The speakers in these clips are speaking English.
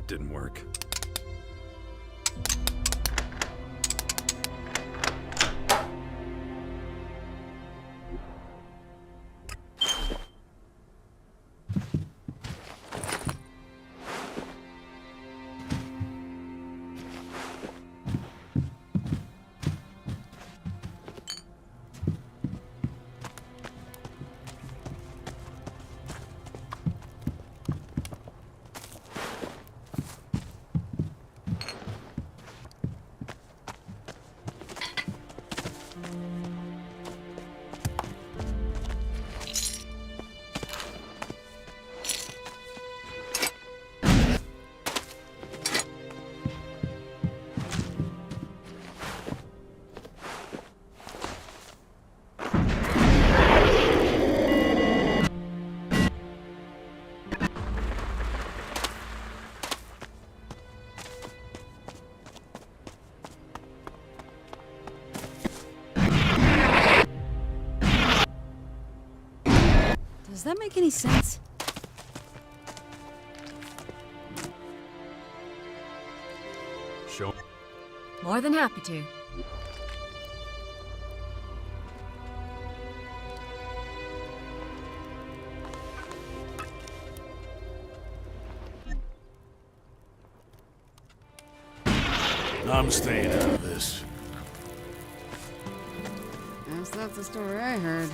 that didn't work. Does that make any sense? Show. More than happy to. I'm staying out of this. That's not the story I heard.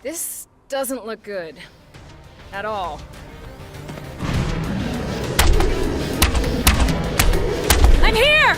This doesn't look good. At all. I'm here!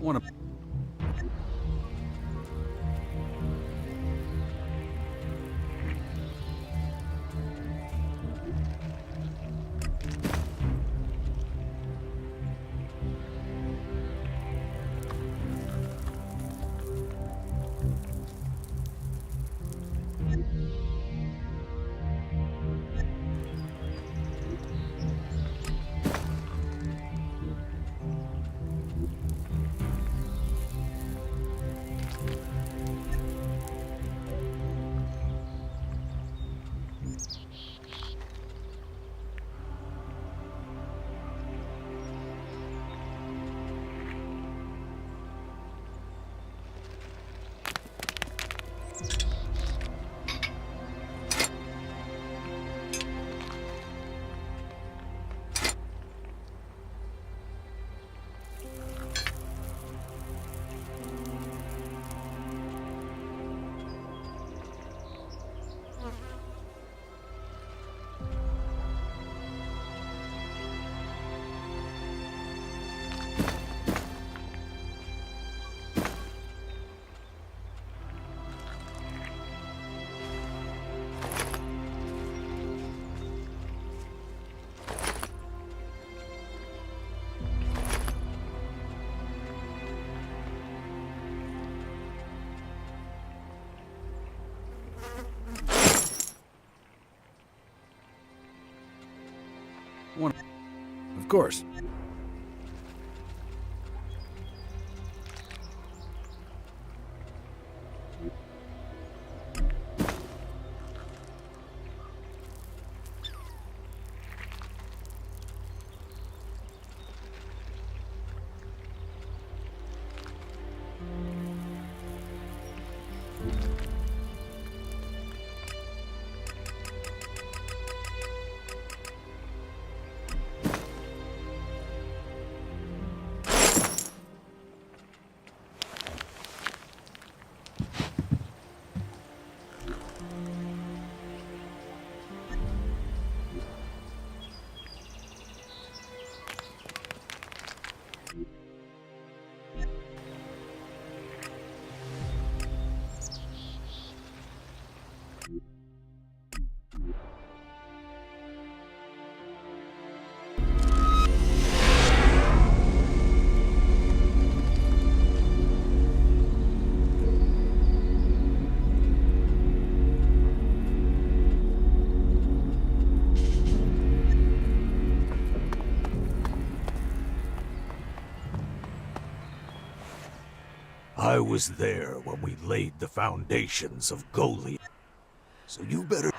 Want to? Of course. I was there when we laid the foundations of Goli. So you better...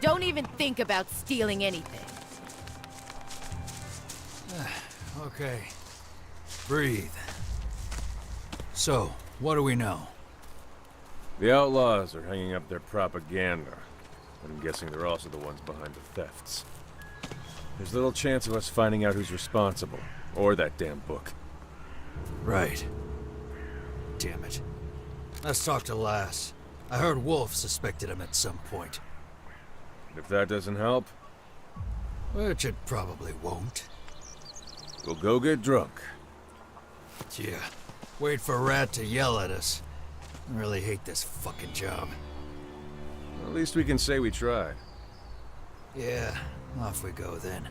Don't even think about stealing anything. Okay. Breathe. So, what do we know? The outlaws are hanging up their propaganda. I'm guessing they're also the ones behind the thefts. There's little chance of us finding out who's responsible, or that damn book. Right. Damn it. Let's talk to Lass. I heard Wolf suspected him at some point. If that doesn't help, Which it probably won't. we'll go get drunk. Yeah. Wait for Rat to yell at us. I really hate this fucking job. At least we can say we tried. Yeah, off we go then.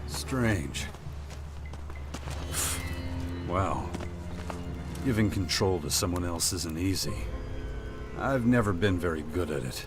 Strange. Wow. Giving control to someone else isn't easy. I've never been very good at it.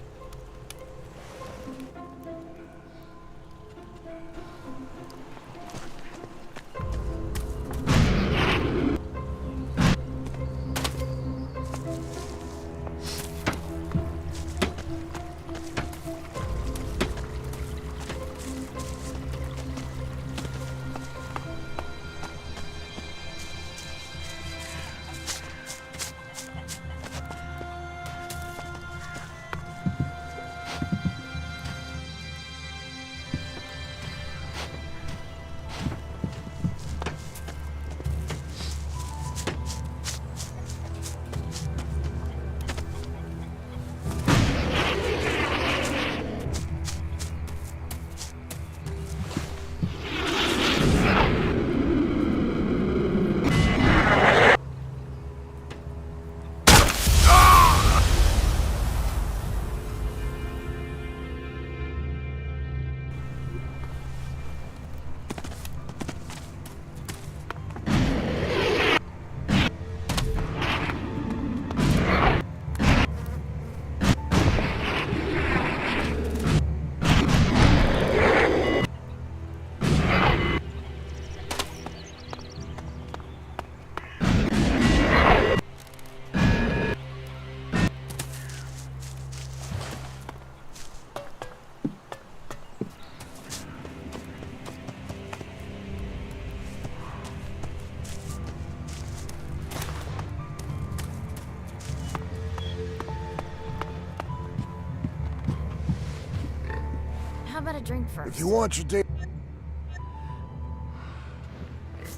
How about a drink first? If you want your day.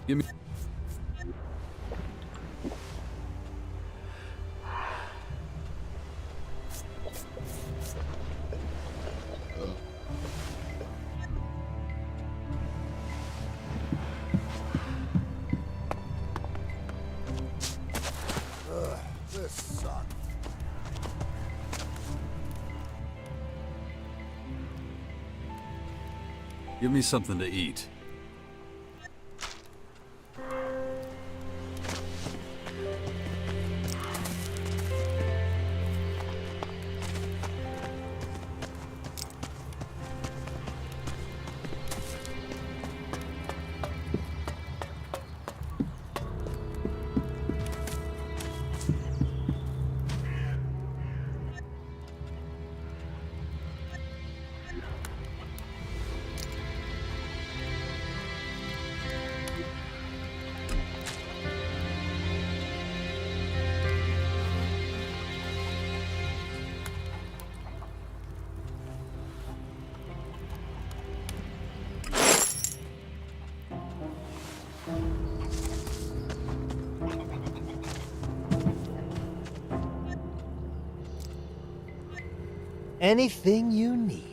Give me... This sucks. Give me something to eat. Anything you need.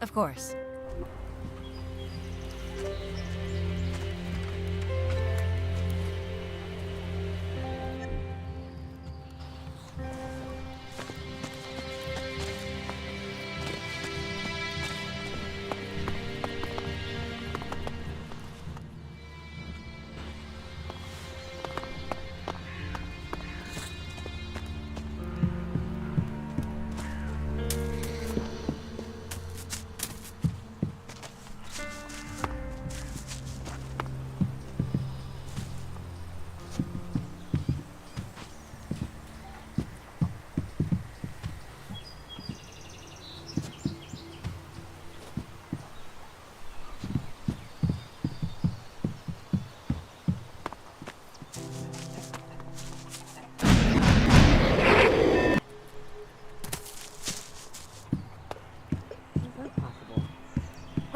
Of course.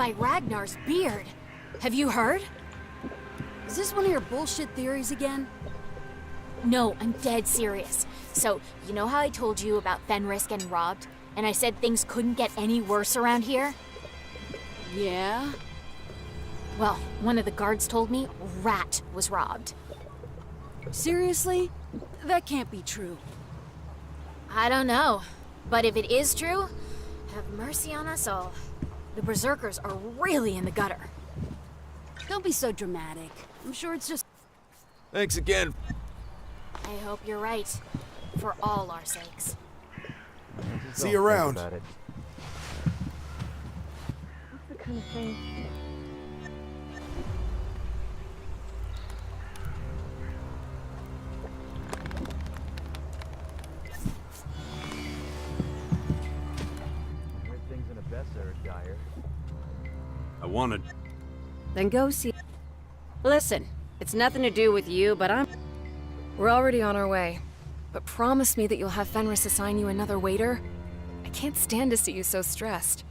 by Ragnar's beard. Have you heard? Is this one of your bullshit theories again? No, I'm dead serious. So, you know how I told you about Fenris getting robbed? And I said things couldn't get any worse around here? Yeah? Well, one of the guards told me Rat was robbed. Seriously? That can't be true. I don't know. But if it is true, have mercy on us all. The Berserkers are really in the gutter. Don't be so dramatic. I'm sure it's just... Thanks again. I hope you're right. For all our sakes. See you around. I wanted... Then go see... Listen, it's nothing to do with you, but We're already on our way. But promise me that you'll have Fenris assign you another waiter. I can't stand to see you so stressed.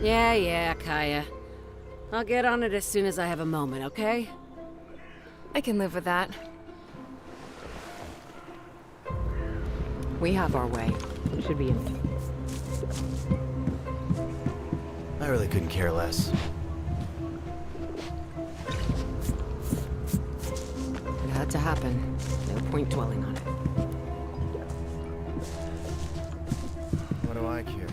Yeah, Kaya. I'll get on it as soon as I have a moment, okay? I can live with that. We have our way. Should be in. I really couldn't care less. It had to happen. No point dwelling on it. What do I care?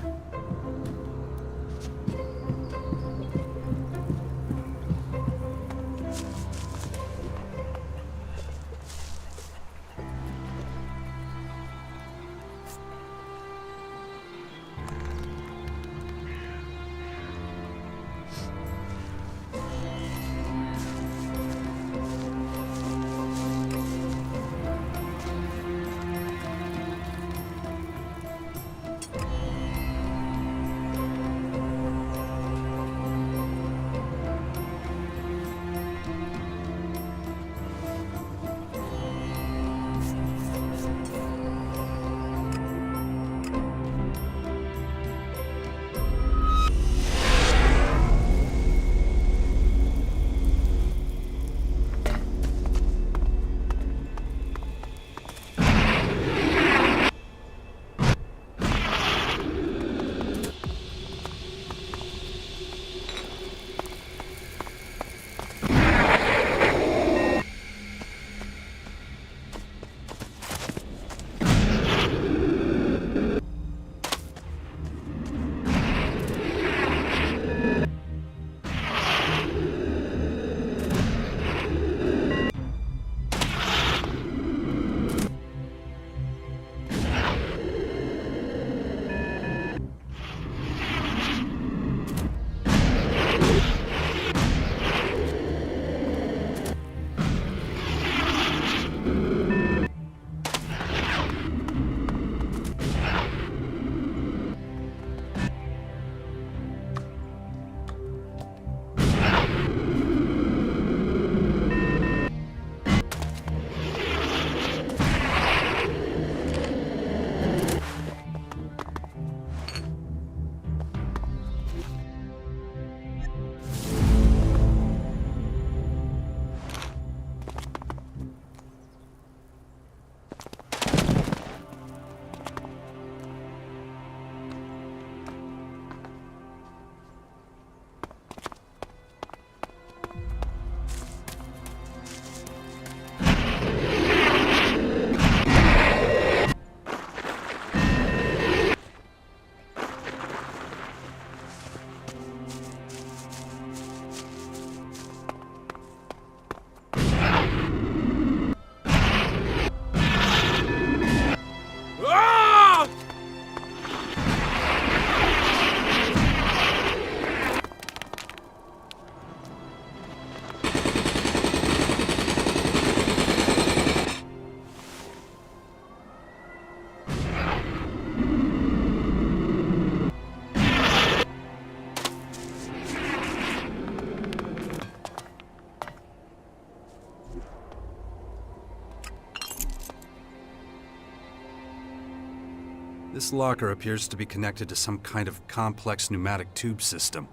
This locker appears to be connected to some kind of complex pneumatic tube system.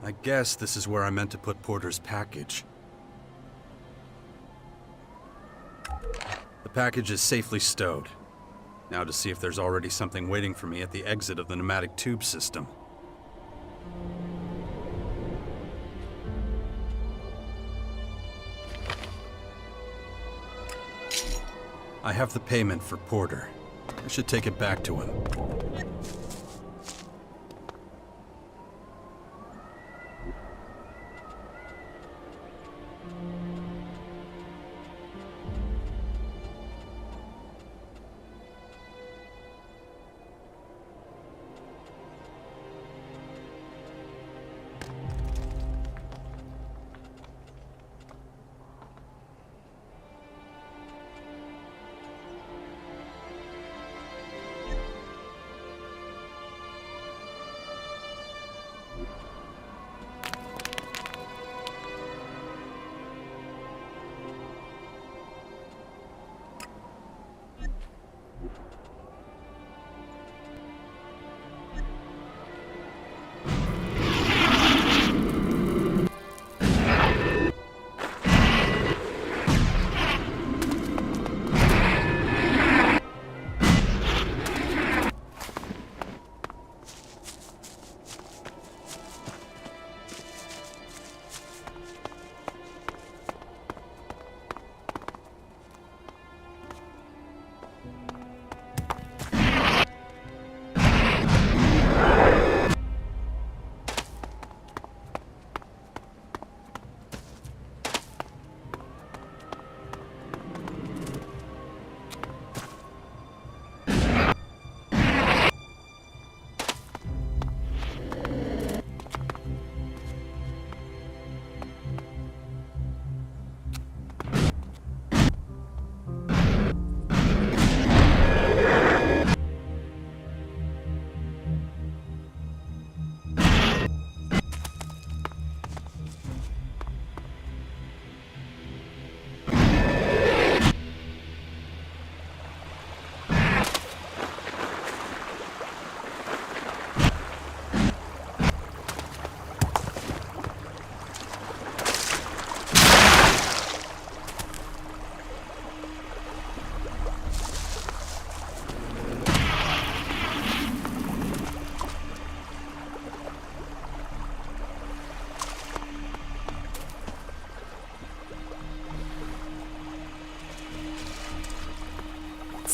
I guess this is where I meant to put Porter's package. The package is safely stowed. Now to see if there's already something waiting for me at the exit of the pneumatic tube system. I have the payment for Porter. I should take it back to him.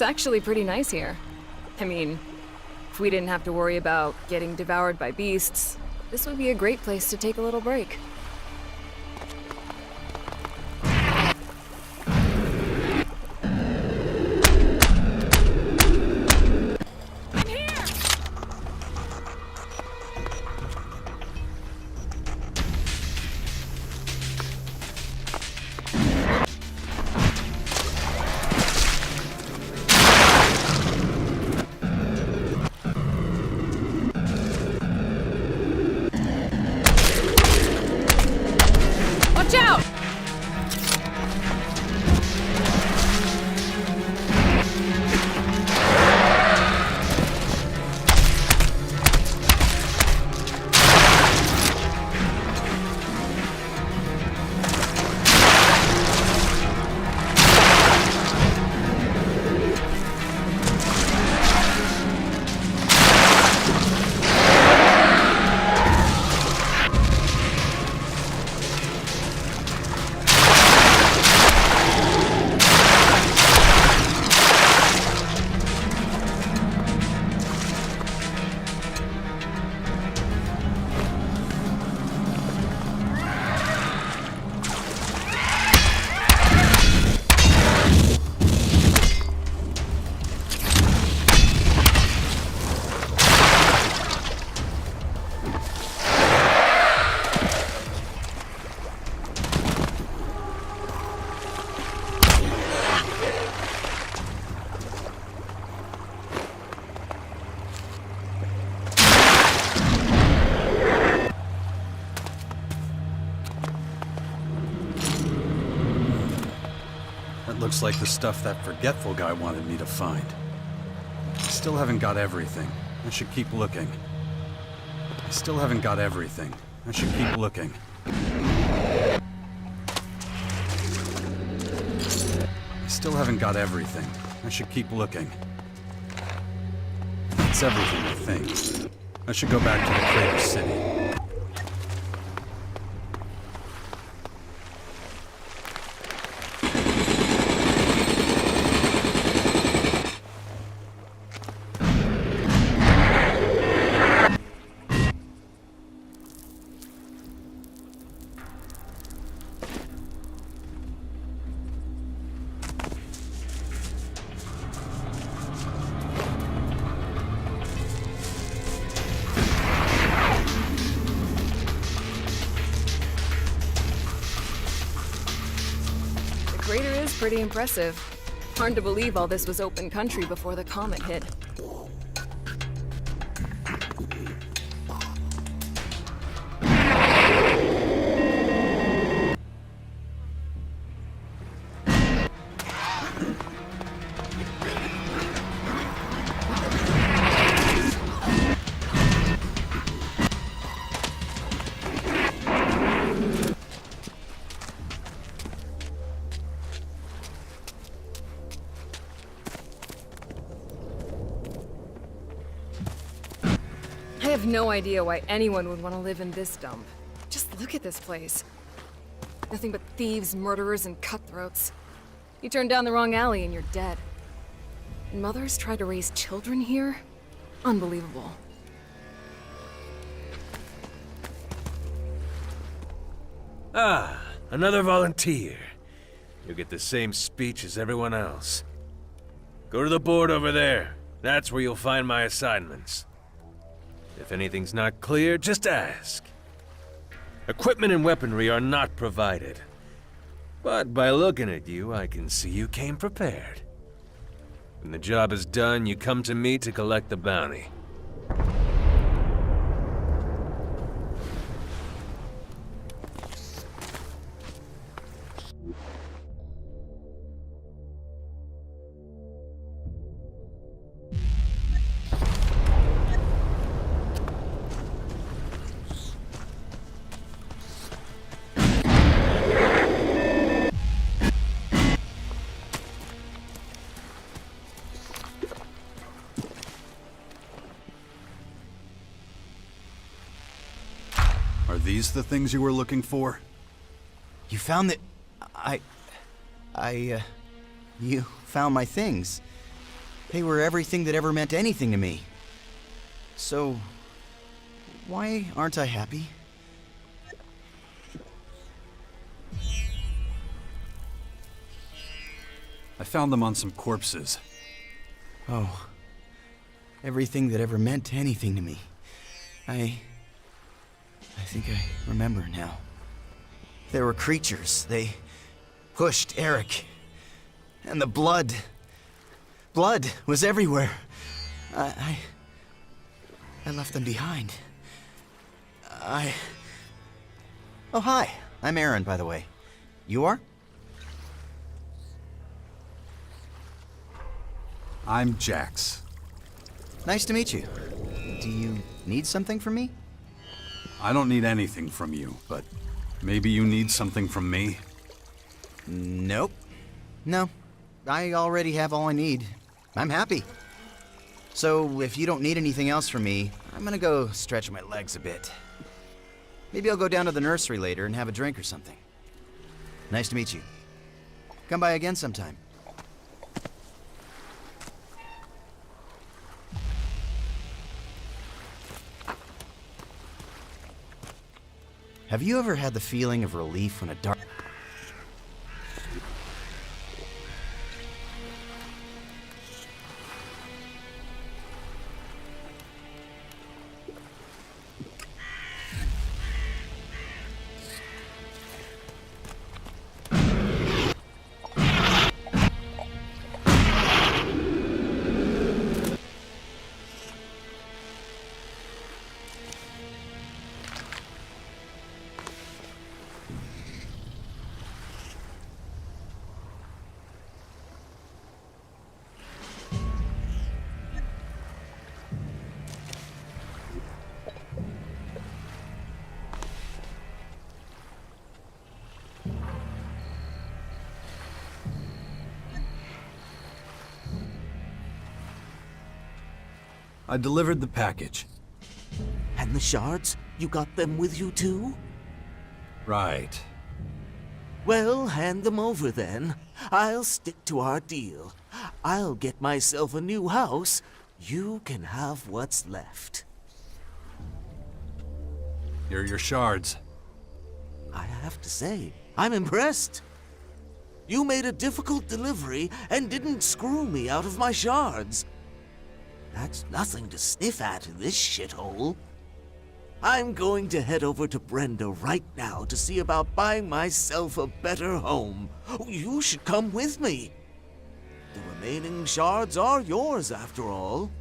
It's actually pretty nice here. I mean, if we didn't have to worry about getting devoured by beasts, this would be a great place to take a little break. Looks like the stuff that forgetful guy wanted me to find. I still haven't got everything. I should keep looking. I still haven't got everything. I should keep looking. I still haven't got everything. I should keep looking. That's everything, I think. I should go back to the crater city. The crater is pretty impressive. Hard to believe all this was open country before the comet hit. I have no idea why anyone would want to live in this dump. Just look at this place. Nothing but thieves, murderers, and cutthroats. You turn down the wrong alley and you're dead. And mothers try to raise children here? Unbelievable. Ah, another volunteer. You'll get the same speech as everyone else. Go to the board over there. That's where you'll find my assignments. If anything's not clear, just ask. Equipment and weaponry are not provided. But by looking at you, I can see you came prepared. When the job is done, you come to me to collect the bounty. Are these the things you were looking for? You found the... You found my things. They were everything that ever meant anything to me. So... why aren't I happy? I found them on some corpses. Oh. Everything that ever meant anything to me. I think I remember now. There were creatures. They pushed Eric. And the blood. Blood was everywhere. I left them behind. Oh, hi. I'm Aaron, by the way. You are? I'm Jax. Nice to meet you. Do you need something from me? I don't need anything from you, but maybe you need something from me? Nope. No. I already have all I need. I'm happy. So, if you don't need anything else from me, I'm gonna go stretch my legs a bit. Maybe I'll go down to the nursery later and have a drink or something. Nice to meet you. Come by again sometime. Have you ever had the feeling of relief when a dark... I delivered the package. And the shards? You got them with you too? Right. Well, hand them over then. I'll stick to our deal. I'll get myself a new house. You can have what's left. Here are your shards. I have to say, I'm impressed. You made a difficult delivery and didn't screw me out of my shards. That's nothing to sniff at in this shithole. I'm going to head over to Brenda right now to see about buying myself a better home. You should come with me. The remaining shards are yours, after all.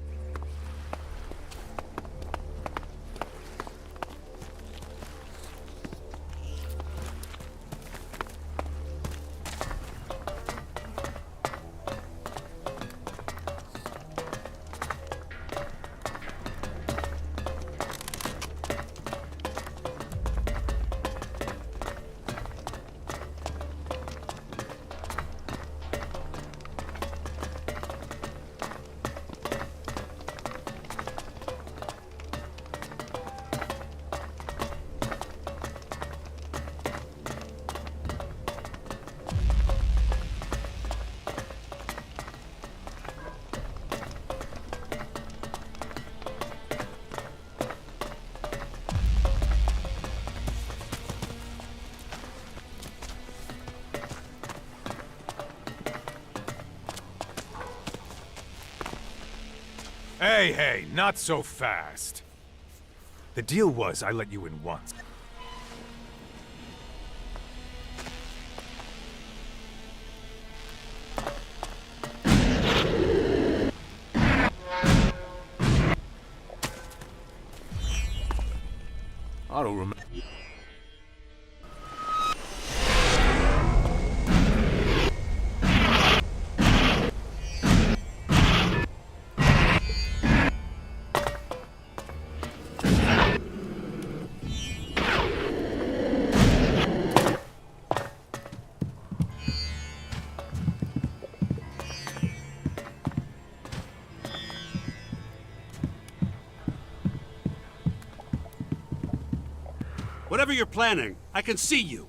Hey, not so fast. The deal was I let you in once. I don't remember. Whatever you're planning, I can see you.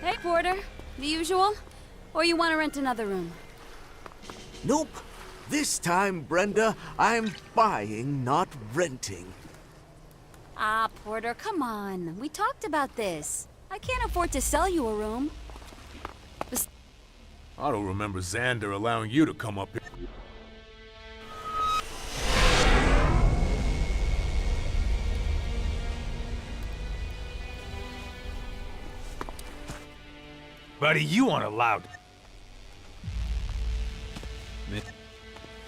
Hey, Porter. The usual? Or you want to rent another room? Nope. This time, Brenda, I'm buying, not renting. Ah, Porter, come on. We talked about this. I can't afford to sell you a room. I don't remember Xander allowing you to come up here. Buddy, you aren't allowed.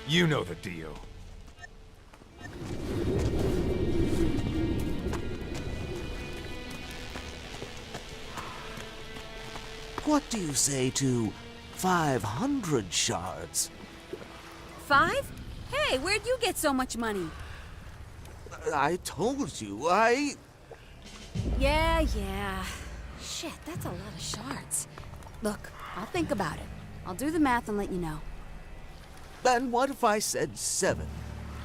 You know the deal. What do you say to 500 shards? 5? Hey, where'd you get so much money? I told you, Yeah. Shit, that's a lot of shards. Look, I'll think about it. I'll do the math and let you know. Then what if I said 7?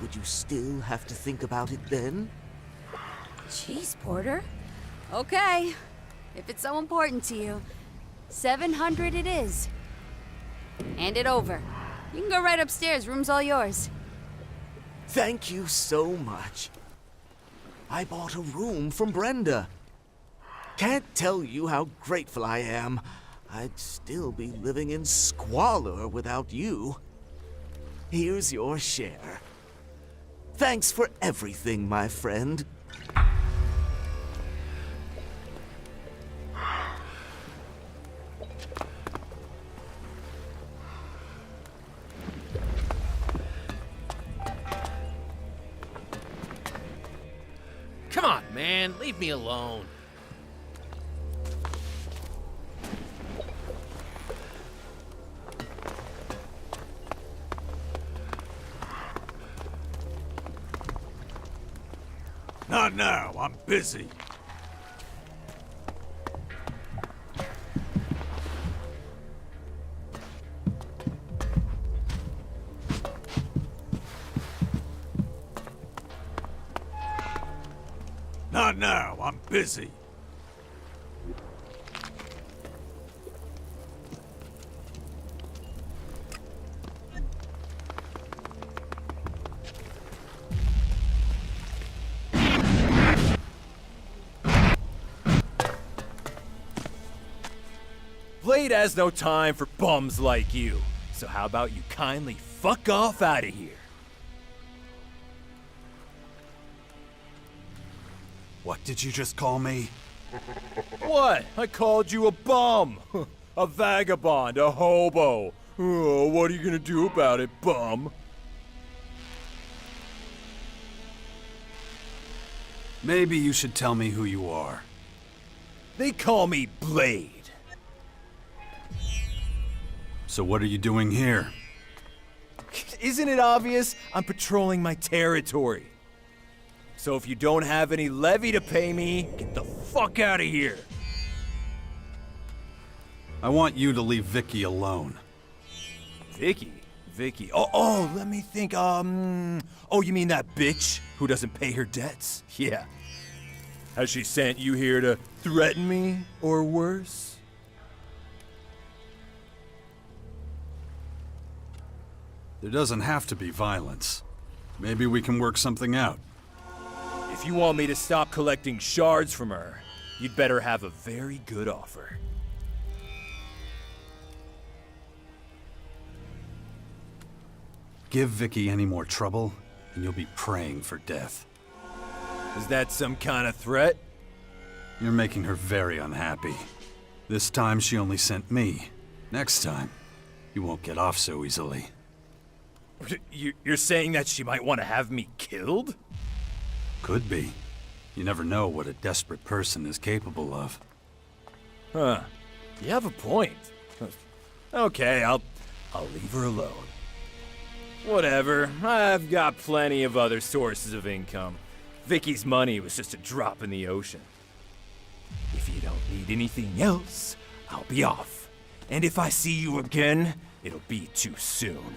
Would you still have to think about it then? Jeez, Porter. Okay. If it's so important to you, 700 it is. Hand it over. You can go right upstairs. Room's all yours. Thank you so much. I bought a room from Brenda. Can't tell you how grateful I am. I'd still be living in squalor without you. Here's your share. Thanks for everything, my friend. Come on, man. Leave me alone. Not now, I'm busy. Not now, I'm busy. Blade has no time for bums like you. So how about you kindly fuck off out of here? What did you just call me? What? I called you a bum. A vagabond, a hobo. Oh, what are you gonna do about it, bum? Maybe you should tell me who you are. They call me Blade. So what are you doing here? Isn't it obvious? I'm patrolling my territory. So if you don't have any levy to pay me, get the fuck out of here. I want you to leave Vicky alone. Vicky? Oh, let me think, oh, you mean that bitch who doesn't pay her debts? Yeah. Has she sent you here to threaten me, or worse? There doesn't have to be violence. Maybe we can work something out. If you want me to stop collecting shards from her, you'd better have a very good offer. Give Vicky any more trouble, and you'll be praying for death. Is that some kind of threat? You're making her very unhappy. This time she only sent me. Next time, you won't get off so easily. You're saying that she might want to have me killed? Could be. You never know what a desperate person is capable of. Huh. You have a point. Okay, I'll leave her alone. Whatever. I've got plenty of other sources of income. Vicky's money was just a drop in the ocean. If you don't need anything else, I'll be off. And if I see you again, it'll be too soon.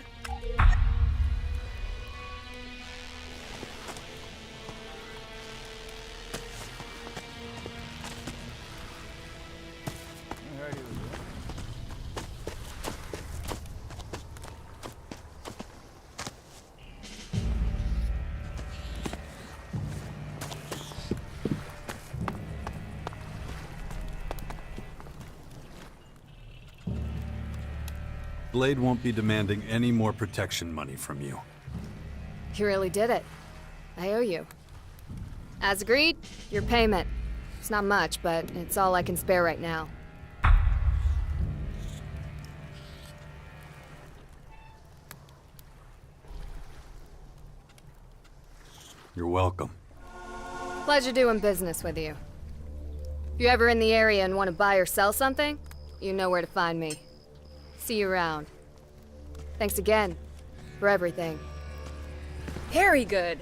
Blade won't be demanding any more protection money from you. You really did it. I owe you. As agreed, your payment. It's not much, but it's all I can spare right now. You're welcome. Pleasure doing business with you. If you're ever in the area and want to buy or sell something, you know where to find me. See you around. Thanks again for everything. Very good.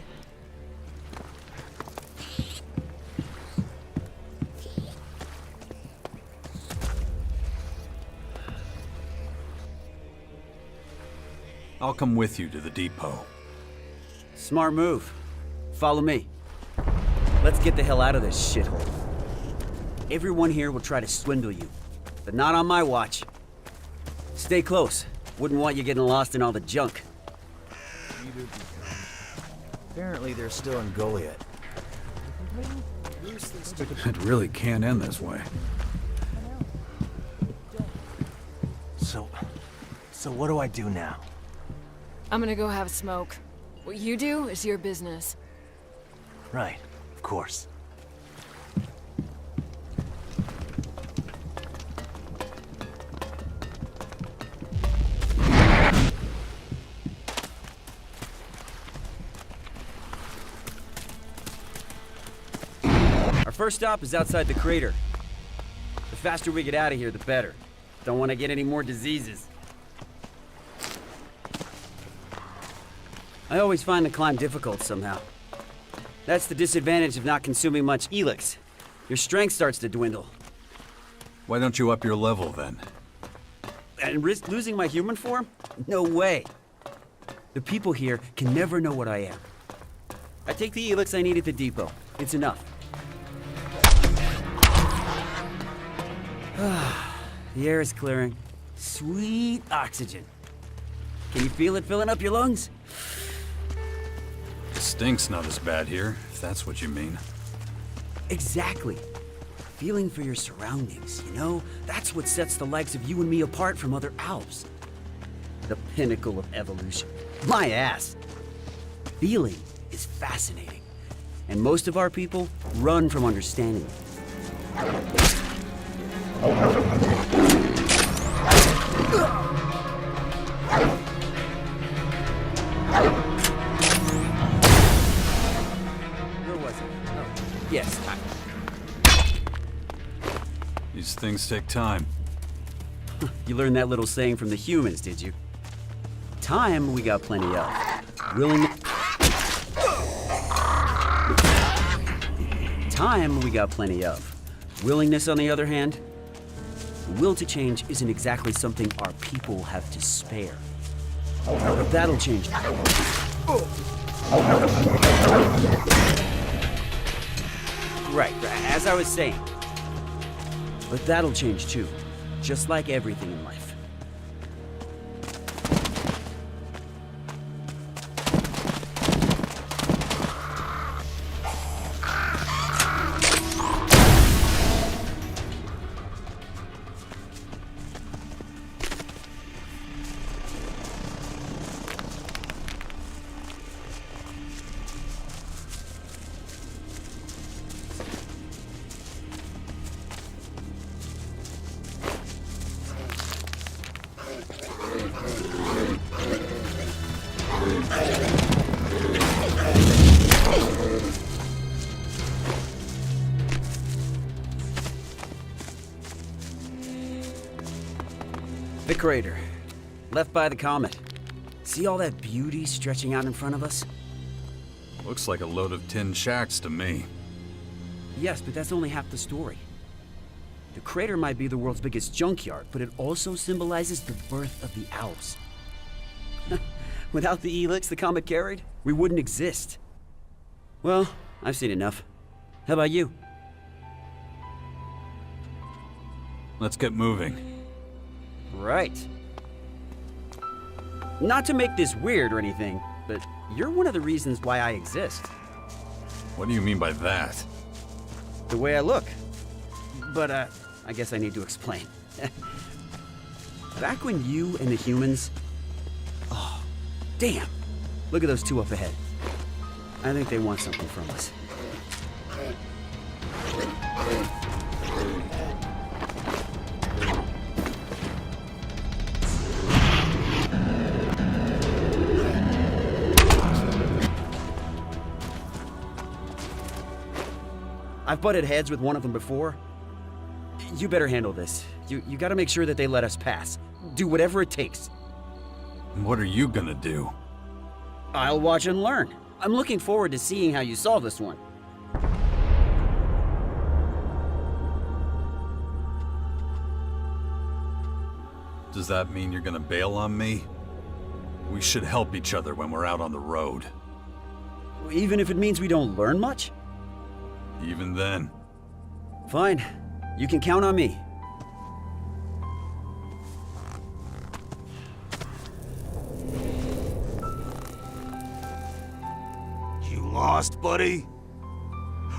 I'll come with you to the depot. Smart move. Follow me. Let's get the hell out of this shithole. Everyone here will try to swindle you, but not on my watch. Stay close. Wouldn't want you getting lost in all the junk. Apparently they're still in Goliath. It really can't end this way. So what do I do now? I'm gonna go have a smoke. What you do is your business. Right, of course. Our first stop is outside the crater. The faster we get out of here, the better. Don't want to get any more diseases. I always find the climb difficult somehow. That's the disadvantage of not consuming much ELEX. Your strength starts to dwindle. Why don't you up your level then? And risk losing my human form? No way. The people here can never know what I am. I take the ELEX I need at the depot. It's enough. The air is clearing. Sweet oxygen. Can you feel it filling up your lungs? The stink's not as bad here, if that's what you mean. Exactly. Feeling for your surroundings, you know? That's what sets the likes of you and me apart from other Alps. The pinnacle of evolution. My ass. Feeling is fascinating. And most of our people run from understanding it. Where was it? Oh, yes, time. These things take time. You learned that little saying from the humans, did you? Time we got plenty of. Time we got plenty of. Willingness, on the other hand, the will to change isn't exactly something our people have to spare. But that'll change. Right, as I was saying. But that'll change too, just like everything in life. The crater, left by the comet. See all that beauty stretching out in front of us? Looks like a load of tin shacks to me. Yes, but that's only half the story. The crater might be the world's biggest junkyard, but it also symbolizes the birth of the Alps. Without the ELEX the comet carried, we wouldn't exist. Well, I've seen enough. How about you? Let's get moving. Right. Not to make this weird or anything, but you're one of the reasons why I exist. What do you mean by that? The way I look. But, I guess I need to explain. Back when you and the humans... Oh, damn! Look at those two up ahead. I think they want something from us. I've butted heads with one of them before. You better handle this. You gotta make sure that they let us pass. Do whatever it takes. What are you gonna do? I'll watch and learn. I'm looking forward to seeing how you solve this one. Does that mean you're gonna bail on me? We should help each other when we're out on the road. Even if it means we don't learn much? Even then. Fine. You can count on me. You lost, buddy?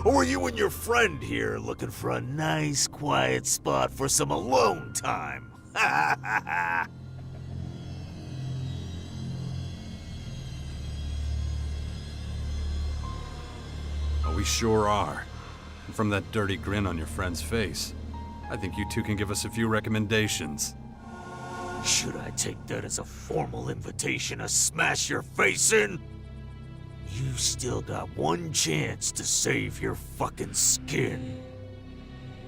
Or were you and your friend here looking for a nice, quiet spot for some alone time? Ha ha ha! We sure are. And from that dirty grin on your friend's face, I think you two can give us a few recommendations. Should I take that as a formal invitation to smash your face in? You still got one chance to save your fucking skin.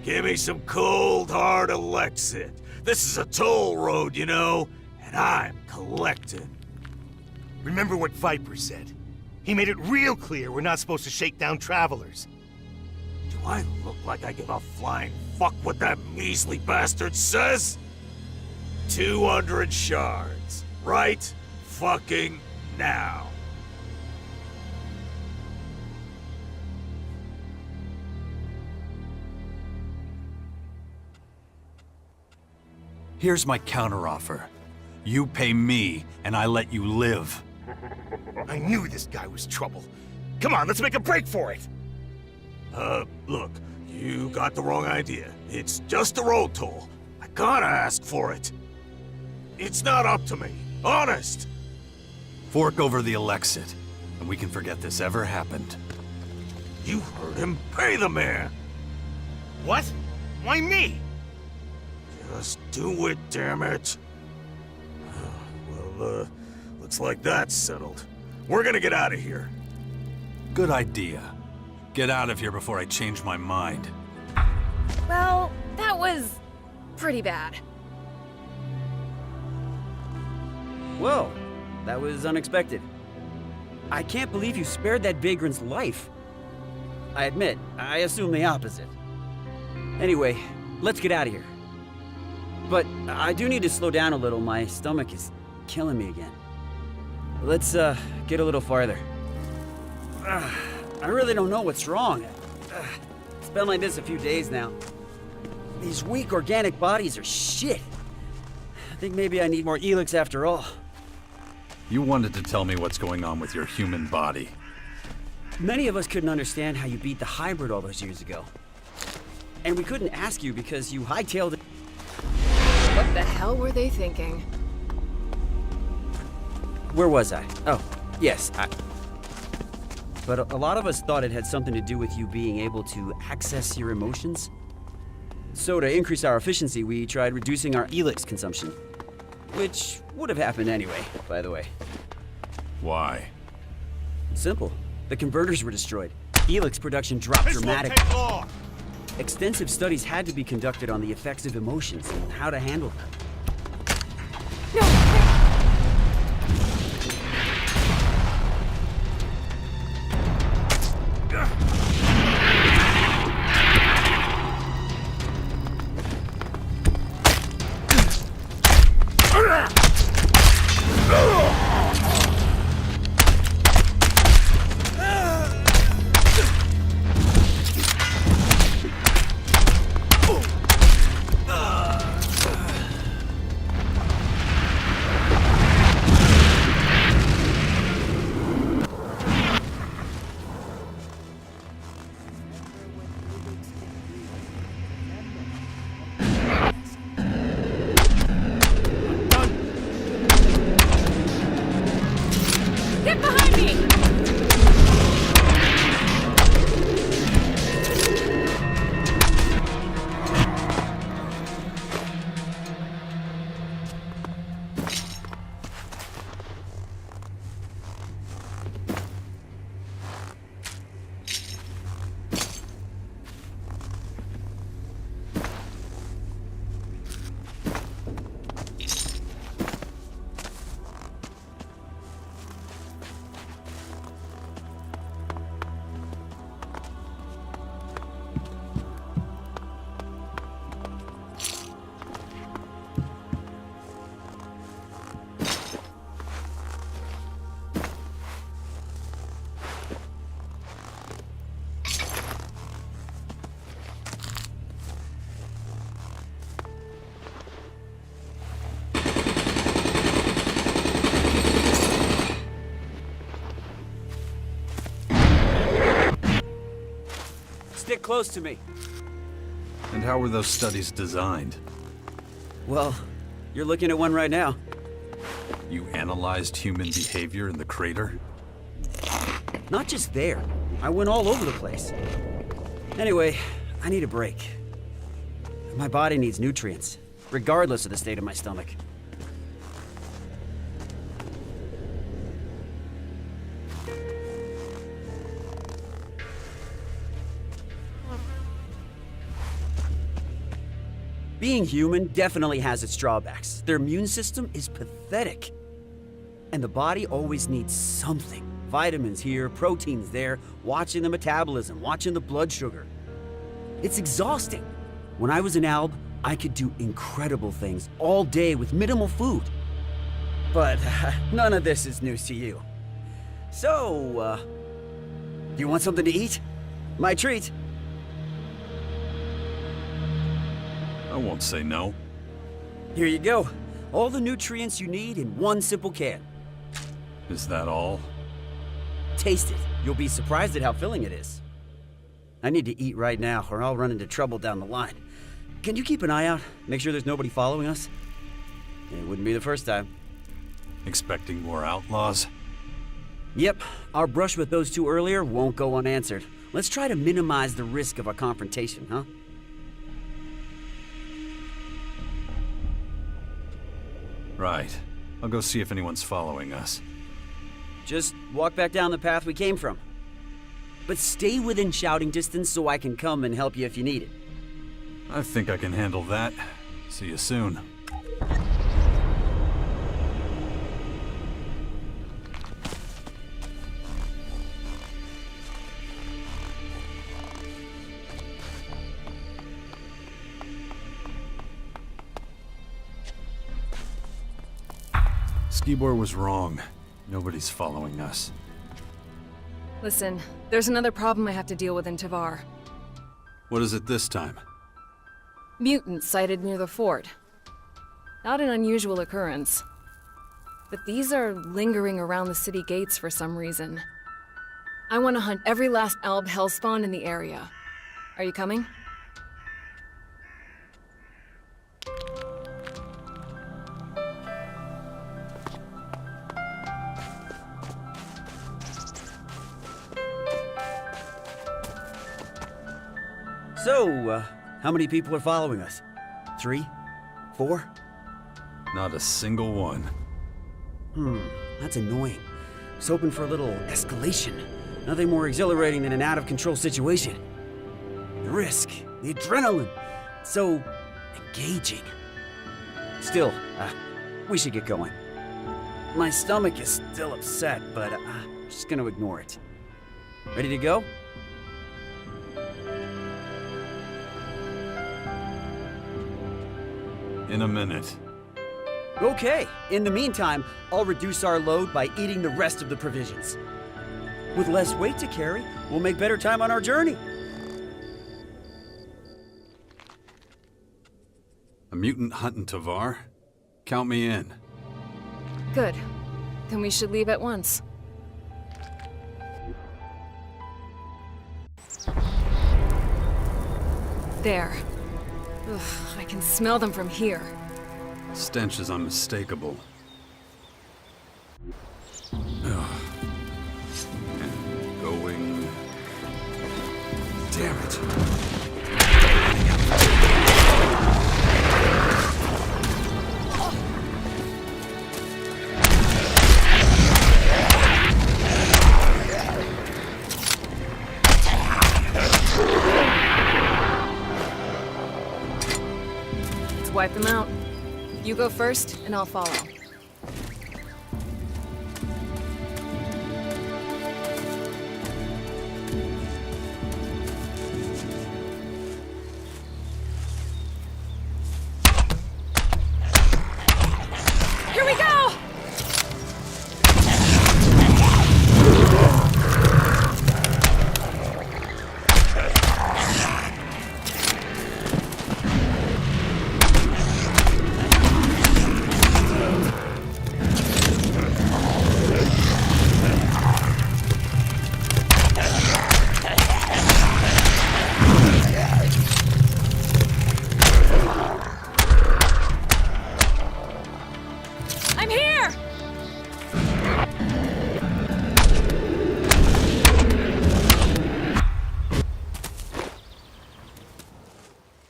Give me some cold, hard Elexit. This is a toll road, you know, and I'm collecting. Remember what Viper said. He made it real clear we're not supposed to shake down travelers. Do I look like I give a flying fuck what that measly bastard says? 200 shards. Right fucking now. Here's my counteroffer. You pay me, and I let you live. I knew this guy was trouble. Come on, let's make a break for it! Look, you got the wrong idea. It's just a road toll. I gotta ask for it. It's not up to me. Honest! Fork over the Elexit, and we can forget this ever happened. You heard him. Pay the man! What? Why me? Just do it, damn it. Well, looks like that's settled. We're gonna get out of here. Good idea. Get out of here before I change my mind. Well, that was pretty bad. Whoa, that was unexpected. I can't believe you spared that vagrant's life. I admit, I assumed the opposite. Anyway, let's get out of here. But I do need to slow down a little. My stomach is killing me again. Let's get a little farther. I really don't know what's wrong. It's been like this a few days now. These weak organic bodies are shit. I think maybe I need more ELEX after all. You wanted to tell me what's going on with your human body. Many of us couldn't understand how you beat the hybrid all those years ago. And we couldn't ask you because you hightailed it. What the hell were they thinking? Where was I? Oh, yes, But a lot of us thought it had something to do with you being able to access your emotions. So to increase our efficiency, we tried reducing our ELEX consumption. Which would have happened anyway, by the way. Why? Simple. The converters were destroyed. ELEX production dropped dramatically. This won't take long. Extensive studies had to be conducted on the effects of emotions and how to handle them. Get behind me! Stick close to me. And how were those studies designed? Well, you're looking at one right now. You analyzed human behavior in the crater? Not just there. I went all over the place. Anyway, I need a break. My body needs nutrients, regardless of the state of my stomach. Being human definitely has its drawbacks. Their immune system is pathetic. And the body always needs something Vitamins here, proteins there, watching the metabolism, watching the blood sugar. It's exhausting. When I was in Alb, I could do incredible things all day with minimal food. But none of this is news to you. So, do you want something to eat? My treat. I won't say no. Here you go. All the nutrients you need in one simple can. Is that all? Taste it. You'll be surprised at how filling it is. I need to eat right now, or I'll run into trouble down the line. Can you keep an eye out? Make sure there's nobody following us? It wouldn't be the first time. Expecting more outlaws? Yep. Our brush with those two earlier won't go unanswered. Let's try to minimize the risk of a confrontation, huh? Right. I'll go see if anyone's following us. Just walk back down the path we came from. But stay within shouting distance so I can come and help you if you need it. I think I can handle that. See you soon. Skibor was wrong. Nobody's following us. Listen, there's another problem I have to deal with in Tavar. What is it this time? Mutants sighted near the fort. Not an unusual occurrence. But these are lingering around the city gates for some reason. I want to hunt every last Alb hellspawn in the area. Are you coming? So, how many people are following us? 3? 4? Not a single one. That's annoying. Was hoping for a little escalation. Nothing more exhilarating than an out-of-control situation. The risk, the adrenaline, so engaging. Still, we should get going. My stomach is still upset, but I'm just gonna ignore it. Ready to go? In a minute. Okay. In the meantime, I'll reduce our load by eating the rest of the provisions. With less weight to carry, we'll make better time on our journey. A mutant hunt in Tavar? Count me in. Good. Then we should leave at once. There. Ugh, I can smell them from here. Stench is unmistakable. Ugh. And going... Damn it. Wipe them out. You go first, and I'll follow. Here we go!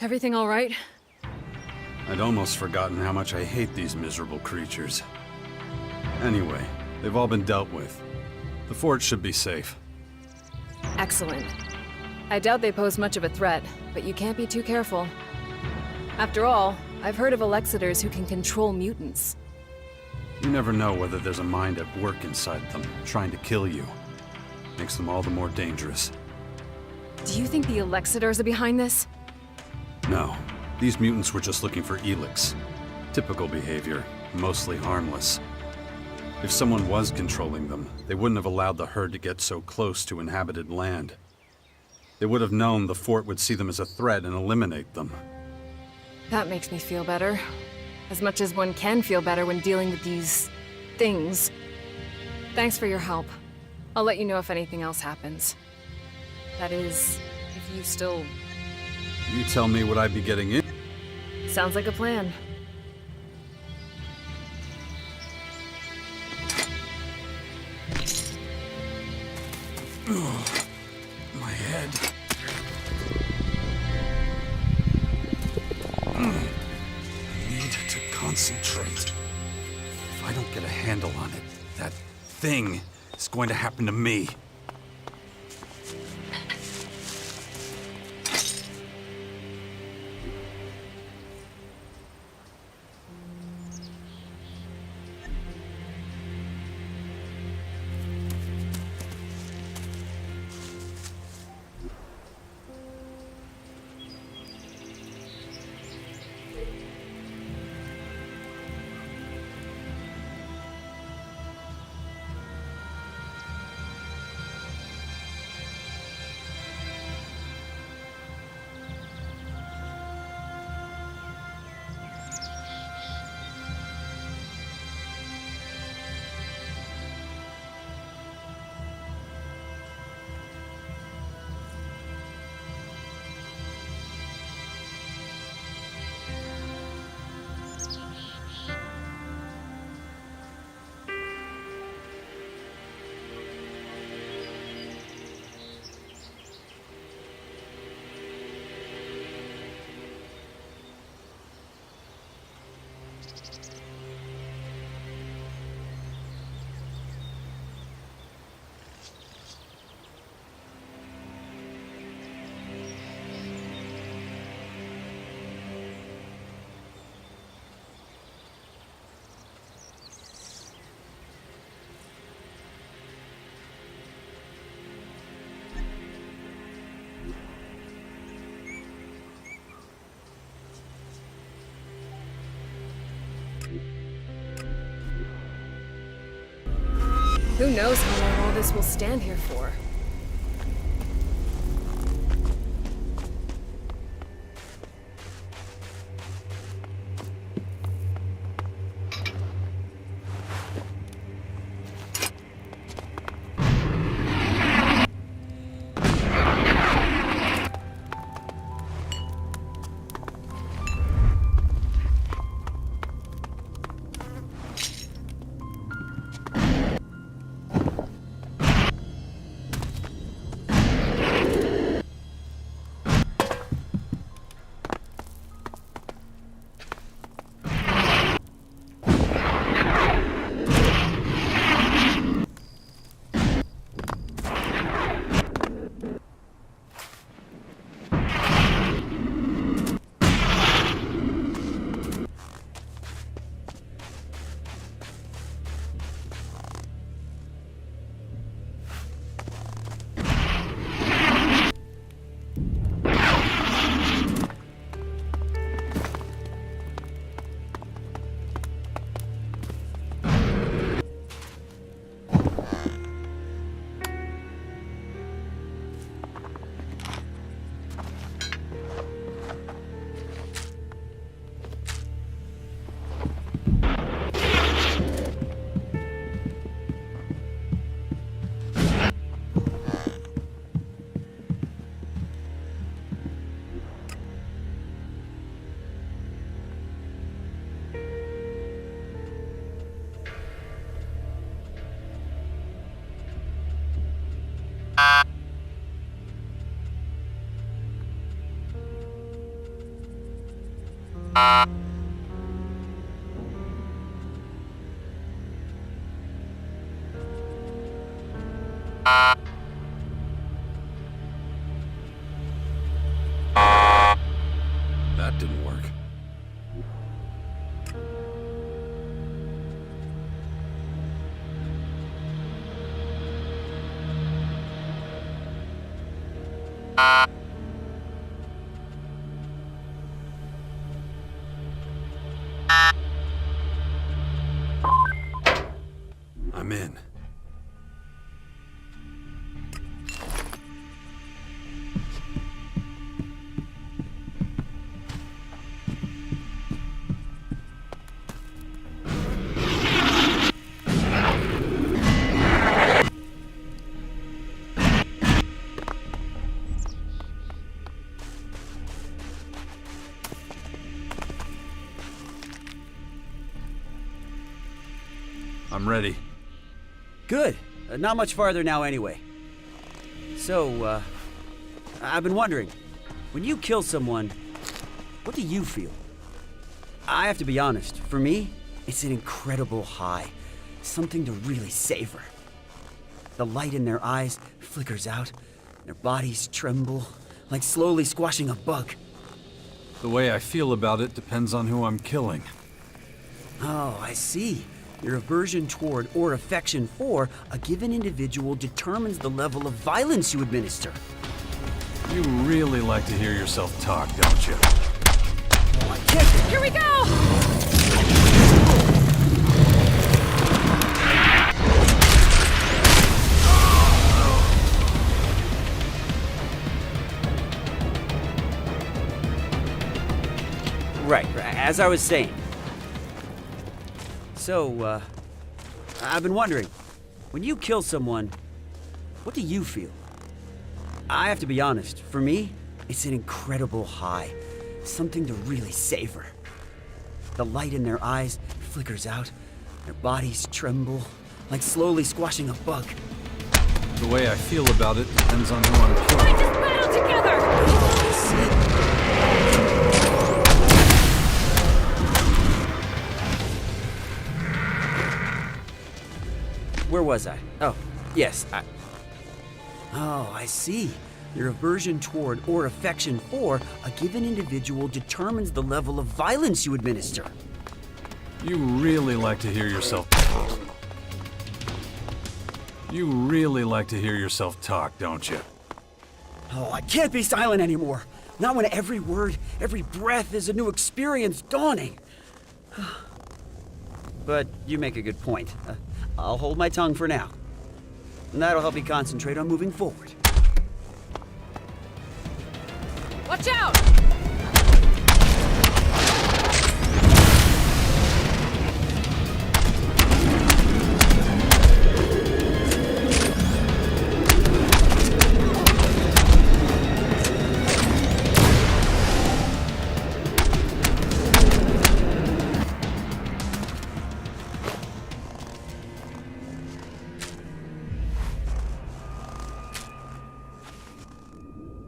Everything all right? I'd almost forgotten how much I hate these miserable creatures. Anyway, they've all been dealt with. The fort should be safe. Excellent. I doubt they pose much of a threat, but you can't be too careful. After all, I've heard of Elexitors who can control mutants. You never know whether there's a mind at work inside them, trying to kill you. Makes them all the more dangerous. Do you think the Elexitors are behind this? No. These mutants were just looking for ELEX. Typical behavior, mostly harmless. If someone was controlling them, they wouldn't have allowed the herd to get so close to inhabited land. They would have known the fort would see them as a threat and eliminate them. That makes me feel better. As much as one can feel better when dealing with these... things. Thanks for your help. I'll let you know if anything else happens. That is, if you still... You tell me what I'd be getting in. Sounds like a plan. My head. I need to concentrate. If I don't get a handle on it, that thing is going to happen to me. Who knows how long all this will stand here for? That didn't work. I'm in. I'm ready. Good. Not much farther now anyway. So, I've been wondering, when you kill someone, what do you feel? I have to be honest, for me, it's an incredible high. Something to really savor. The light in their eyes flickers out, their bodies tremble, like slowly squashing a bug. The way I feel about it depends on who I'm killing. Oh, I see. Your aversion toward or affection for a given individual determines the level of violence you administer. You really like to hear yourself talk, don't you? Here we go! Right, as I was saying. So, I've been wondering, when you kill someone, what do you feel? I have to be honest, for me, it's an incredible high. Something to really savor. The light in their eyes flickers out, their bodies tremble, like slowly squashing a bug. The way I feel about it depends on who I'm killing. Just battle together! Where was I? Oh, yes, Oh, I see. Your aversion toward or affection for a given individual determines the level of violence you administer. You really like to hear yourself... You really like to hear yourself talk, don't you? Oh, I can't be silent anymore. Not when every word, every breath is a new experience dawning. But you make a good point. I'll hold my tongue for now. And that'll help me concentrate on moving forward. Watch out!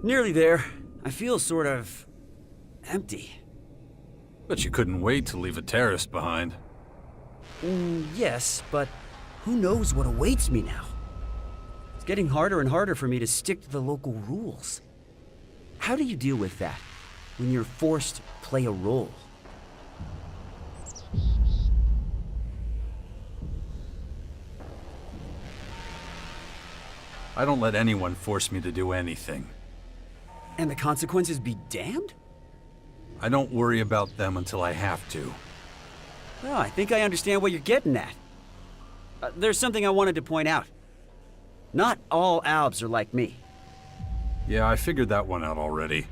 Nearly there. I feel sort of... empty. But you couldn't wait to leave a terrorist behind. Yes, but who knows what awaits me now? It's getting harder and harder for me to stick to the local rules. How do you deal with that when you're forced to play a role? I don't let anyone force me to do anything. And the consequences be damned? I don't worry about them until I have to. Well, I think I understand what you're getting at. There's something I wanted to point out. Not all Albs are like me. Yeah, I figured that one out already.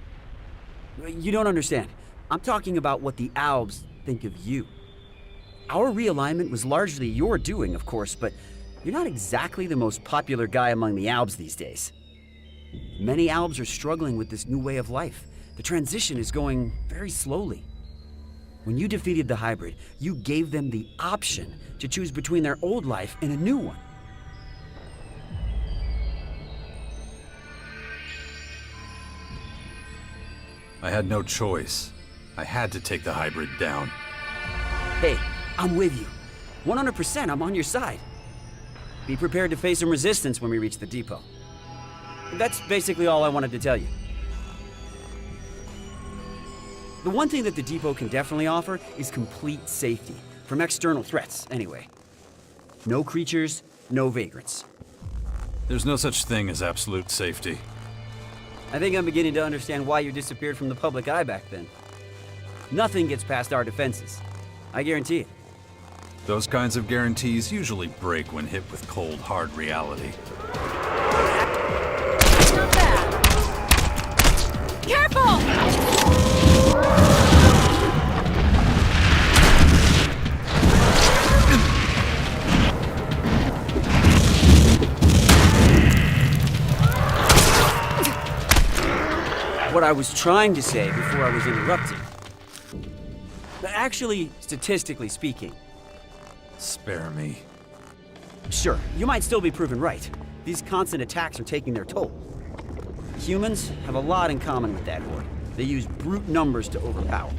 You don't understand. I'm talking about what the Albs think of you. Our realignment was largely your doing, of course, but you're not exactly the most popular guy among the Albs these days. Many Albs are struggling with this new way of life. The transition is going very slowly. When you defeated the hybrid, you gave them the option to choose between their old life and a new one. I had no choice. I had to take the hybrid down. Hey, I'm with you. 100% I'm on your side. Be prepared to face some resistance when we reach the depot. That's basically all I wanted to tell you. The one thing that the depot can definitely offer is complete safety. From external threats, anyway. No creatures, no vagrants. There's no such thing as absolute safety. I think I'm beginning to understand why you disappeared from the public eye back then. Nothing gets past our defenses. I guarantee it. Those kinds of guarantees usually break when hit with cold, hard reality. Not bad. Careful! What I was trying to say before I was interrupted. Actually, statistically speaking. Spare me. Sure, you might still be proven right. These constant attacks are taking their toll. Humans have a lot in common with that horde. They use brute numbers to overpower.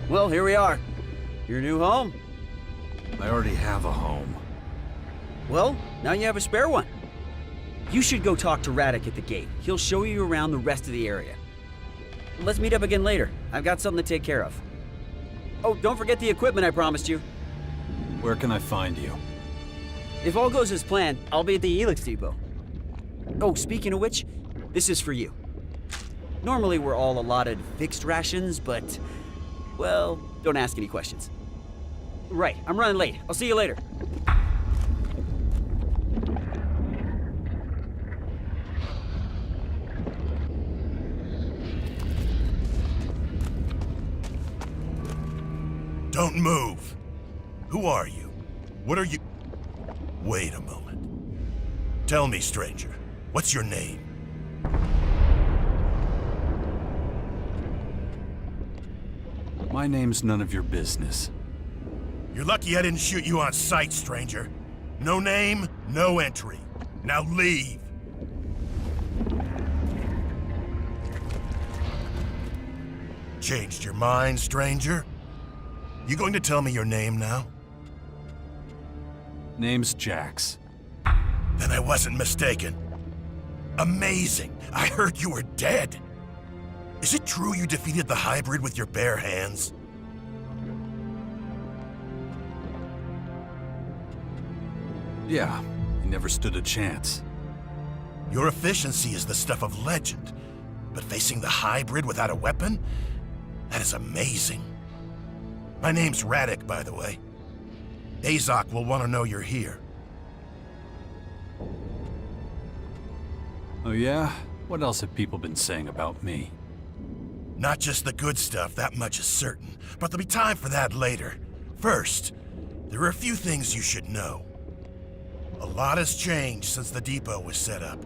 Well, here we are. Your new home? I already have a home. Well, now you have a spare one. You should go talk to Radek at the gate. He'll show you around the rest of the area. Let's meet up again later. I've got something to take care of. Oh, don't forget the equipment I promised you. Where can I find you? If all goes as planned, I'll be at the ELEX depot. Oh, speaking of which, this is for you. Normally we're all allotted fixed rations, but, well, don't ask any questions. Right, I'm running late. I'll see you later. Don't move. Who are you? What are you... Wait a moment. Tell me, stranger, what's your name? My name's none of your business. You're lucky I didn't shoot you on sight, stranger. No name, no entry. Now leave. Changed your mind, stranger? You going to tell me your name now? Name's Jax. Then I wasn't mistaken. Amazing! I heard you were dead! Is it true you defeated the hybrid with your bare hands? Yeah, he never stood a chance. Your efficiency is the stuff of legend, but facing the hybrid without a weapon? That is amazing. My name's Radek, by the way. Azok will want to know you're here. Oh yeah? What else have people been saying about me? Not just the good stuff, that much is certain, but there'll be time for that later. First, there are a few things you should know. A lot has changed since the depot was set up.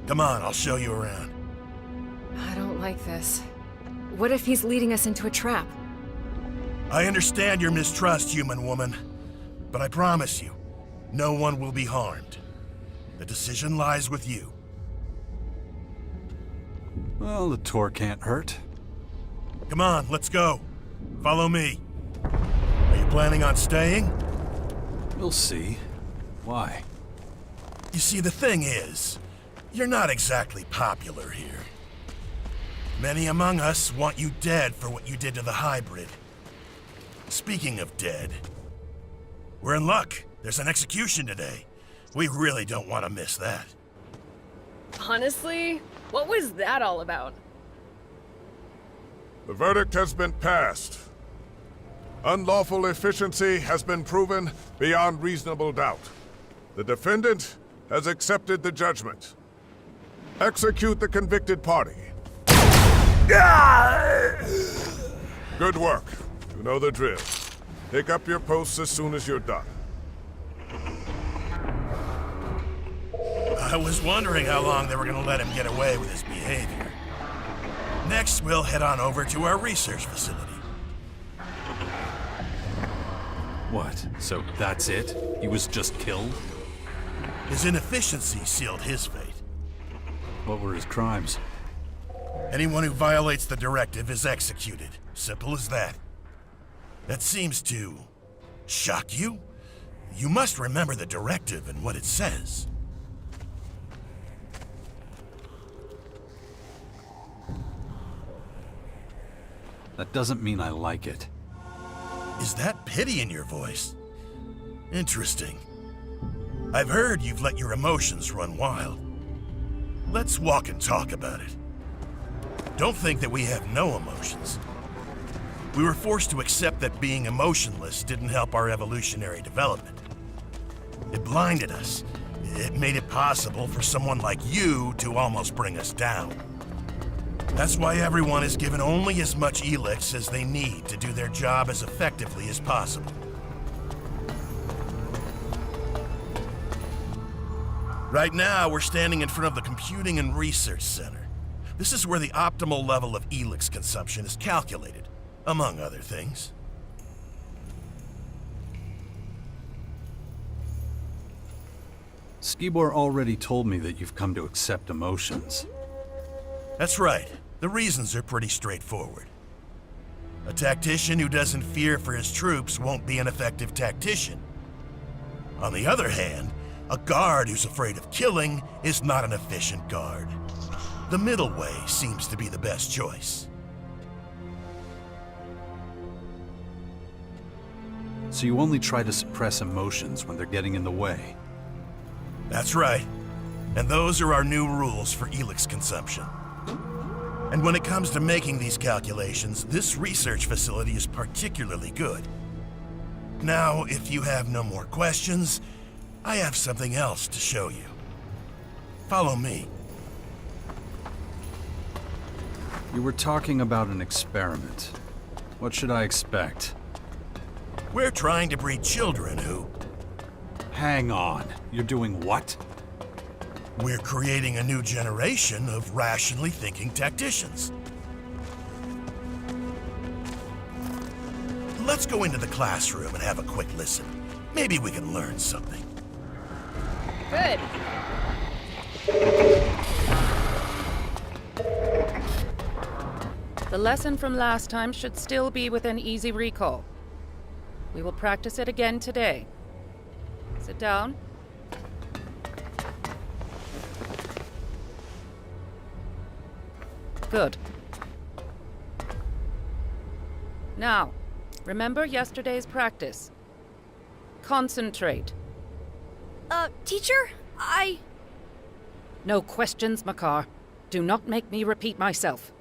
Come on, I'll show you around. I don't like this. What if he's leading us into a trap? I understand your mistrust, human woman, but I promise you, no one will be harmed. The decision lies with you. Well, the tour can't hurt. Come on, let's go. Follow me. Are you planning on staying? We'll see. Why? You see, the thing is, you're not exactly popular here. Many among us want you dead for what you did to the hybrid. Speaking of dead, we're in luck. There's an execution today. We really don't want to miss that. Honestly, what was that all about? The verdict has been passed. Unlawful efficiency has been proven beyond reasonable doubt. The defendant has accepted the judgment. Execute the convicted party. Good work. You know the drill. Take up your posts as soon as you're done. I was wondering how long they were going to let him get away with his behavior. Next, we'll head on over to our research facility. What? So that's it? He was just killed? His inefficiency sealed his fate. What were his crimes? Anyone who violates the directive is executed. Simple as that. That seems to shock you? You must remember the directive and what it says. That doesn't mean I like it. Is that pity in your voice? Interesting. I've heard you've let your emotions run wild. Let's walk and talk about it. Don't think that we have no emotions. We were forced to accept that being emotionless didn't help our evolutionary development. It blinded us. It made it possible for someone like you to almost bring us down. That's why everyone is given only as much ELEX as they need to do their job as effectively as possible. Right now, we're standing in front of the Computing and Research Center. This is where the optimal level of ELEX consumption is calculated, among other things. Skibor already told me that you've come to accept emotions. That's right. The reasons are pretty straightforward. A tactician who doesn't fear for his troops won't be an effective tactician. On the other hand, a guard who's afraid of killing is not an efficient guard. The middle way seems to be the best choice. So you only try to suppress emotions when they're getting in the way? That's right. And those are our new rules for ELEX consumption. And when it comes to making these calculations, this research facility is particularly good. Now, if you have no more questions, I have something else to show you. Follow me. You were talking about an experiment. What should I expect? We're trying to breed children who... Hang on. You're doing what? We're creating a new generation of rationally thinking tacticians. Let's go into the classroom and have a quick listen. Maybe we can learn something. Good. The lesson from last time should still be within easy recall. We will practice it again today. Sit down. Good. Now, remember yesterday's practice. Concentrate. Teacher, No questions, Makar. Do not make me repeat myself.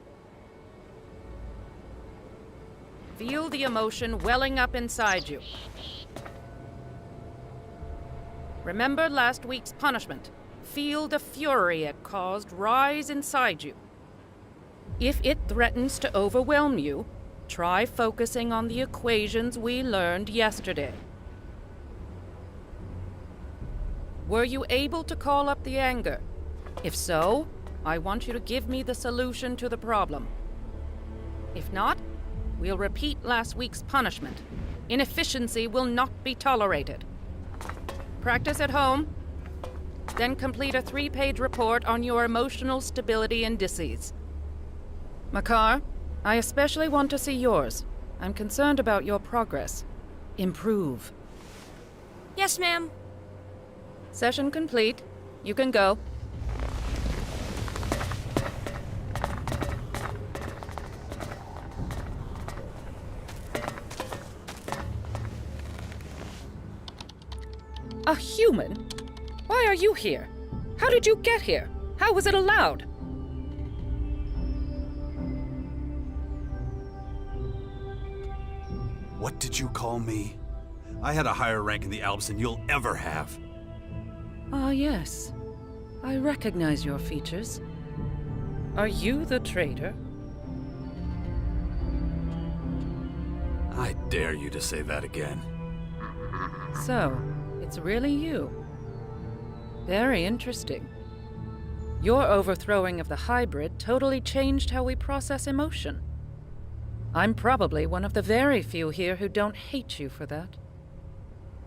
Feel the emotion welling up inside you. Remember last week's punishment. Feel the fury it caused rise inside you. If it threatens to overwhelm you, try focusing on the equations we learned yesterday. Were you able to call up the anger? If so, I want you to give me the solution to the problem. If not, we'll repeat last week's punishment. Inefficiency will not be tolerated. Practice at home, then complete a 3-page report on your emotional stability indices. Makar, I especially want to see yours. I'm concerned about your progress. Improve. Yes, ma'am. Session complete. You can go. A human? Why are you here? How did you get here? How was it allowed? What did you call me? I had a higher rank in the Alps than you'll ever have. Ah, yes. I recognize your features. Are you the traitor? I dare you to say that again. So, it's really you. Very interesting. Your overthrowing of the hybrid totally changed how we process emotion. I'm probably one of the very few here who don't hate you for that.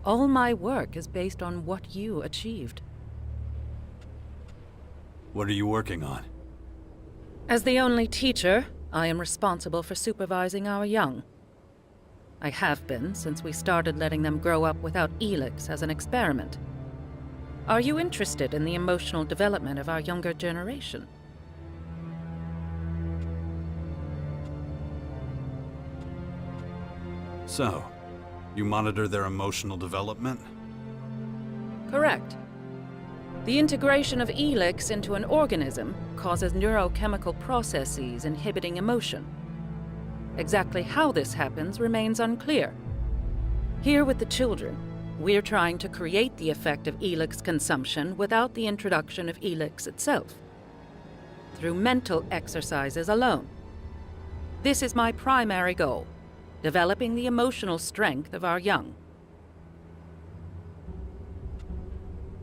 All my work is based on what you achieved. What are you working on? As the only teacher, I am responsible for supervising our young. I have been since we started letting them grow up without ELEX as an experiment. Are you interested in the emotional development of our younger generation? So, you monitor their emotional development? Correct. The integration of ELEX into an organism causes neurochemical processes inhibiting emotion. Exactly how this happens remains unclear. Here with the children, we're trying to create the effect of ELEX consumption without the introduction of ELEX itself, through mental exercises alone. This is my primary goal, developing the emotional strength of our young.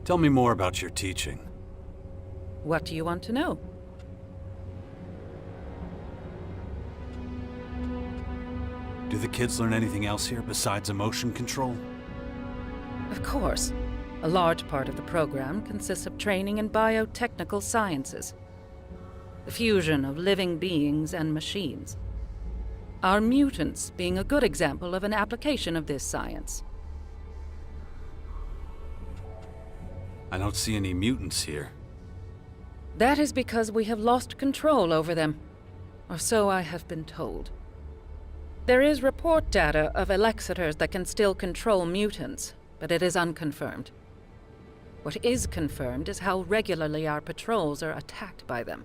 Tell me more about your teaching. What do you want to know? Do the kids learn anything else here besides emotion control? Of course. A large part of the program consists of training in biotechnical sciences, the fusion of living beings and machines. Our mutants being a good example of an application of this science. I don't see any mutants here. That is because we have lost control over them, or so I have been told. There is report data of elexitors that can still control mutants, but it is unconfirmed. What is confirmed is how regularly our patrols are attacked by them.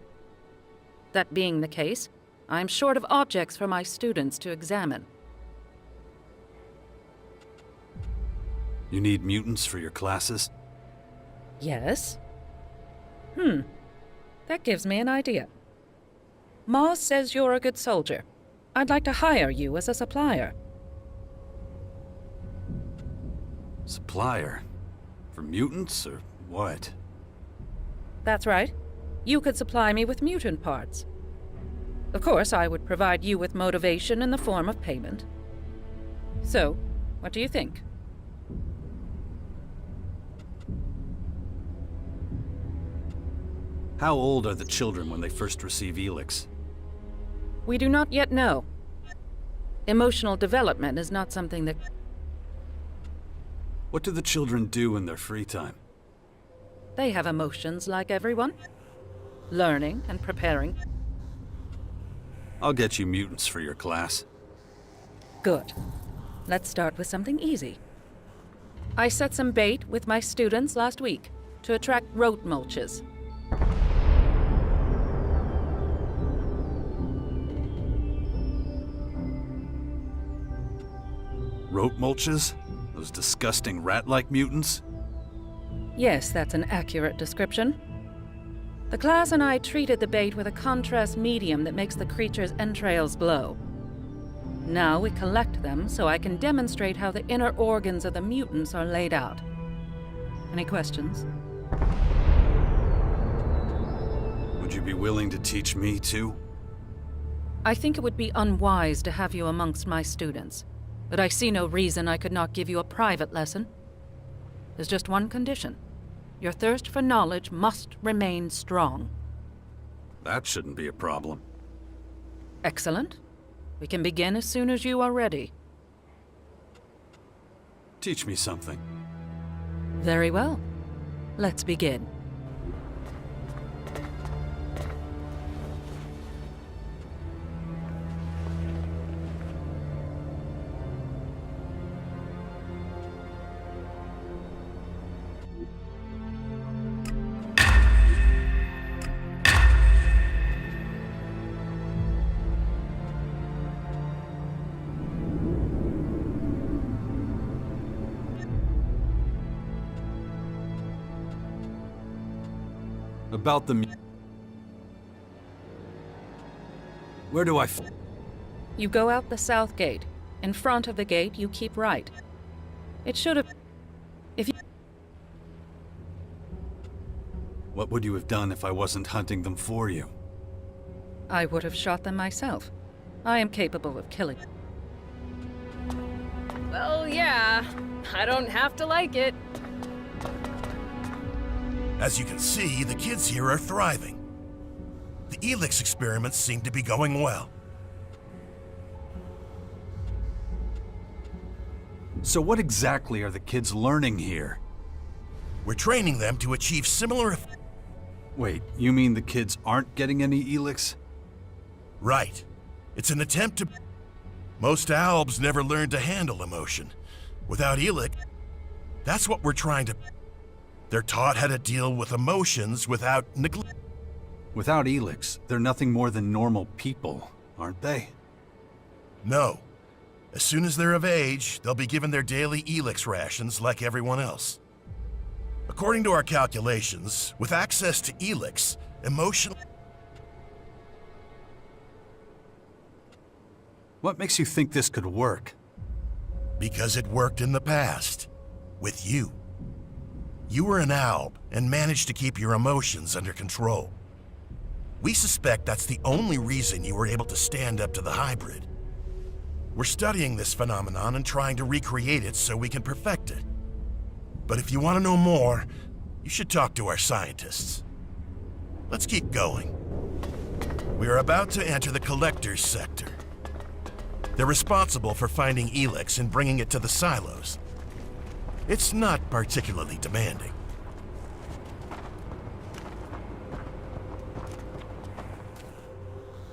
That being the case, I am short of objects for my students to examine. You need mutants for your classes? Yes? That gives me an idea. Mars says you're a good soldier. I'd like to hire you as a supplier. Supplier? For mutants, or what? That's right. You could supply me with mutant parts. Of course, I would provide you with motivation in the form of payment. So, what do you think? How old are the children when they first receive ELEX? We do not yet know. Emotional development is not something that... What do the children do in their free time? They have emotions like everyone. Learning and preparing. I'll get you mutants for your class. Good. Let's start with something easy. I set some bait with my students last week to attract rote mulches. Rote mulches? Those disgusting rat-like mutants? Yes, that's an accurate description. The class and I treated the bait with a contrast medium that makes the creature's entrails glow. Now we collect them so I can demonstrate how the inner organs of the mutants are laid out. Any questions? Would you be willing to teach me too? I think it would be unwise to have you amongst my students, but I see no reason I could not give you a private lesson. There's just one condition. Your thirst for knowledge must remain strong. That shouldn't be a problem. Excellent. We can begin as soon as you are ready. Teach me something. Very well. Let's begin. About the... Where do I... You go out the south gate. In front of the gate, you keep right. It should have... If you... What would you have done if I wasn't hunting them for you? I would have shot them myself. I am capable of killing. Well, yeah. I don't have to like it. As you can see, the kids here are thriving. The ELEX experiments seem to be going well. So what exactly are the kids learning here? We're training them to achieve similar... Wait, you mean the kids aren't getting any ELEX? Right. It's an attempt to... Most albs never learned to handle emotion. Without ELEX, that's what we're trying to... They're taught how to deal with emotions without neglect. Without ELEX, they're nothing more than normal people, aren't they? No. As soon as they're of age, they'll be given their daily ELEX rations like everyone else. According to our calculations, with access to ELEX, emotional... What makes you think this could work? Because it worked in the past. With you. You were an alb and managed to keep your emotions under control. We suspect that's the only reason you were able to stand up to the hybrid. We're studying this phenomenon and trying to recreate it so we can perfect it. But if you want to know more, you should talk to our scientists. Let's keep going. We are about to enter the collector's sector. They're responsible for finding ELEX and bringing it to the silos. It's not particularly demanding.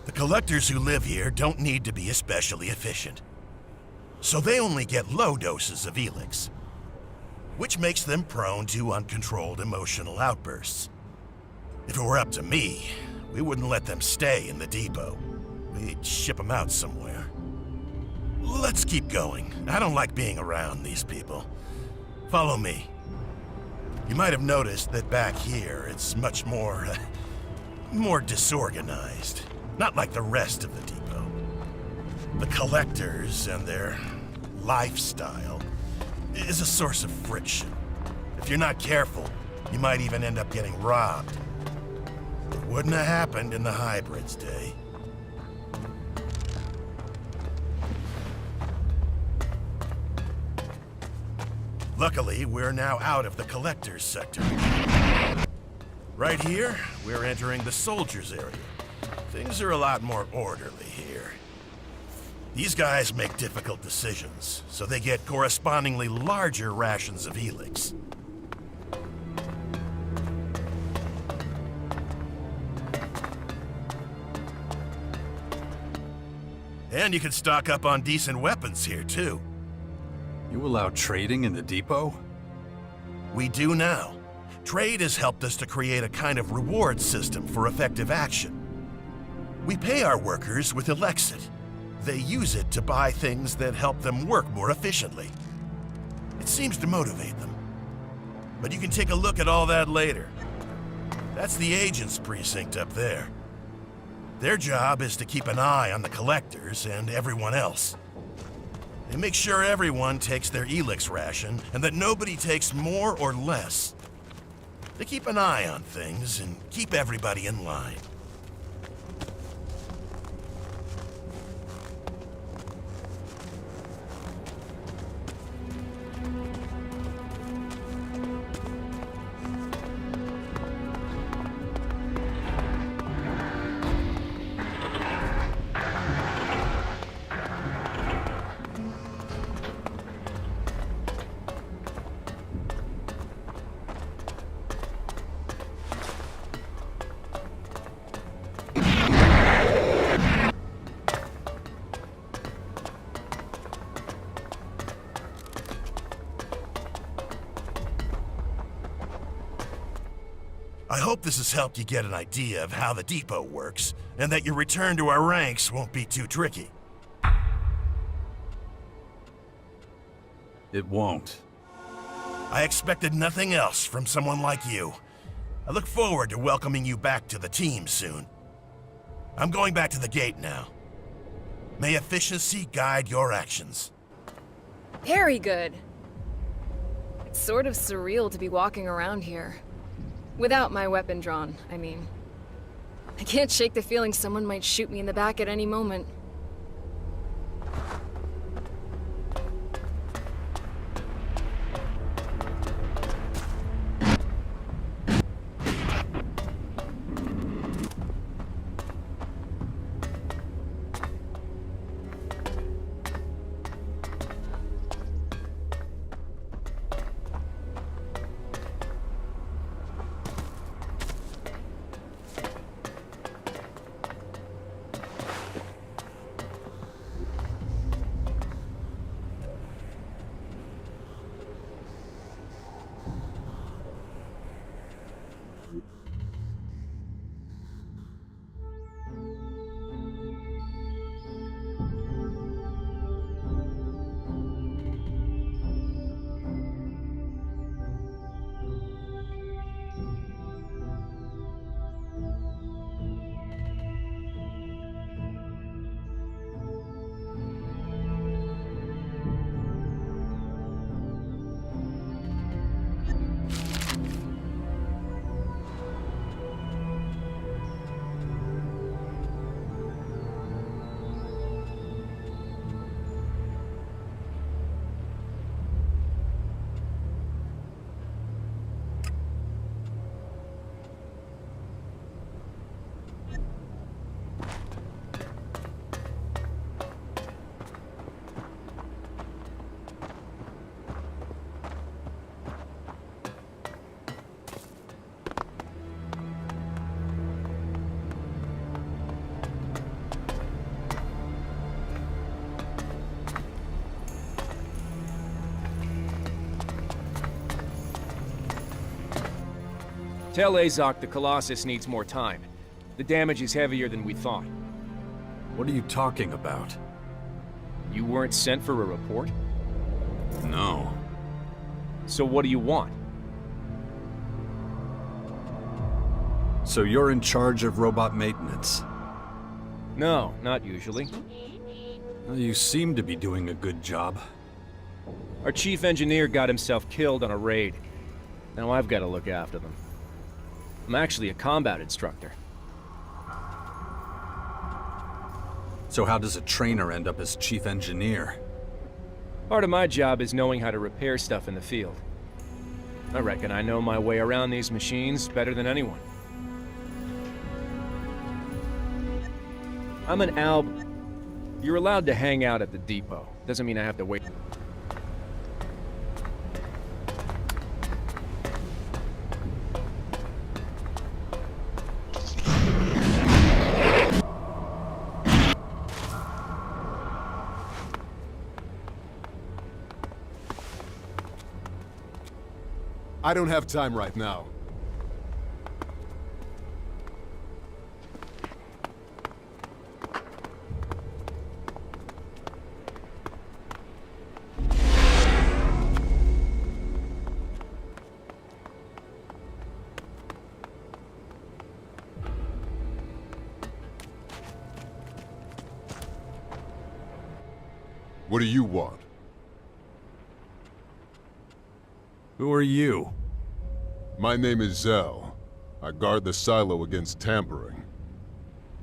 The collectors who live here don't need to be especially efficient. So they only get low doses of ELEX, which makes them prone to uncontrolled emotional outbursts. If it were up to me, we wouldn't let them stay in the depot. We'd ship them out somewhere. Let's keep going. I don't like being around these people. Follow me. You might have noticed that back here, it's much more disorganized. Not like the rest of the depot. The collectors and their lifestyle is a source of friction. If you're not careful, you might even end up getting robbed. It wouldn't have happened in the hybrid's day. Luckily, we're now out of the collector's sector. Right here, we're entering the soldiers' area. Things are a lot more orderly here. These guys make difficult decisions, so they get correspondingly larger rations of ELEX. And you can stock up on decent weapons here, too. You allow trading in the depot? We do now. Trade has helped us to create a kind of reward system for effective action. We pay our workers with ELEXit. They use it to buy things that help them work more efficiently. It seems to motivate them. But you can take a look at all that later. That's the agent's precinct up there. Their job is to keep an eye on the collectors and everyone else. They make sure everyone takes their ELEX ration and that nobody takes more or less. They keep an eye on things and keep everybody in line. I hope this has helped you get an idea of how the depot works, and that your return to our ranks won't be too tricky. It won't. I expected nothing else from someone like you. I look forward to welcoming you back to the team soon. I'm going back to the gate now. May efficiency guide your actions. Very good. It's sort of surreal to be walking around here. Without my weapon drawn, I mean. I can't shake the feeling someone might shoot me in the back at any moment. Tell Azok the Colossus needs more time. The damage is heavier than we thought. What are you talking about? You weren't sent for a report? No. So what do you want? So you're in charge of robot maintenance? No, not usually. Well, you seem to be doing a good job. Our chief engineer got himself killed on a raid. Now I've got to look after them. I'm actually a combat instructor. So how does a trainer end up as chief engineer? Part of my job is knowing how to repair stuff in the field. I reckon I know my way around these machines better than anyone. I'm an alb. You're allowed to hang out at the depot. Doesn't mean I have to wait. I don't have time right now. What do you want? Who are you? My name is Zell. I guard the silo against tampering.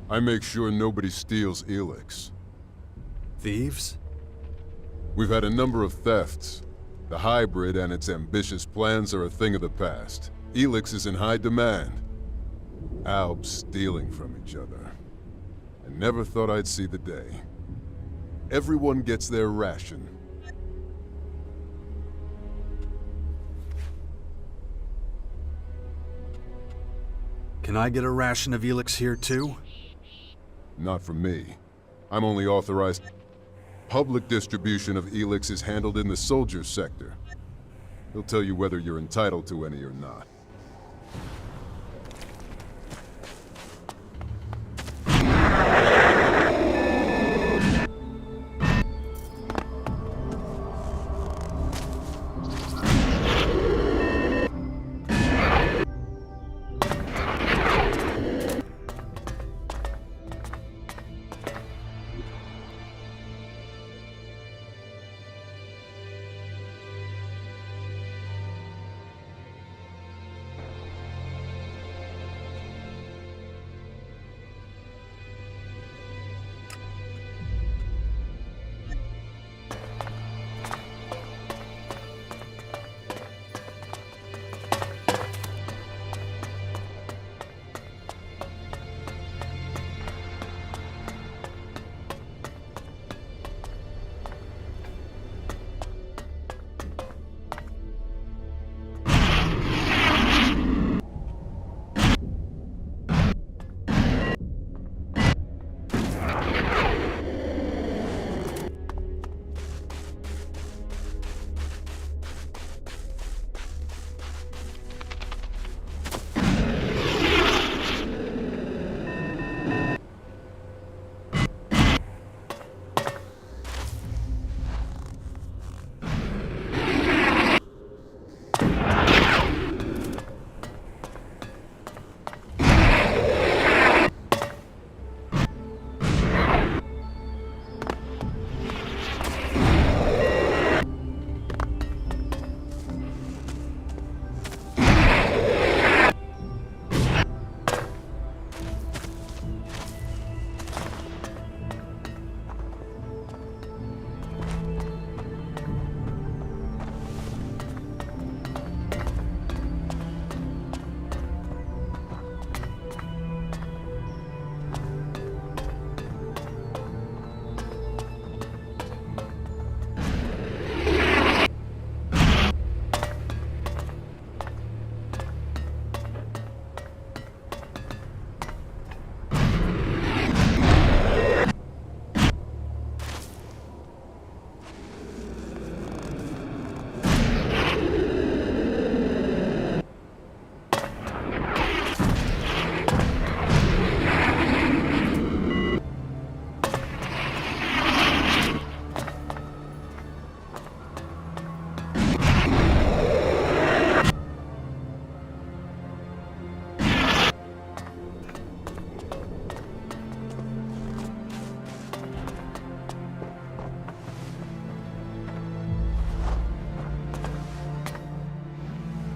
I make sure nobody steals ELEX. Thieves? We've had a number of thefts. The hybrid and its ambitious plans are a thing of the past. ELEX is in high demand. Albs stealing from each other. I never thought I'd see the day. Everyone gets their ration. Can I get a ration of ELEX here too? Not from me. I'm only authorized. Public distribution of ELEX is handled in the soldiers sector. He'll tell you whether you're entitled to any or not.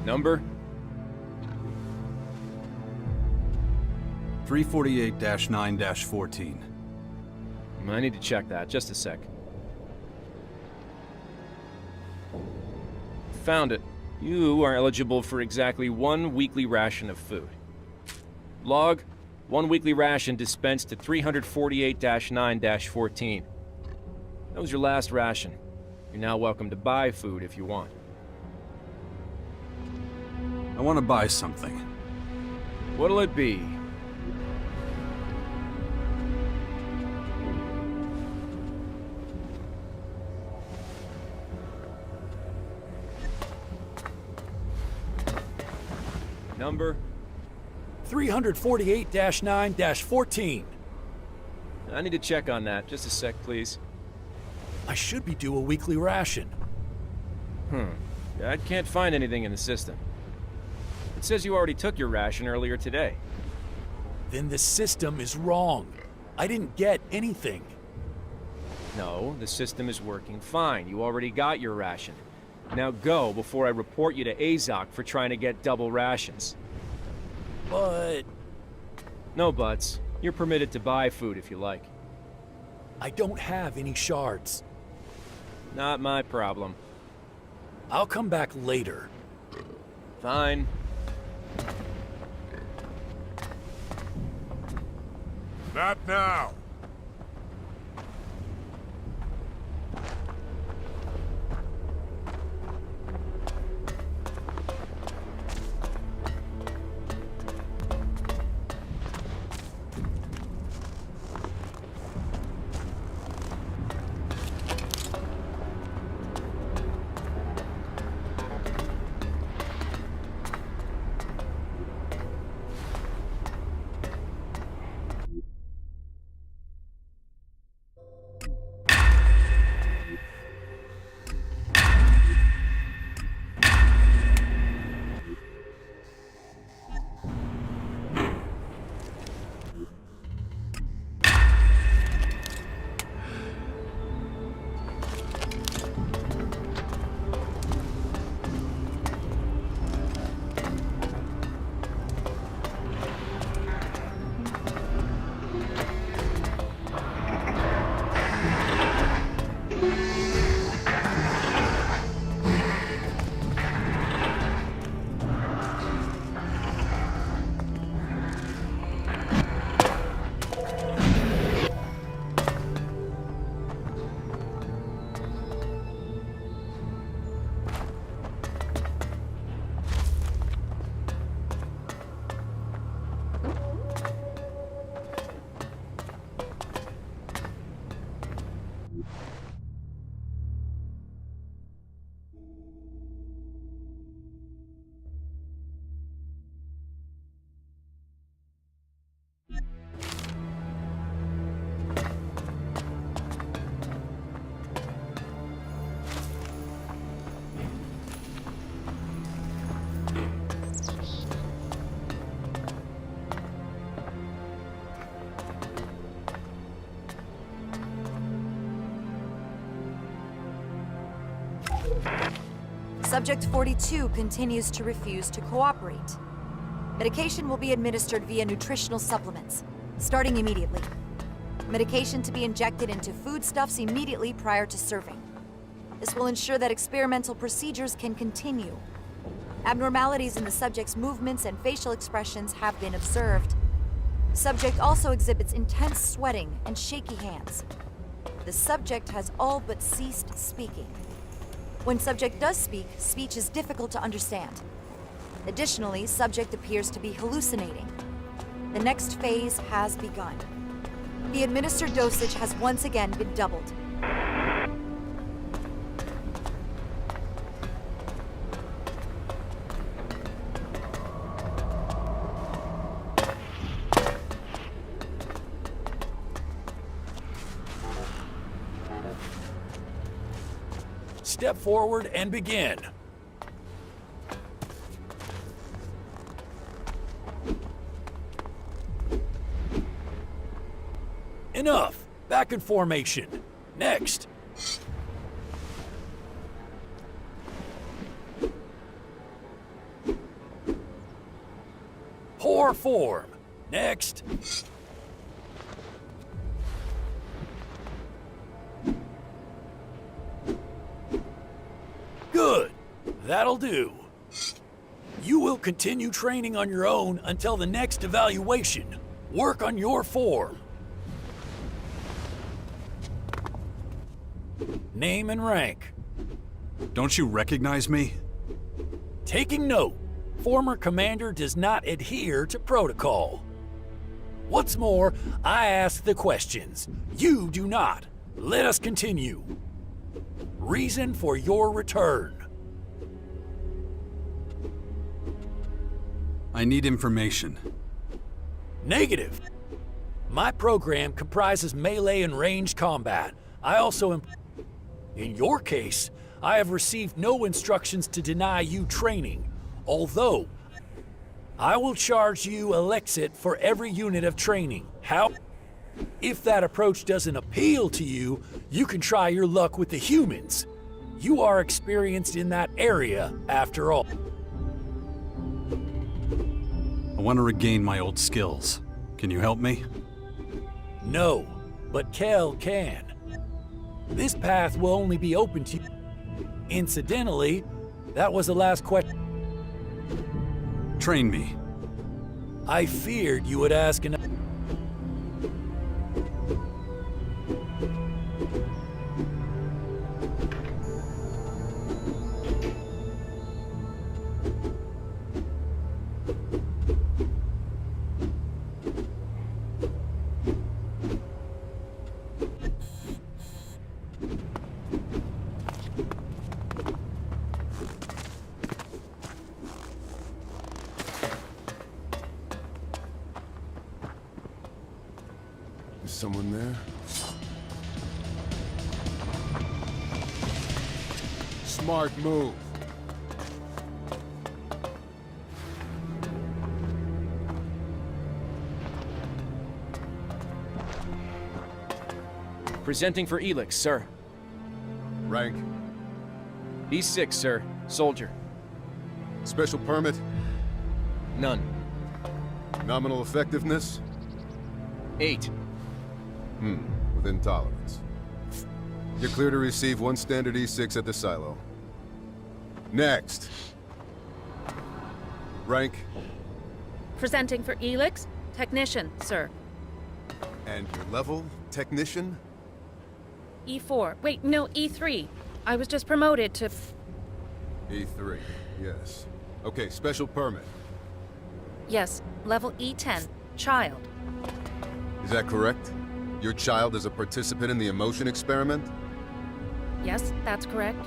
Number? 348-9-14. I need to check that. Just a sec. Found it. You are eligible for exactly 1 weekly ration of food. Log, 1 weekly ration dispensed to 348-9-14. That was your last ration. You're now welcome to buy food if you want. I want to buy something. What'll it be? Number? 348-9-14. I need to check on that. Just a sec, please. I should be due a weekly ration. I can't find anything in the system. It says you already took your ration earlier today. Then the system is wrong. I didn't get anything. No, the system is working fine. You already got your ration. Now go before I report you to Azok for trying to get double rations. But... No buts. You're permitted to buy food if you like. I don't have any shards. Not my problem. I'll come back later. Fine. Not now. Subject 42 continues to refuse to cooperate. Medication will be administered via nutritional supplements, starting immediately. Medication to be injected into foodstuffs immediately prior to serving. This will ensure that experimental procedures can continue. Abnormalities in the subject's movements and facial expressions have been observed. Subject also exhibits intense sweating and shaky hands. The subject has all but ceased speaking. When subject does speak, speech is difficult to understand. Additionally, subject appears to be hallucinating. The next phase has begun. The administered dosage has once again been doubled. Step forward and begin. Enough. Back in formation. Next. your form. Next. Good. That'll do. You will continue training on your own until the next evaluation. Work on your form. Name and rank. Don't you recognize me? Taking note. Former commander does not adhere to protocol. What's more, I ask the questions. You do not. Let us continue. Reason for your return. I need information. Negative. My program comprises melee and ranged combat. I also In your case, I have received no instructions to deny you training, although I will charge you ELEX2 for every unit of training. How? If that approach doesn't appeal to you, you can try your luck with the humans. You are experienced in that area, after all. I want to regain my old skills. Can you help me? No, but Kel can. This path will only be open to you. Incidentally, that was the last question. Train me. I feared you would ask an... Is someone there? Smart move. Presenting for ELEX, sir. Rank? E6, sir. Soldier. Special permit? None. Nominal effectiveness? 8. Within tolerance. You're clear to receive one standard E6 at the silo. Next. Rank? Presenting for ELEX, technician, sir. And your level? Technician? E4. Wait, no, E3. I was just promoted to... E3, yes. Okay, special permit. Yes, level E10, child. Is that correct? Your child is a participant in the emotion experiment? Yes, that's correct.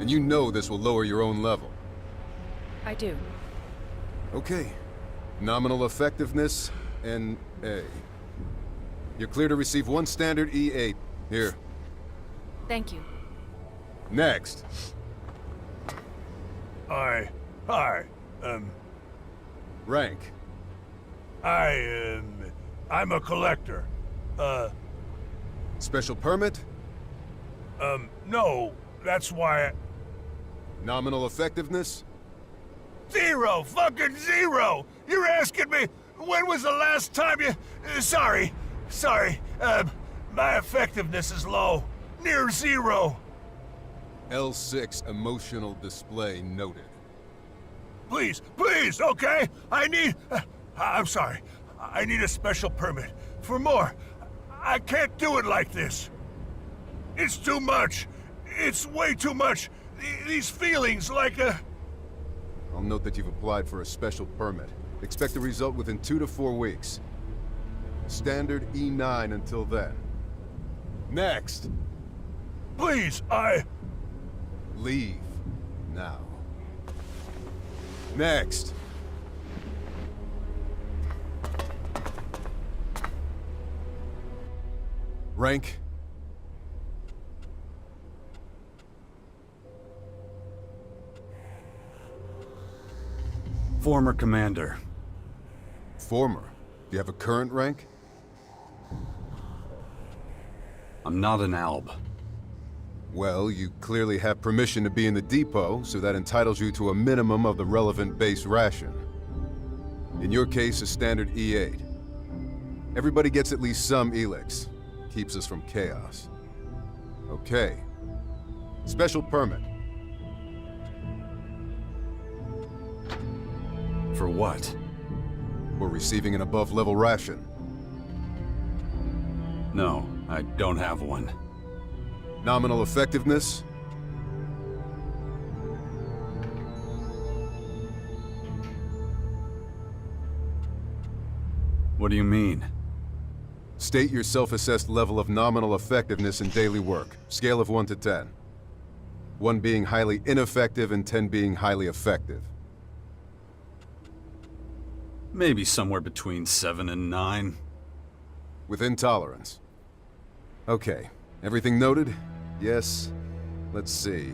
And you know this will lower your own level. I do. Okay. Nominal effectiveness, NA. You're clear to receive one standard E8. Here. Thank you. Next. Hi. Rank? I'm a collector. Special permit? No. That's why Nominal effectiveness? 0! Fucking 0! You're asking me, when was the last time you... Sorry. My effectiveness is low. Near 0. L6 emotional display noted. Please, okay? I'm sorry. I need a special permit. For more. I can't do it like this. It's too much. It's way too much. These feelings like a... I'll note that you've applied for a special permit. Expect a result within 2 to 4 weeks. Standard E9 until then. Next! Please, Leave. Now. Next! Rank? Former commander. Former? Do you have a current rank? I'm not an alb. Well, you clearly have permission to be in the depot, so that entitles you to a minimum of the relevant base ration. In your case, a standard E8. Everybody gets at least some ELEX. Keeps us from chaos. Okay. Special permit. For what? For receiving an above-level ration. No, I don't have one. Nominal effectiveness? What do you mean? State your self-assessed level of nominal effectiveness in daily work. Scale of 1 to 10. 1 being highly ineffective and 10 being highly effective. Maybe somewhere between 7 and 9. Within tolerance. Okay. Everything noted? Yes. Let's see.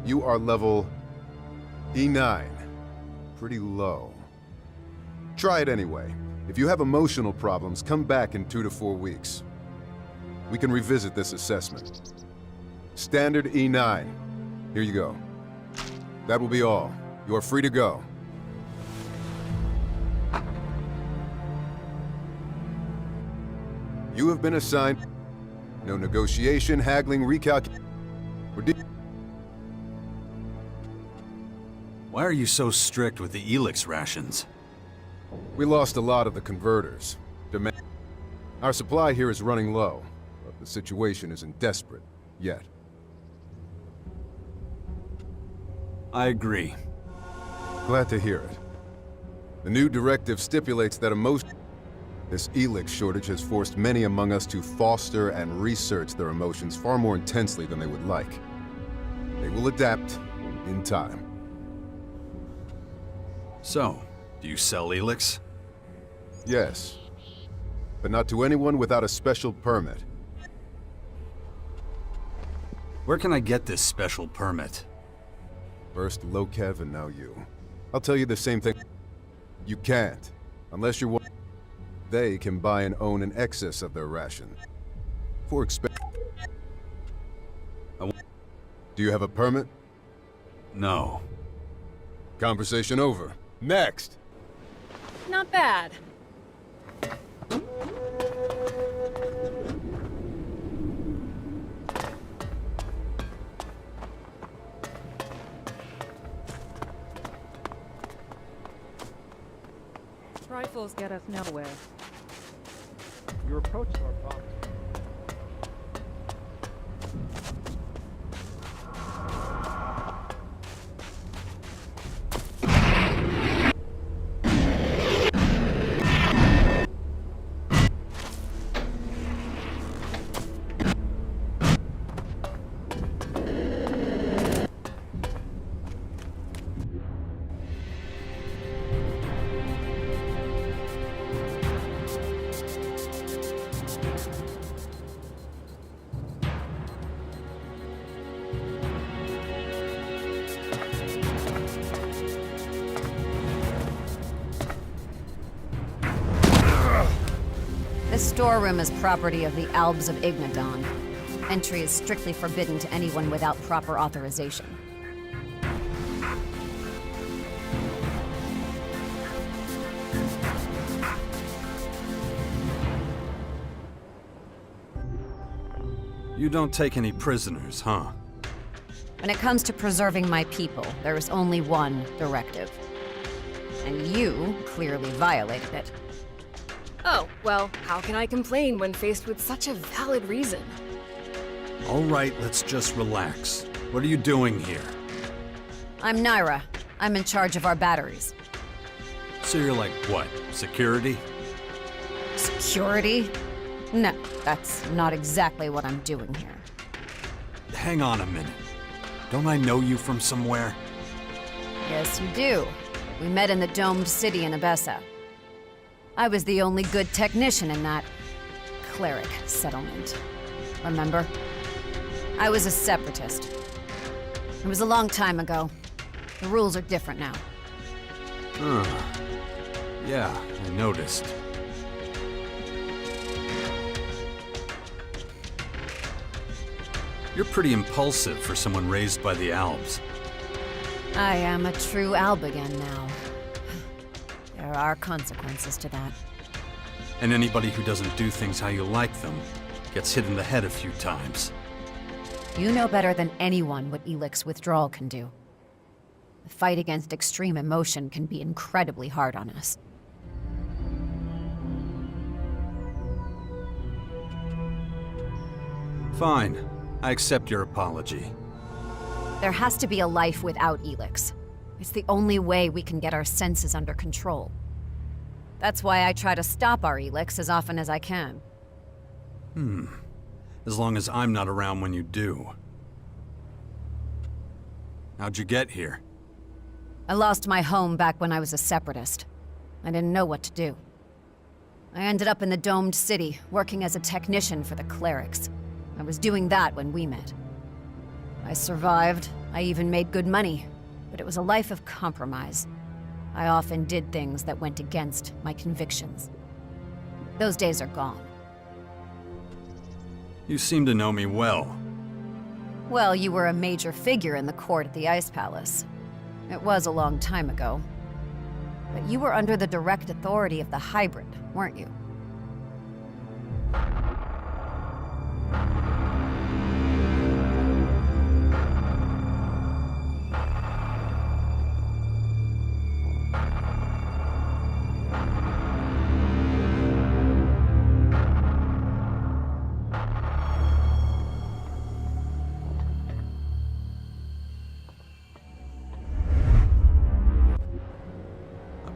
You are level E9. Pretty low. Try it anyway. If you have emotional problems, come back in 2 to 4 weeks. We can revisit this assessment. Standard E9. Here you go. That will be all. You are free to go. You have been assigned. No negotiation, haggling, recalculation. Why are you so strict with the ELEX rations? We lost a lot of the converters. Our supply here is running low, but the situation isn't desperate yet. I agree. Glad to hear it. The new directive stipulates that this ELEX shortage has forced many among us to foster and research their emotions far more intensely than they would like. They will adapt in time. So, do you sell ELEX? Yes, but not to anyone without a special permit. Where can I get this special permit? First Lokev and now you. I'll tell you the same thing. You can't, unless you're one. They can buy and own in excess of their ration. For Do you have a permit? No. Conversation over. Next! Not bad. Rifles get us nowhere. Your approach to our problem. This storeroom is property of the Albs of Ignadon. Entry is strictly forbidden to anyone without proper authorization. You don't take any prisoners, huh? When it comes to preserving my people, there is only one directive. And you clearly violated it. Oh, well, how can I complain when faced with such a valid reason? All right, let's just relax. What are you doing here? I'm Naira. I'm in charge of our batteries. So you're like, what, security? Security? No, that's not exactly what I'm doing here. Hang on a minute. Don't I know you from somewhere? Yes, you do. We met in the domed city in Abessa. I was the only good technician in that cleric settlement. Remember? I was a separatist. It was a long time ago. The rules are different now. Yeah, I noticed. You're pretty impulsive for someone raised by the Albs. I am a true Alb again now. There are consequences to that. And anybody who doesn't do things how you like them gets hit in the head a few times. You know better than anyone what ELEX withdrawal can do. The fight against extreme emotion can be incredibly hard on us. Fine. I accept your apology. There has to be a life without ELEX. It's the only way we can get our senses under control. That's why I try to stop our ELEX as often as I can. As long as I'm not around when you do. How'd you get here? I lost my home back when I was a separatist. I didn't know what to do. I ended up in the domed city, working as a technician for the clerics. I was doing that when we met. I survived. I even made good money. But it was a life of compromise. I often did things that went against my convictions. Those days are gone. You seem to know me well. Well, you were a major figure in the court at the Ice Palace. It was a long time ago. But you were under the direct authority of the hybrid, weren't you?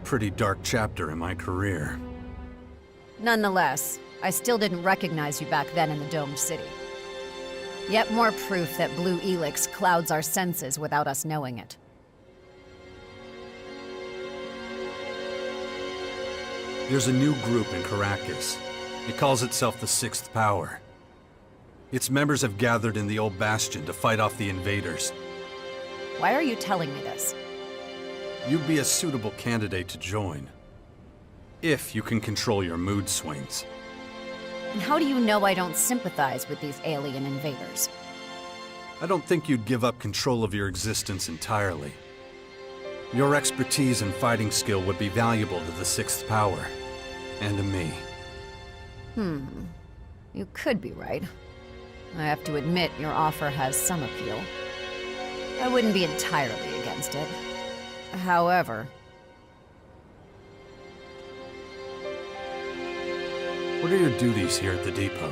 Pretty dark chapter in my career. Nonetheless, I still didn't recognize you back then in the domed city. Yet more proof that blue ELEX clouds our senses without us knowing it. There's a new group in Caracas. It calls itself the Sixth Power. Its members have gathered in the old bastion to fight off the invaders. Why are you telling me this? You'd be a suitable candidate to join. If you can control your mood swings. And how do you know I don't sympathize with these alien invaders? I don't think you'd give up control of your existence entirely. Your expertise and fighting skill would be valuable to the Sixth Power. And to me. You could be right. I have to admit, your offer has some appeal. I wouldn't be entirely against it. However... What are your duties here at the depot?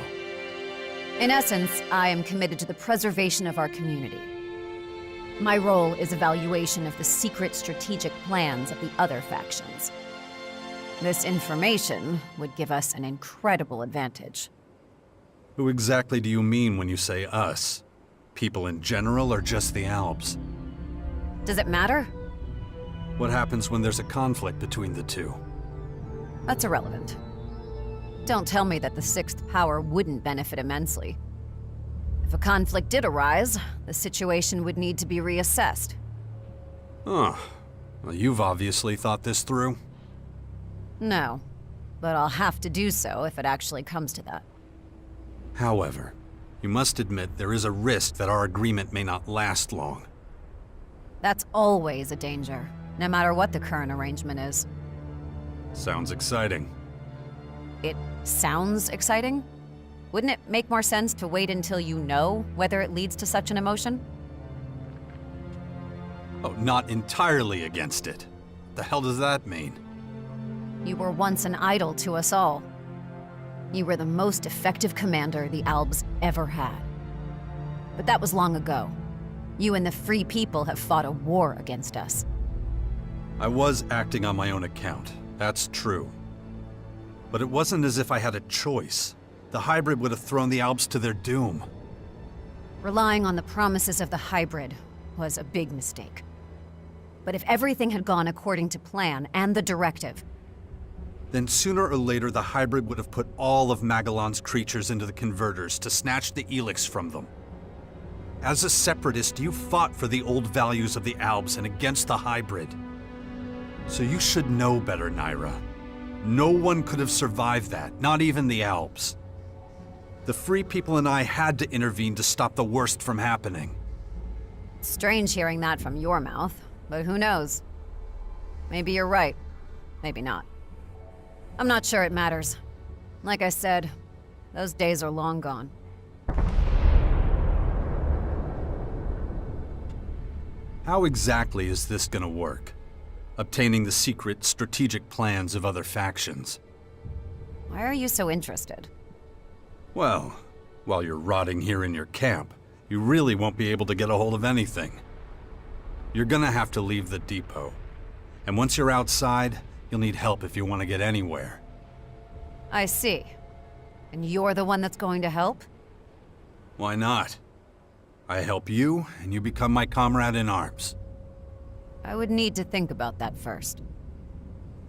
In essence, I am committed to the preservation of our community. My role is evaluation of the secret strategic plans of the other factions. This information would give us an incredible advantage. Who exactly do you mean when you say us? People in general or just the Alps? Does it matter? What happens when there's a conflict between the two? That's irrelevant. Don't tell me that the Sixth Power wouldn't benefit immensely. If a conflict did arise, the situation would need to be reassessed. Well, you've obviously thought this through. No, but I'll have to do so if it actually comes to that. However, you must admit there is a risk that our agreement may not last long. That's always a danger, no matter what the current arrangement is. Sounds exciting. It sounds exciting? Wouldn't it make more sense to wait until you know whether it leads to such an emotion? Oh, not entirely against it. The hell does that mean? You were once an idol to us all. You were the most effective commander the Albs ever had. But that was long ago. You and the Free People have fought a war against us. I was acting on my own account, that's true. But it wasn't as if I had a choice. The hybrid would have thrown the Alps to their doom. Relying on the promises of the hybrid was a big mistake. But if everything had gone according to plan and the directive, then sooner or later the hybrid would have put all of Magellan's creatures into the converters to snatch the ELEX from them. As a separatist, you fought for the old values of the Alps and against the hybrid. So you should know better, Naira. No one could have survived that, not even the Alps. The Free People and I had to intervene to stop the worst from happening. Strange hearing that from your mouth, but who knows? Maybe you're right. maybe not. I'm not sure it matters. Like I said, those days are long gone. How exactly is this gonna work? Obtaining the secret, strategic plans of other factions. Why are you so interested? Well, while you're rotting here in your camp, you really won't be able to get a hold of anything. You're gonna have to leave the depot. And once you're outside, you'll need help if you want to get anywhere. I see. And you're the one that's going to help? Why not? I help you, and you become my comrade in arms. I would need to think about that first.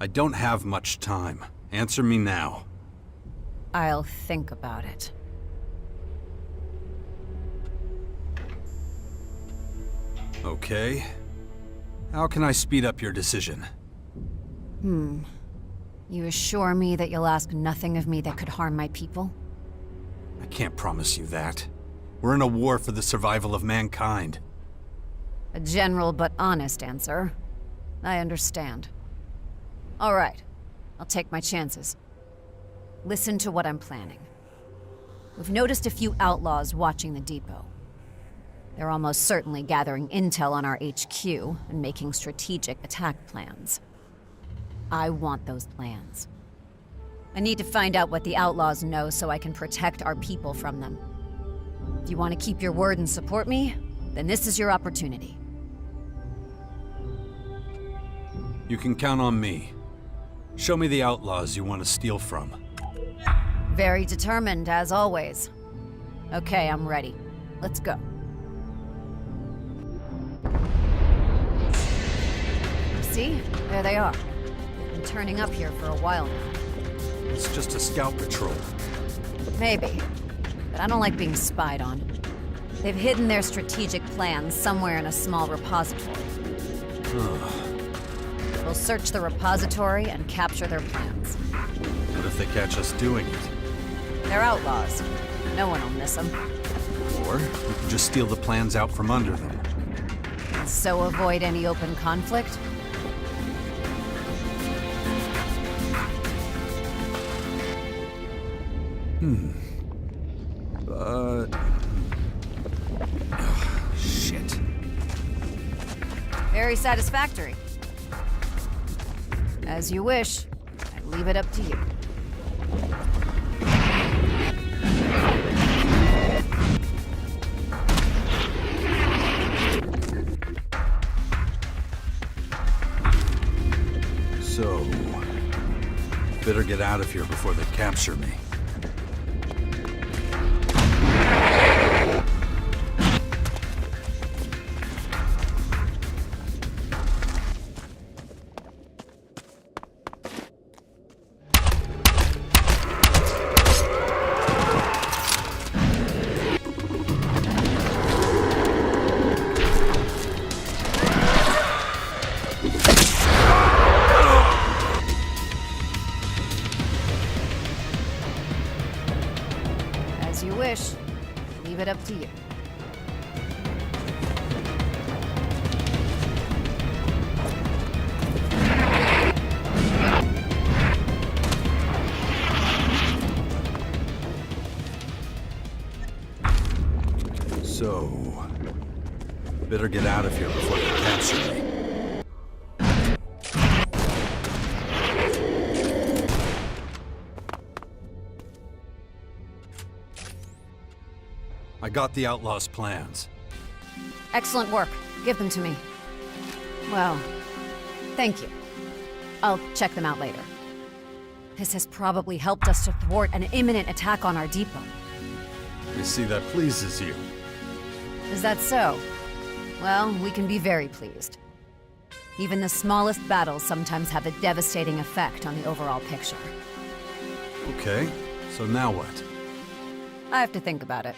I don't have much time. Answer me now. I'll think about it. Okay. How can I speed up your decision? You assure me that you'll ask nothing of me that could harm my people? I can't promise you that. We're in a war for the survival of mankind. A general but honest answer. I understand. All right. I'll take my chances. Listen to what I'm planning. We've noticed a few outlaws watching the depot. They're almost certainly gathering intel on our HQ and making strategic attack plans. I want those plans. I need to find out what the outlaws know so I can protect our people from them. If you want to keep your word and support me, then this is your opportunity. You can count on me. Show me the outlaws you want to steal from. Very determined, as always. Okay, I'm ready. Let's go. See? There they are. They've been turning up here for a while now. It's just a scout patrol. Maybe. But I don't like being spied on. They've hidden their strategic plans somewhere in a small repository. We'll search the repository and capture their plans. What if they catch us doing it? They're outlaws. No one will miss them. Or we can just steal the plans out from under them. And so avoid any open conflict? Shit. Very satisfactory. As you wish. I leave it up to you. So, better get out of here before they capture me. As you wish. Leave it up to you. So, better get out of here before they capture me. I got the outlaws' plans. Excellent work. Give them to me. Well, thank you. I'll check them out later. This has probably helped us to thwart an imminent attack on our depot. I see that pleases you. Is that so? Well, we can be very pleased. Even the smallest battles sometimes have a devastating effect on the overall picture. Okay, so now what? I have to think about it.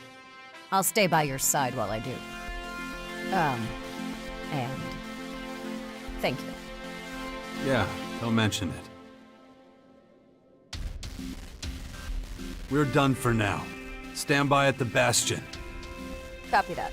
I'll stay by your side while I do. And thank you. Yeah, don't mention it. We're done for now. Stand by at the bastion. Copy that.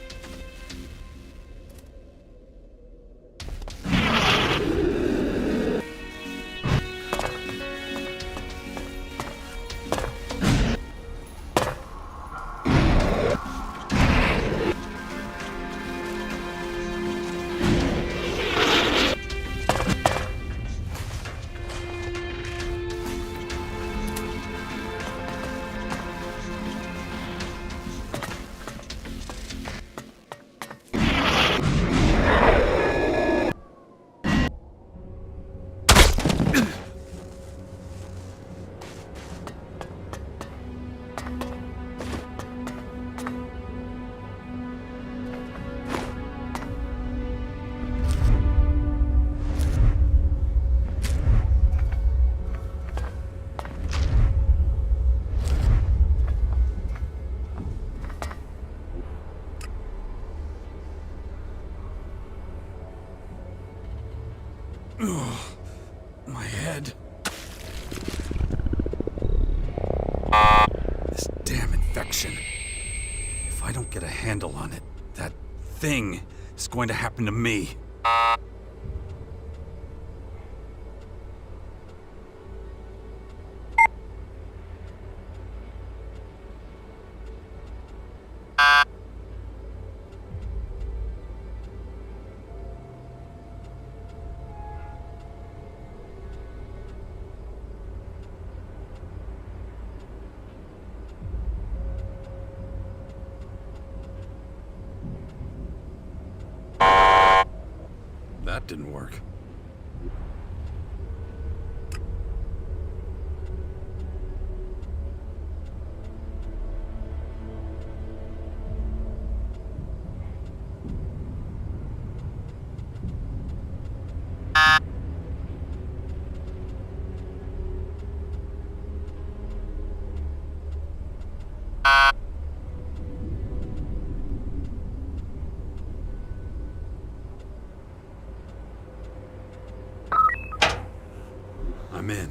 My head. This damn infection. If I don't get a handle on it, that thing is going to happen to me. That didn't work. I'm in.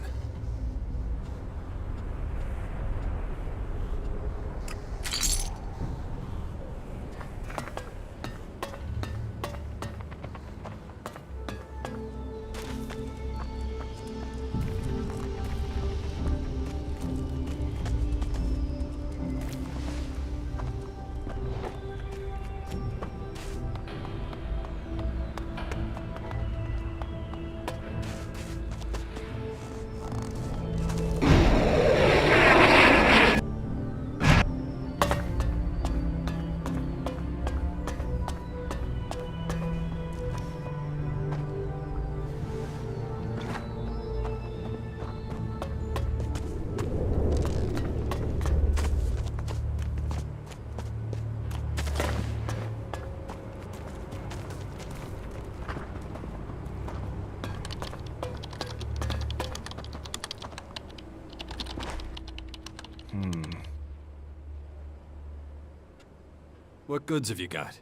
What goods have you got?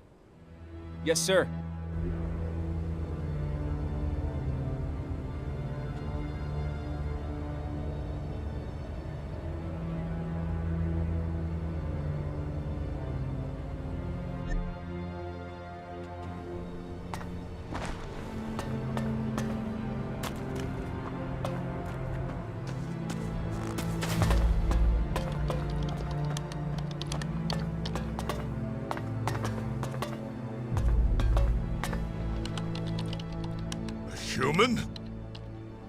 Yes, sir. Human?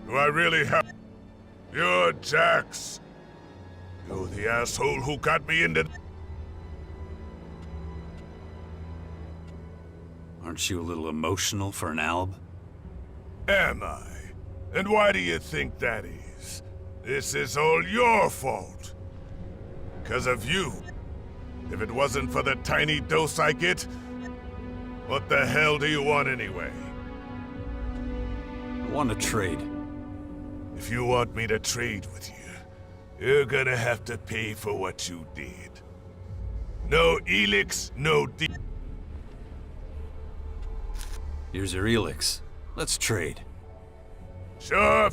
Do I really have... You're Jax. You're the asshole who got me into... Aren't you a little emotional for an alb? Am I? And why do you think that is? This is all your fault. Because of you. If it wasn't for the tiny dose I get, what the hell do you want anyway? I want to trade. If you want me to trade with you, you're gonna have to pay for what you did. No ELEX, no D. Here's your ELEX. Let's trade. Sure,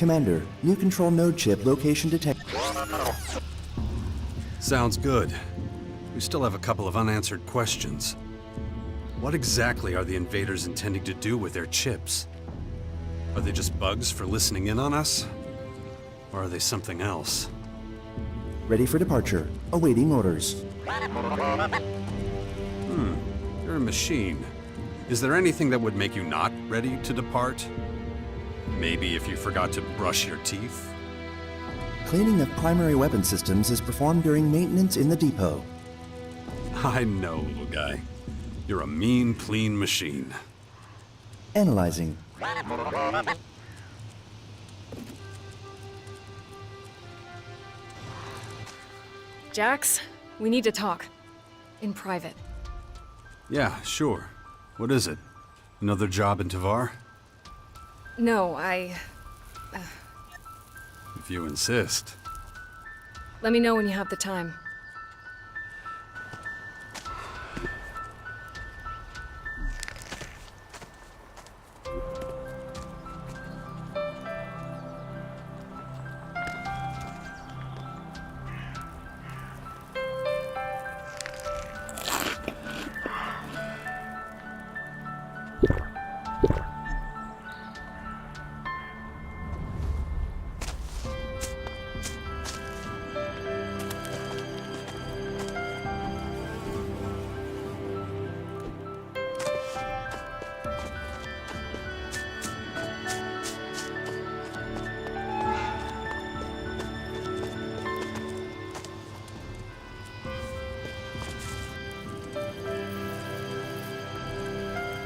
Commander, new control node chip location detected. Sounds good. We still have a couple of unanswered questions. What exactly are the invaders intending to do with their chips? Are they just bugs for listening in on us? Or are they something else? Ready for departure. Awaiting orders. You're a machine. Is there anything that would make you not ready to depart? Maybe if you forgot to brush your teeth? Cleaning of primary weapon systems is performed during maintenance in the depot. I know, little guy. You're a mean, clean machine. Analyzing. Jax, we need to talk. In private. Yeah, sure. What is it? Another job in Tavar? No, If you insist. Let me know when you have the time.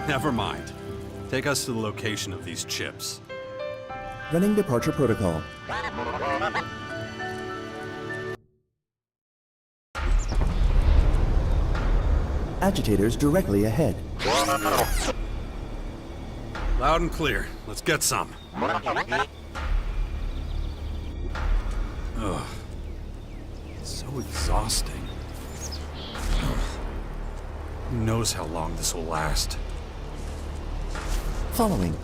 Never mind. Take us to the location of these chips. Running departure protocol. Agitators directly ahead. Loud and clear. Let's get some. Ugh. It's so exhausting. Who knows how long this will last? Following.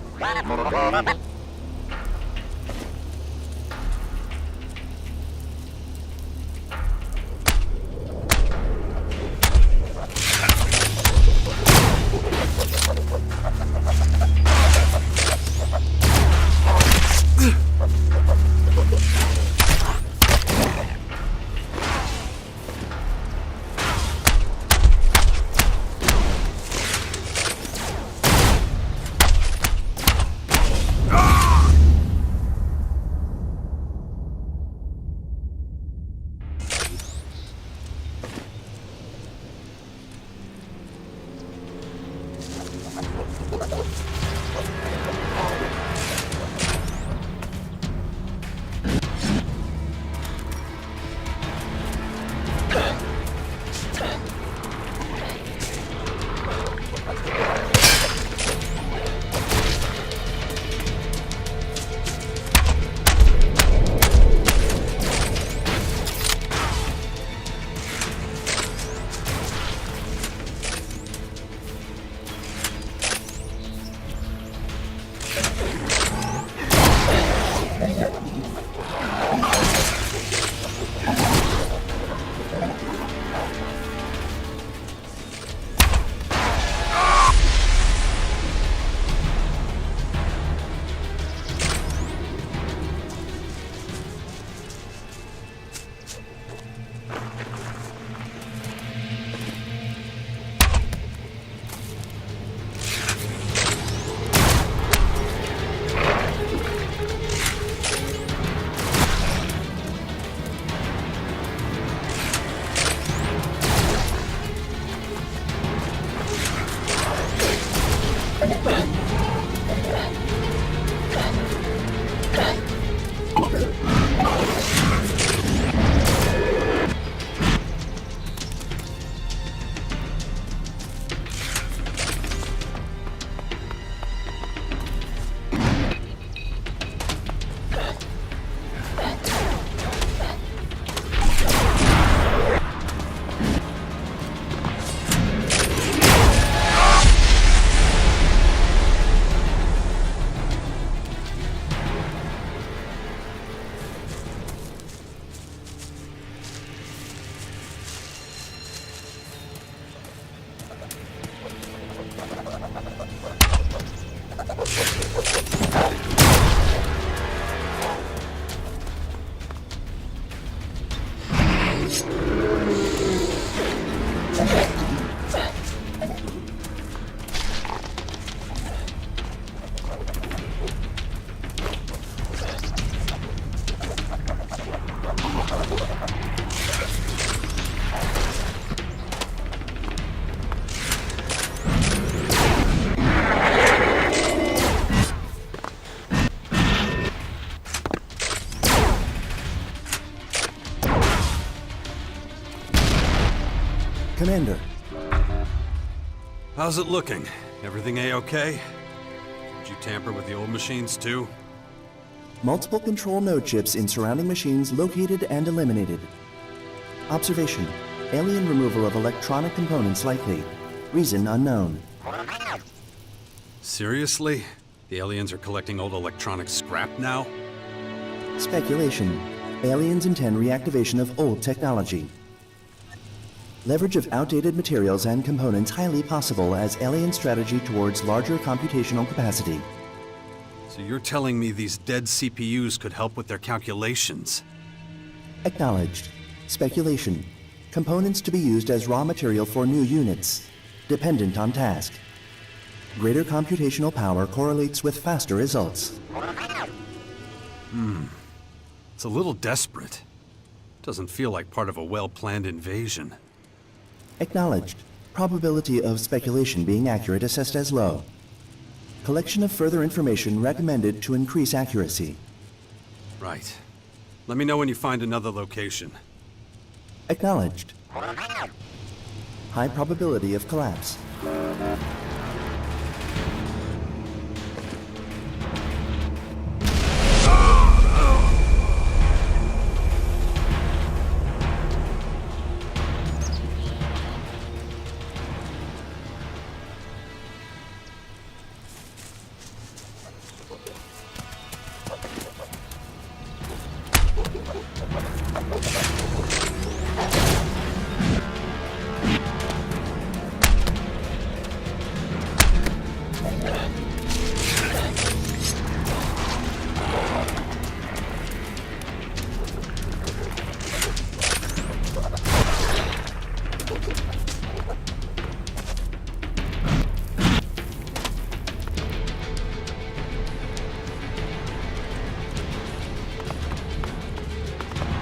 Ah! Commander. How's it looking? Everything A-okay? Did you tamper with the old machines too? Multiple control node chips in surrounding machines located and eliminated. Observation. Alien removal of electronic components likely. Reason unknown. Seriously? The aliens are collecting old electronic scrap now? Speculation. Aliens intend reactivation of old technology. Leverage of outdated materials and components highly possible as alien strategy towards larger computational capacity. So you're telling me these dead CPUs could help with their calculations? Acknowledged. Speculation. Components to be used as raw material for new units. Dependent on task. Greater computational power correlates with faster results. It's a little desperate. Doesn't feel like part of a well-planned invasion. Acknowledged. Probability of speculation being accurate assessed as low. Collection of further information recommended to increase accuracy. Right. Let me know when you find another location. Acknowledged. High probability of collapse.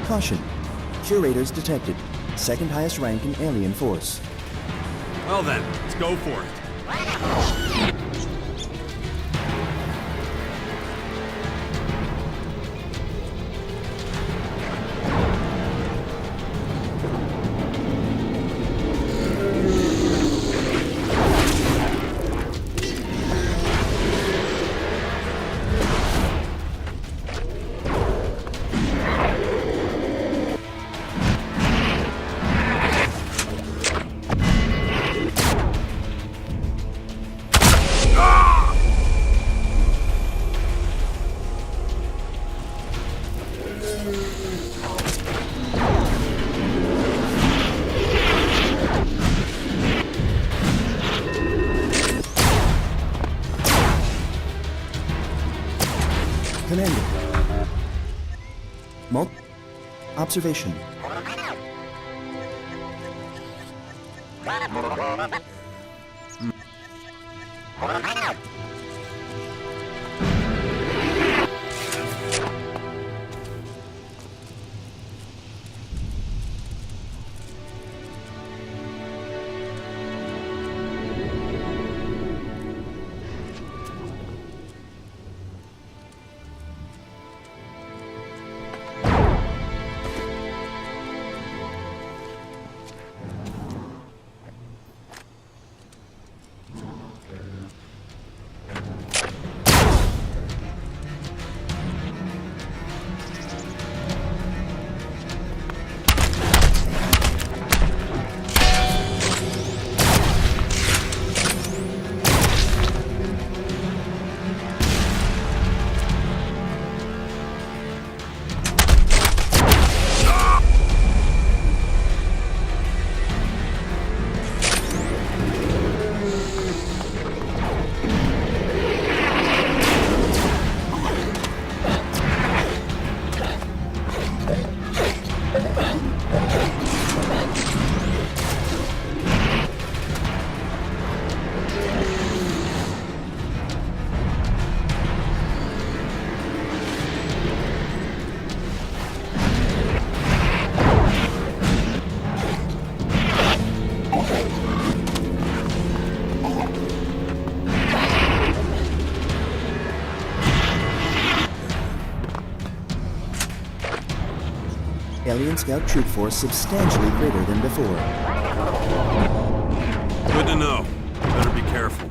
Caution. Curators detected. Second highest rank in alien force. Well then, let's go for it. Commander. Observation. Alien Scout troop force substantially greater than before. Good to know. Better be careful.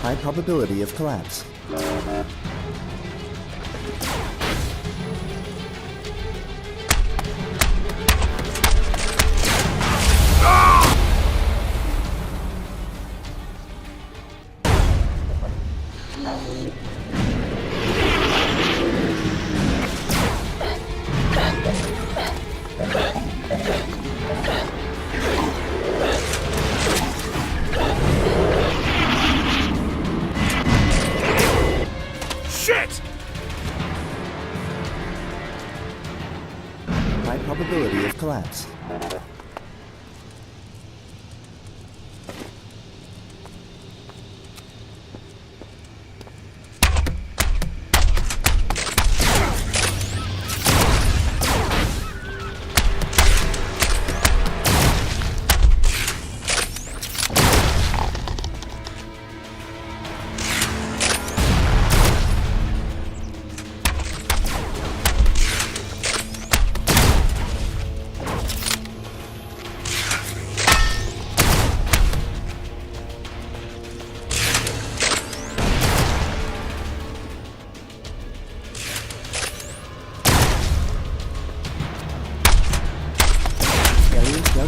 High probability of collapse. High probability of collapse.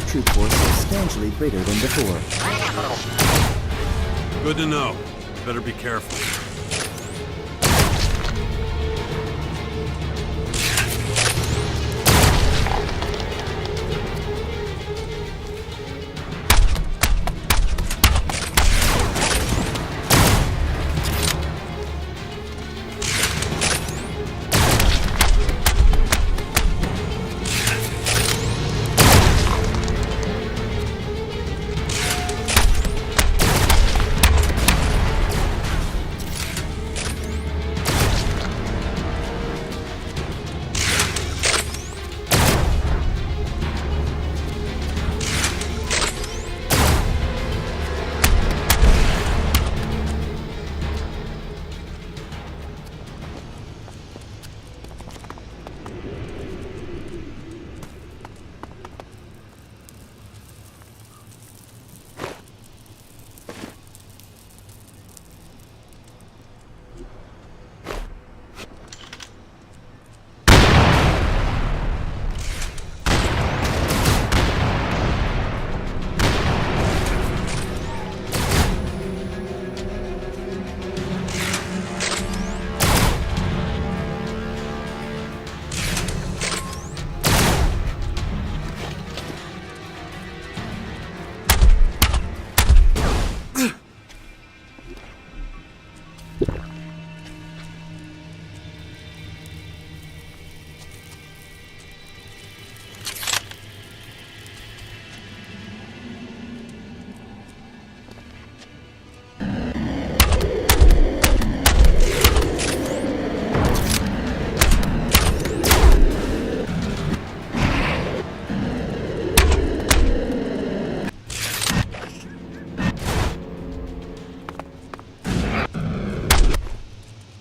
Troop force substantially greater than before. Good to know. Better be careful.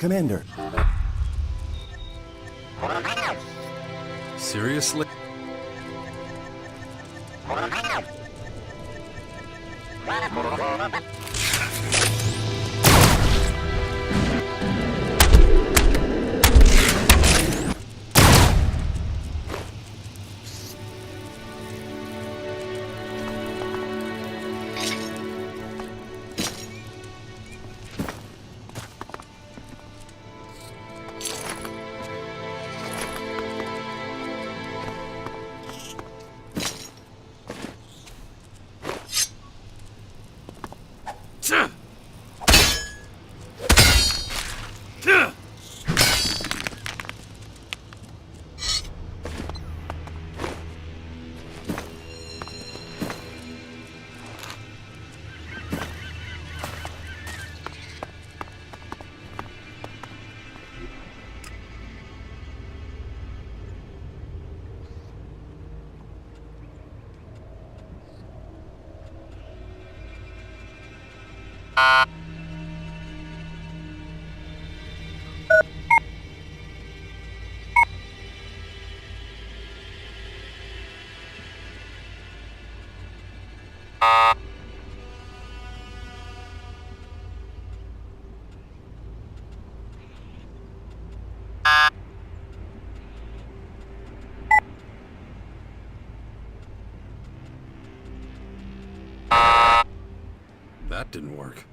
Commander. Seriously? That didn't work.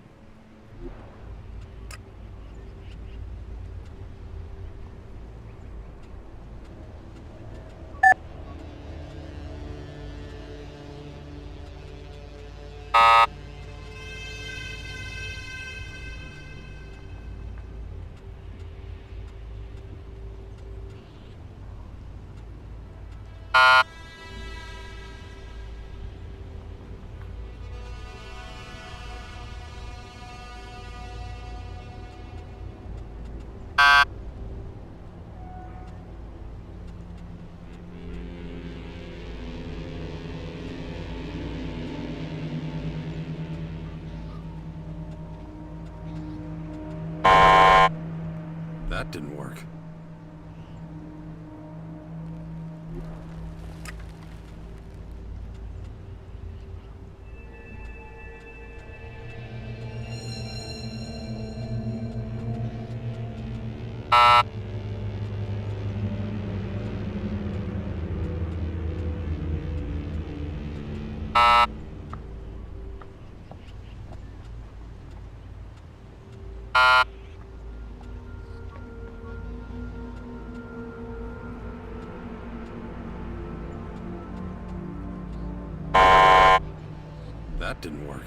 That didn't work. That didn't work.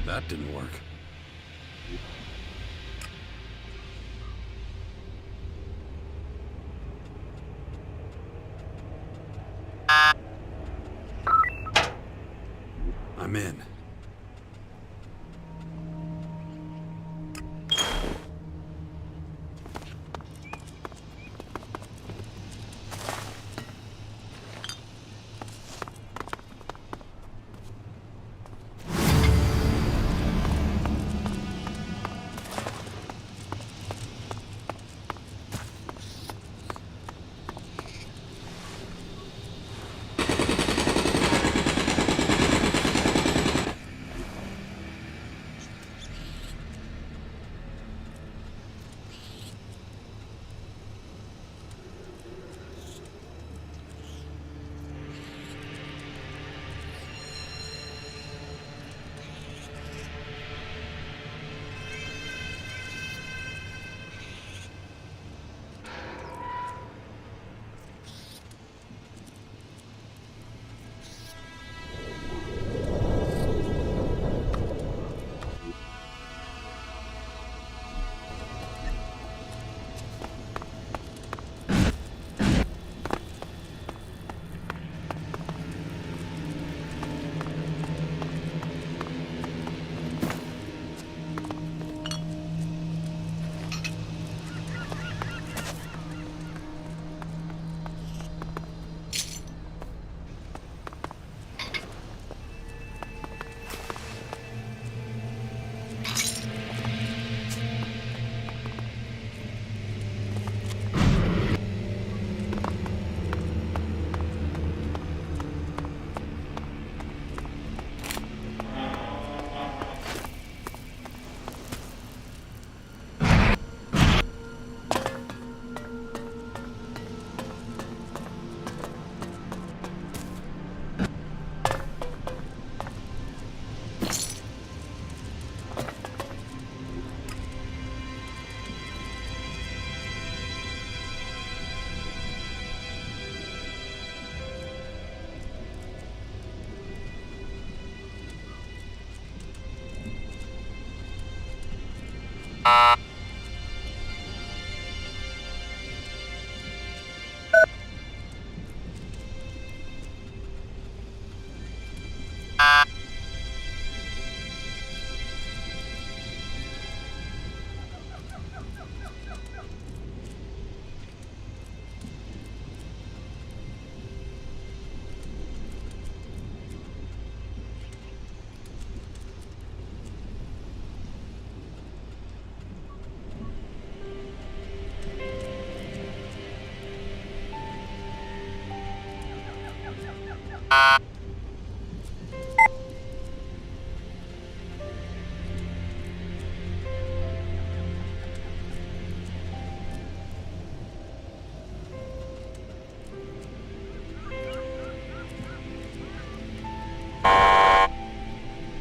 That didn't work. I'm in.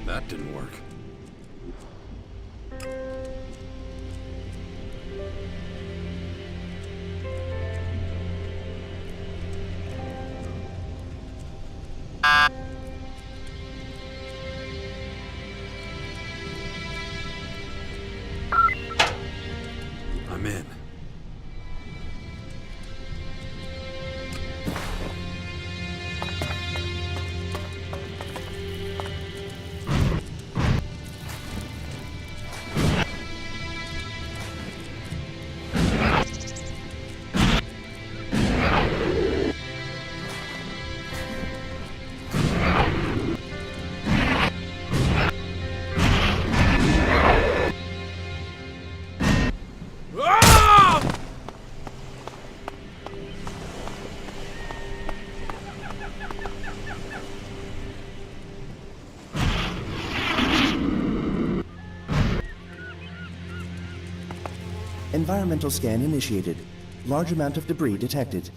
That didn't work. I'm in. Environmental scan initiated. Large amount of debris detected.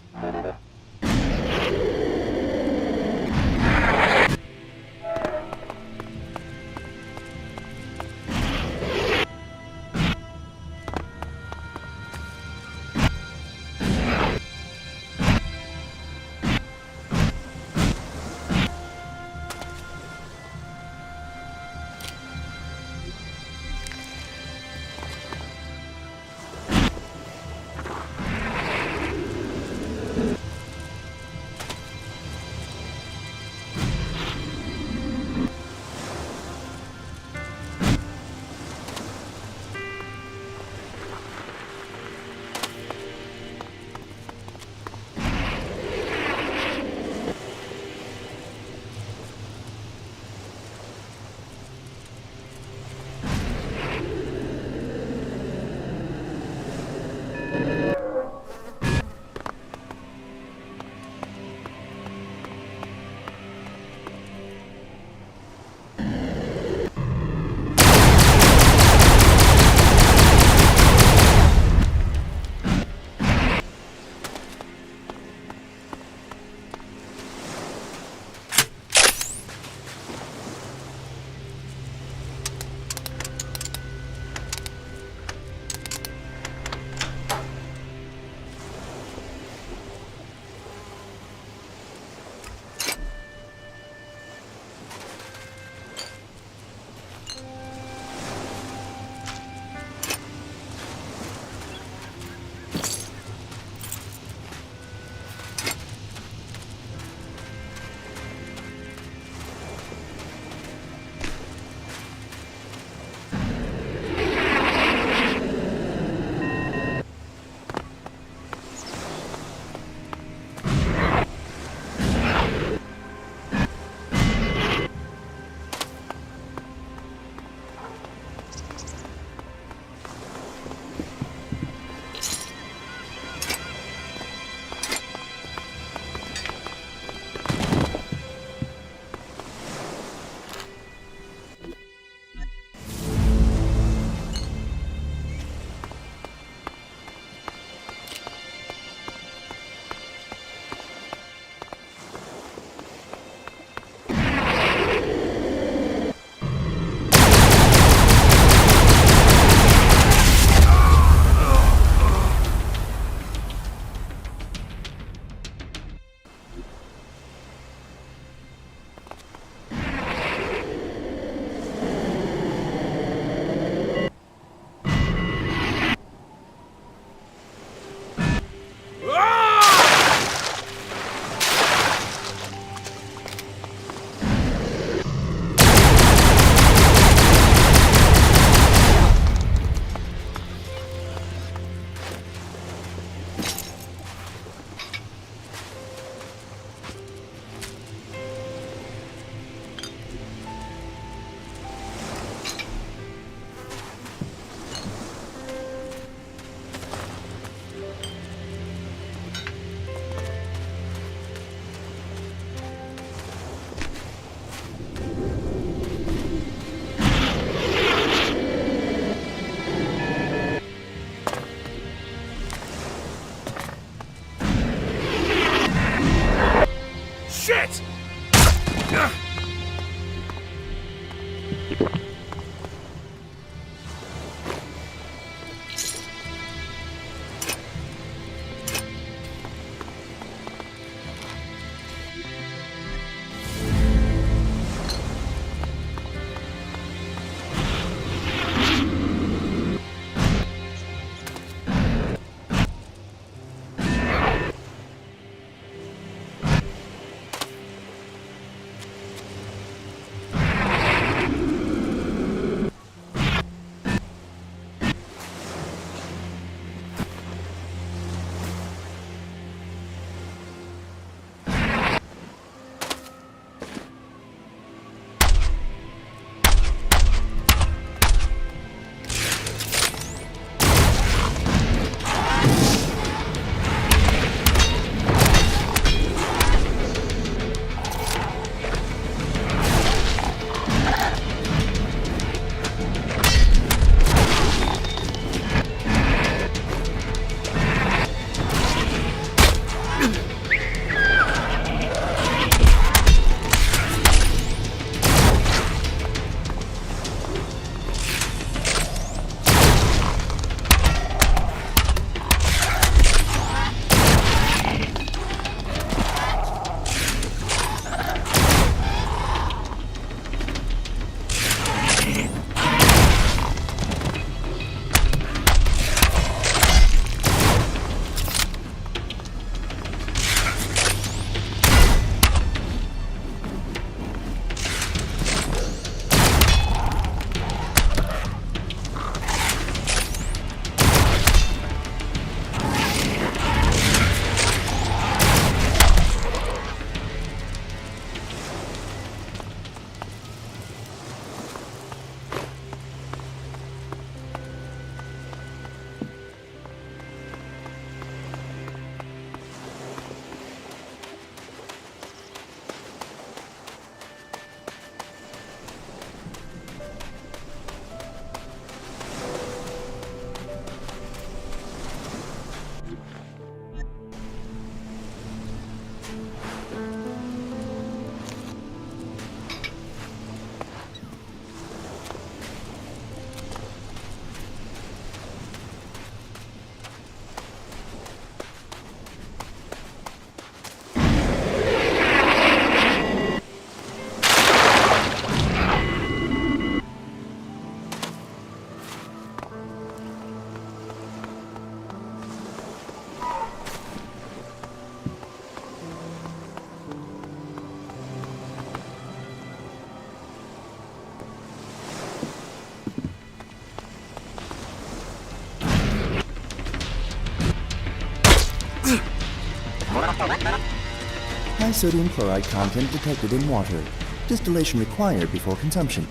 High sodium chloride content detected in water. Distillation required before consumption.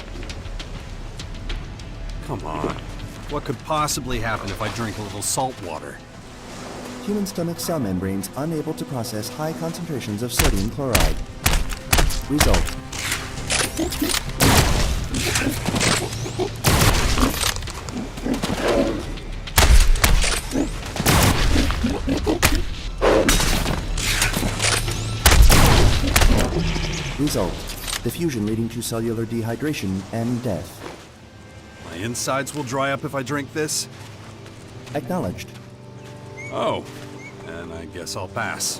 Come on. What could possibly happen if I drink a little salt water? Human stomach cell membranes unable to process high concentrations of sodium chloride. Result. Result. Diffusion leading to cellular dehydration and death. My insides will dry up if I drink this? Acknowledged. Oh, and I guess I'll pass.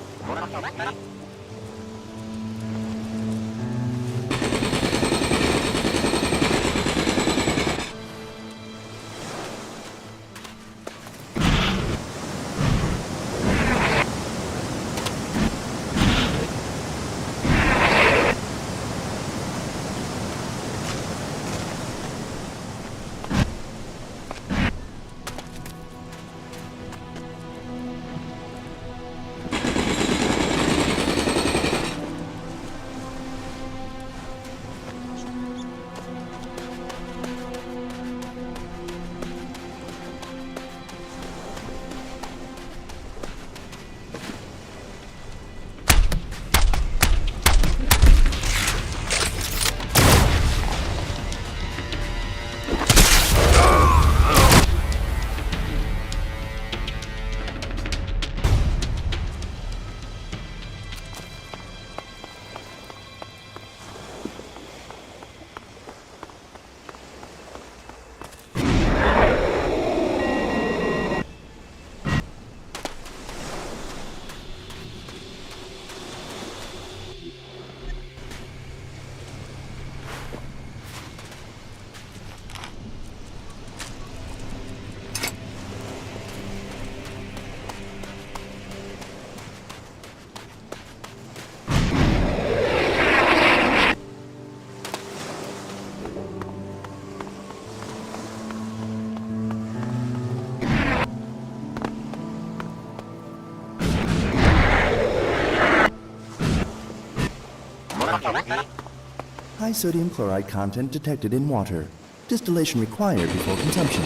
High sodium chloride content detected in water. Distillation required before consumption.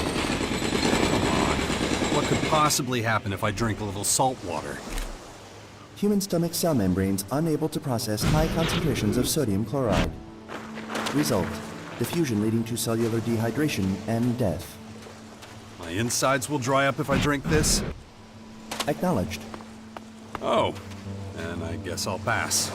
What could possibly happen if I drink a little salt water? Human stomach cell membranes unable to process high concentrations of sodium chloride. Result: diffusion leading to cellular dehydration and death. My insides will dry up if I drink this? Acknowledged. Oh, and I guess I'll pass.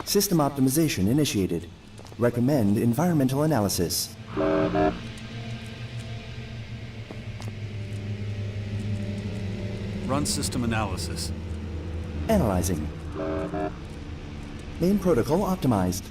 System optimization initiated. Recommend environmental analysis. Run system analysis. Analyzing. Main protocol optimized.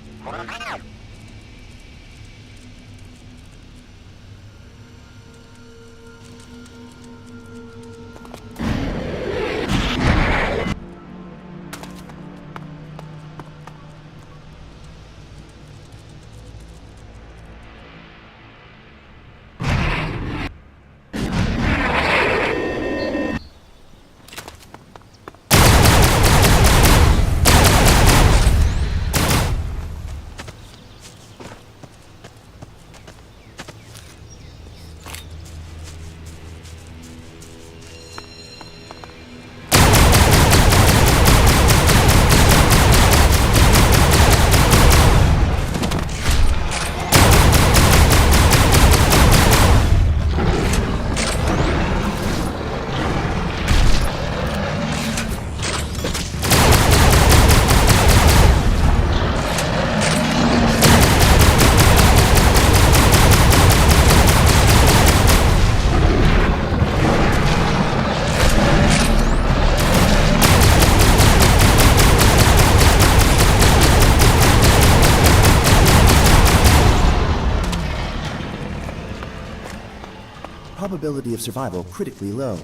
Probability of survival critically low.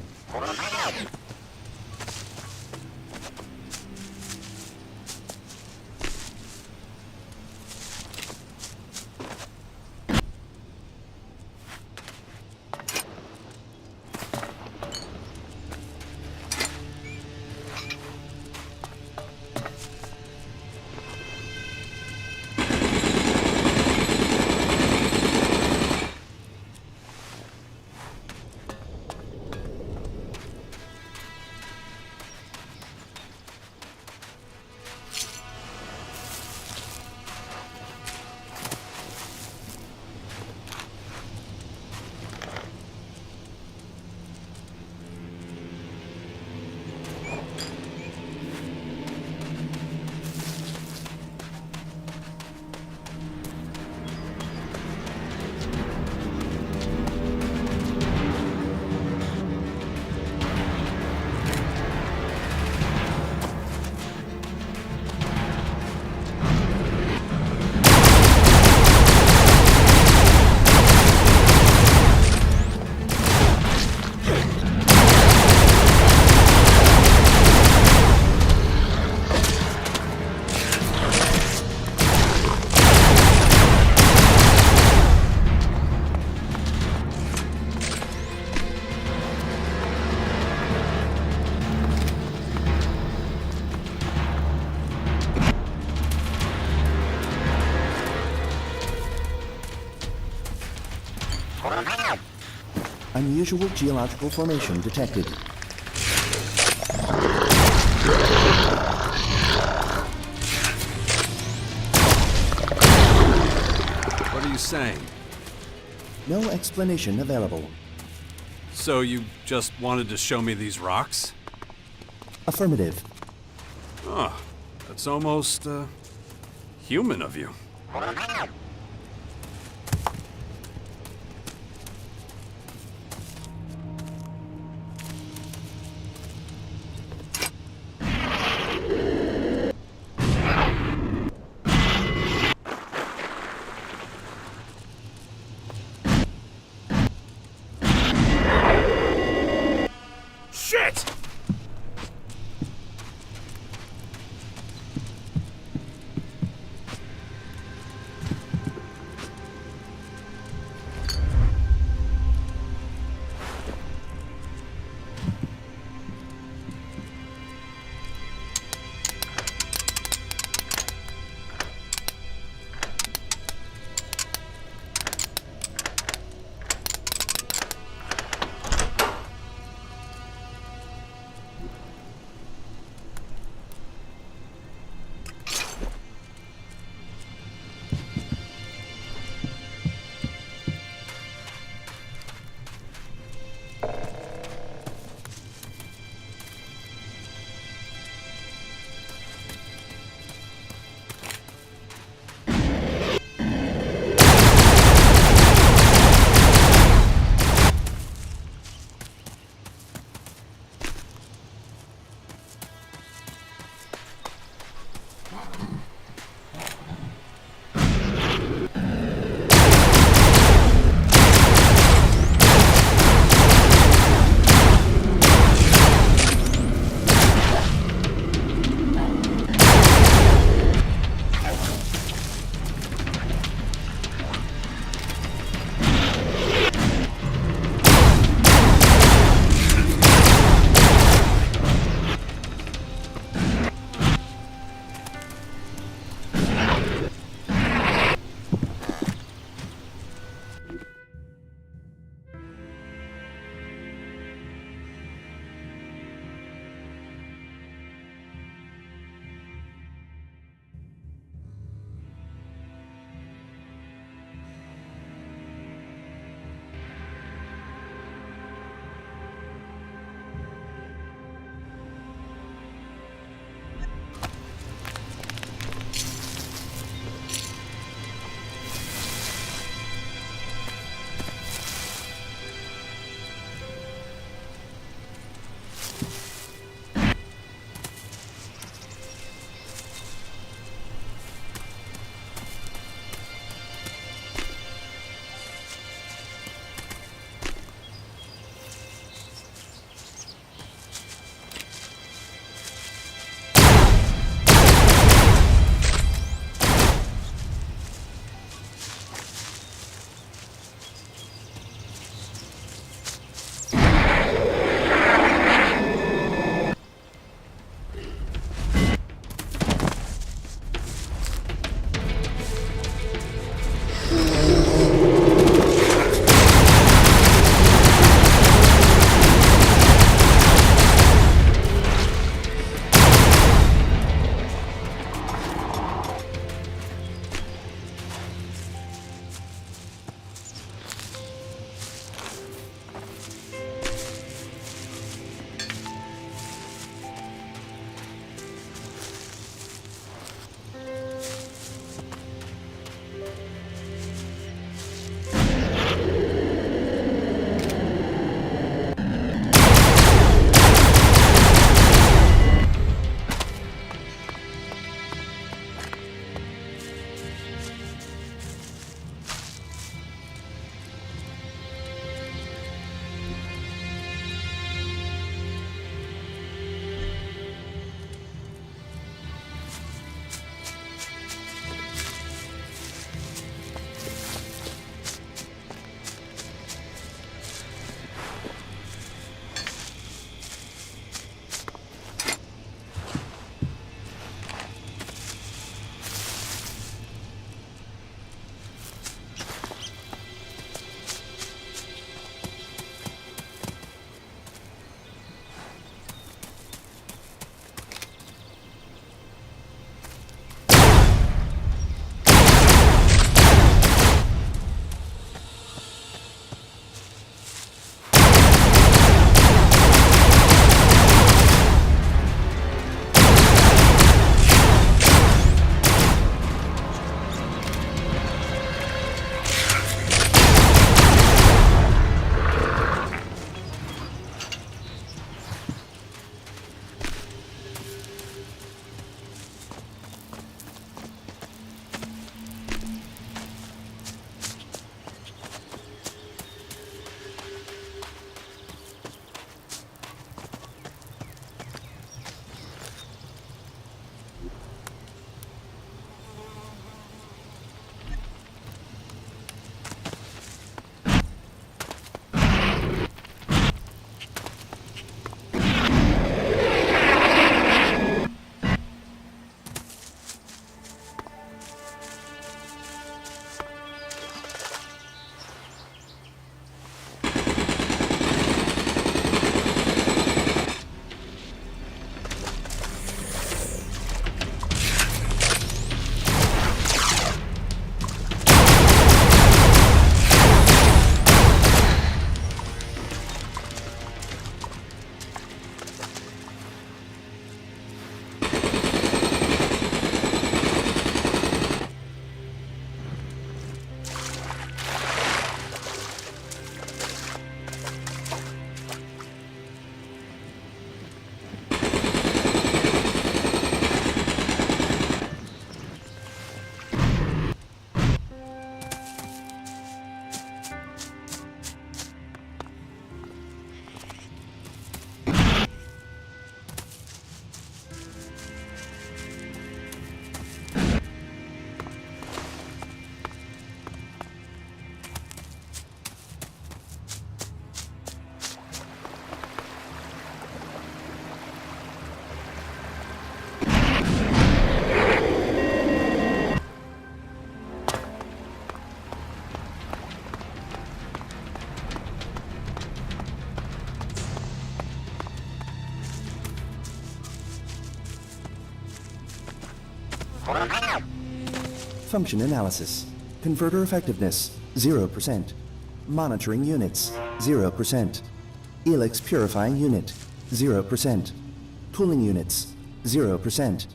Unusual geological formation detected. What are you saying? No explanation available. So you just wanted to show me these rocks? Affirmative. Oh, that's almost, human of you. Shit! Function analysis. Converter effectiveness, 0%. Monitoring units, 0%. ELEX purifying unit, 0%. Cooling units, 0%.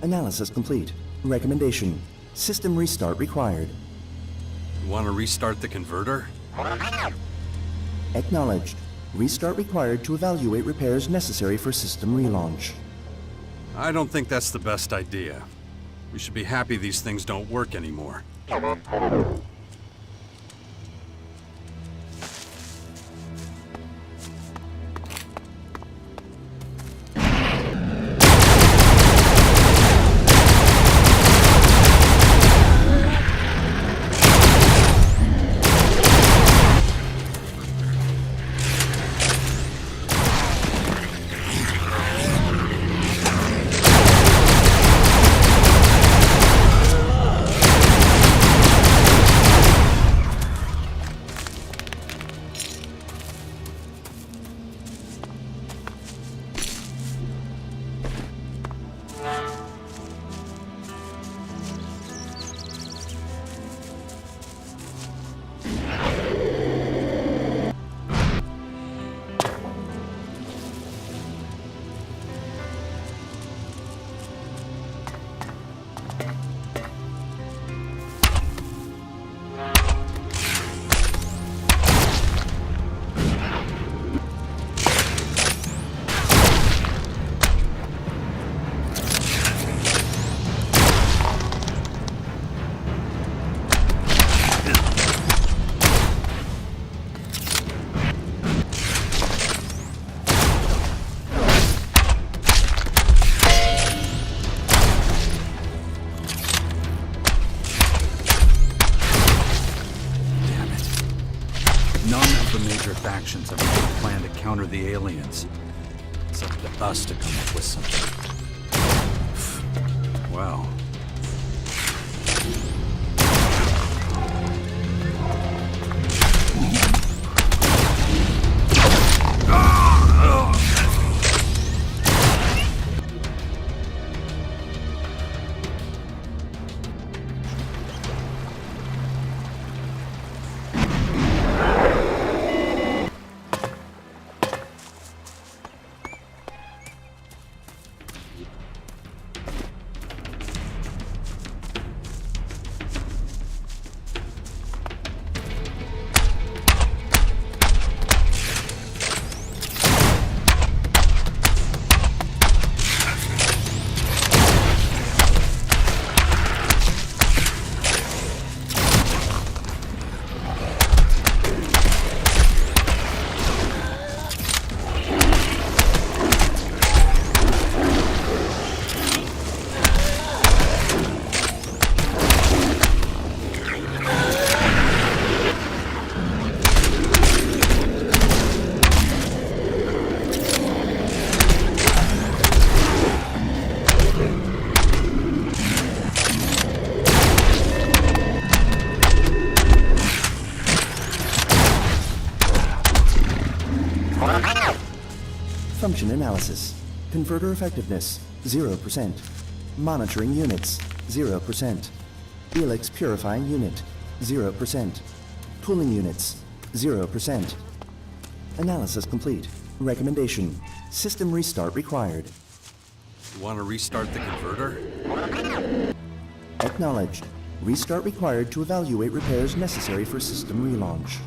Analysis complete. Recommendation. System restart required. You want to restart the converter? Acknowledged. Restart required to evaluate repairs necessary for system relaunch. I don't think that's the best idea. We should be happy these things don't work anymore. Factions have a plan to counter the aliens. It's up to us to come up with something. Well. Function analysis. Converter effectiveness, 0%. Monitoring units, 0%. ELEX purifying unit, 0%. Cooling units, 0%. Analysis complete. Recommendation. System restart required. You want to restart the converter? Acknowledged. Restart required to evaluate repairs necessary for system relaunch.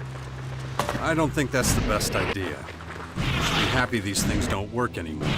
I don't think that's the best idea. We should be happy these things don't work anymore.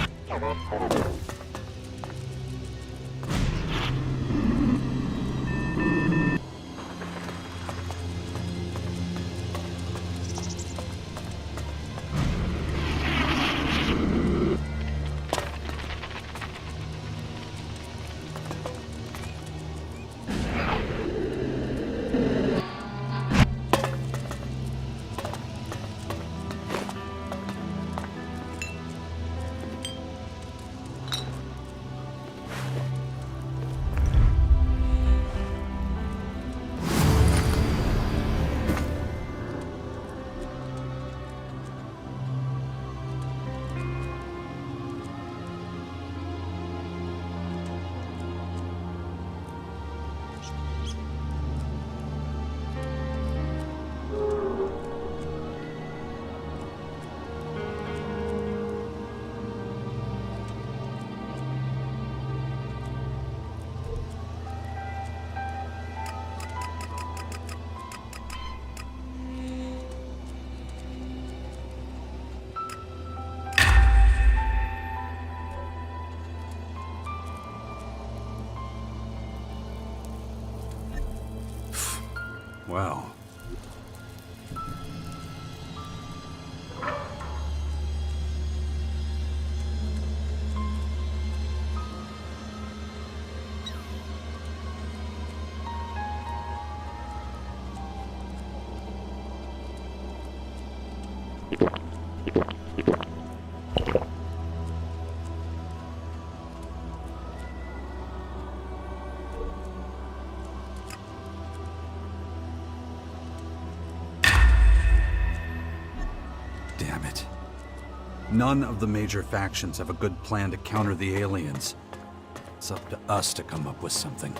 Well. Damn it. None of the major factions have a good plan to counter the aliens. It's up to us to come up with something.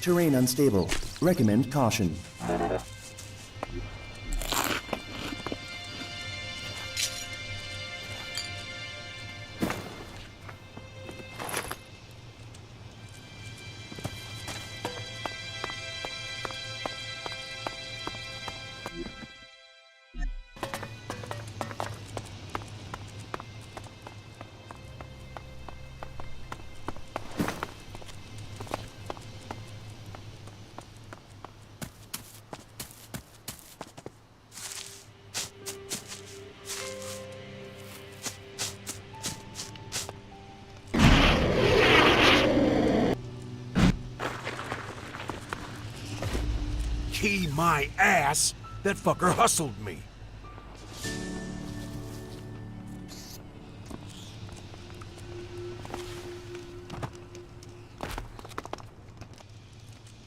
Terrain unstable. Recommend caution. Key my ass! That fucker hustled me.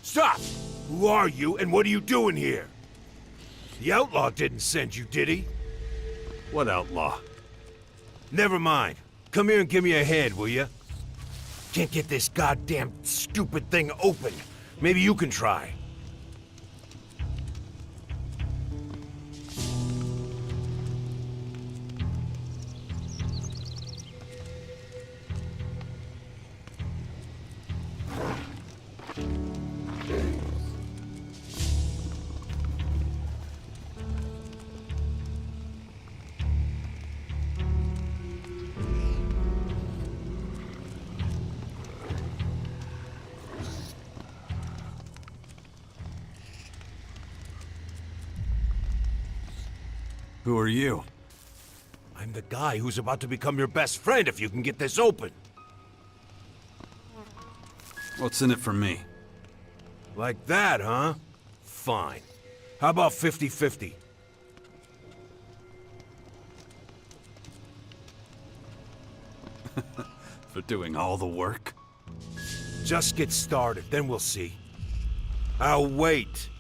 Stop! Who are you and what are you doing here? The outlaw didn't send you, did he? What outlaw? Never mind. Come here and give me a hand, will you? Can't get this goddamn stupid thing open. Maybe you can try. Who are you? I'm the guy who's about to become your best friend if you can get this open. What's in it for me? Like that, huh? Fine. How about 50-50? For doing all the work? Just get started, then we'll see. I'll wait.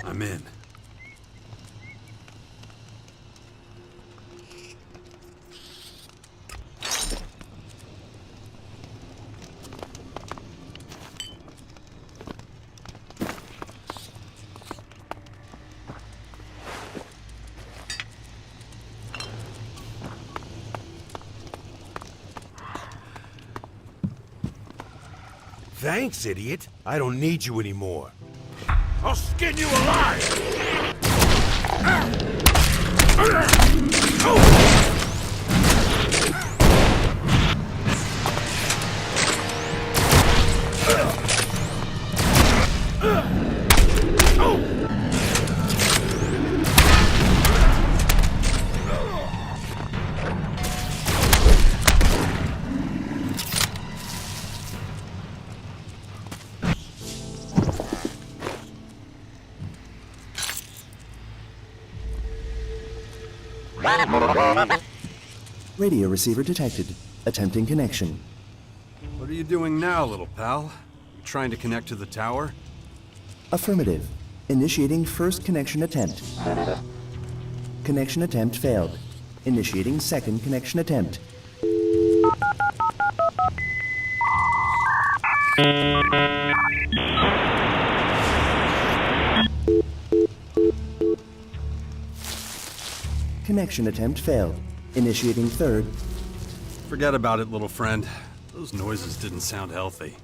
I'm in. Thanks, idiot. I don't need you anymore. I'll skin you alive! Radio receiver detected. Attempting connection. What are you doing now, little pal? You trying to connect to the tower? Affirmative. Initiating first connection attempt. Connection attempt failed. Initiating second connection attempt. Connection attempt failed. Initiating third. Forget about it, little friend. Those noises didn't sound healthy.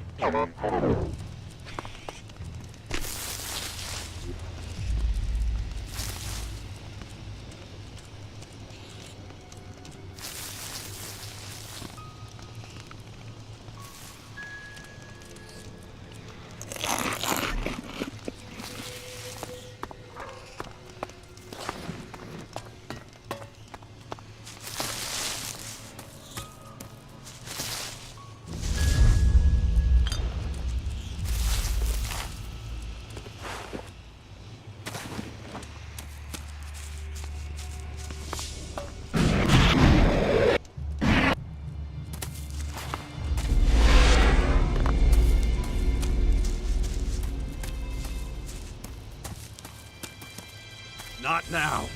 Not now.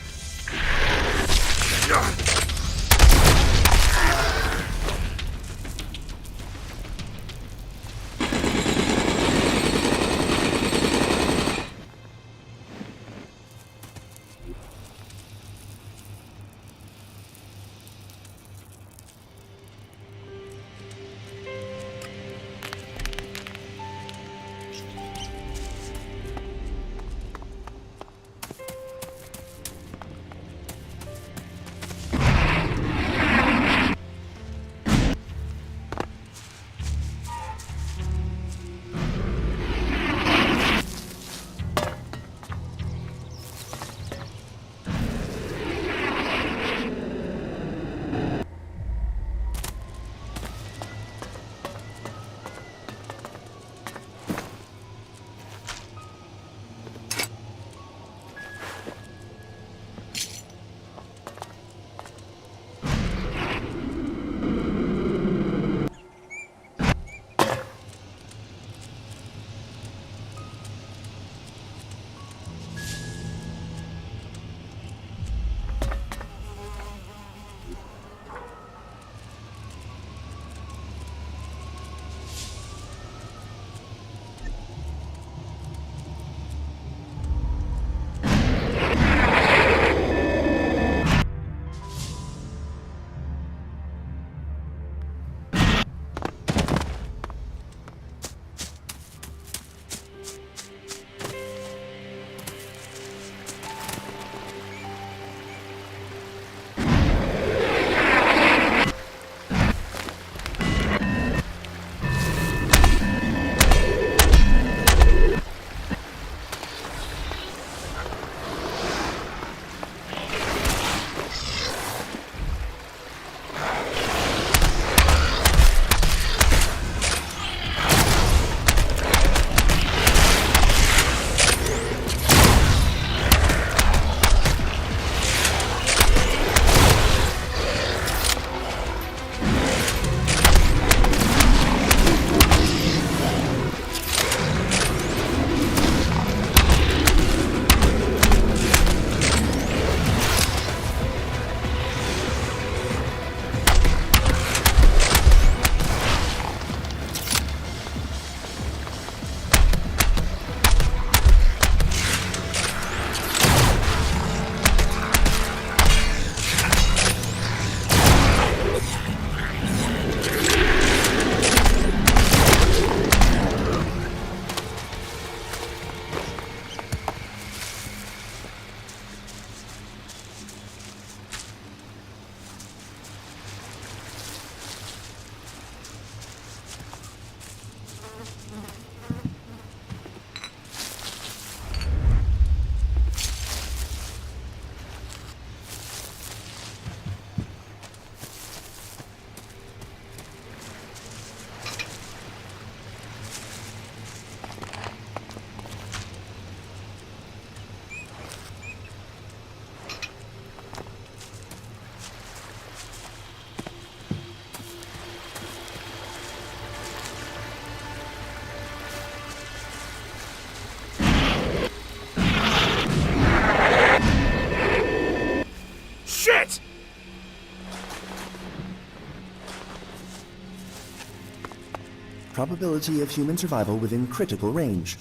Probability of human survival within critical range.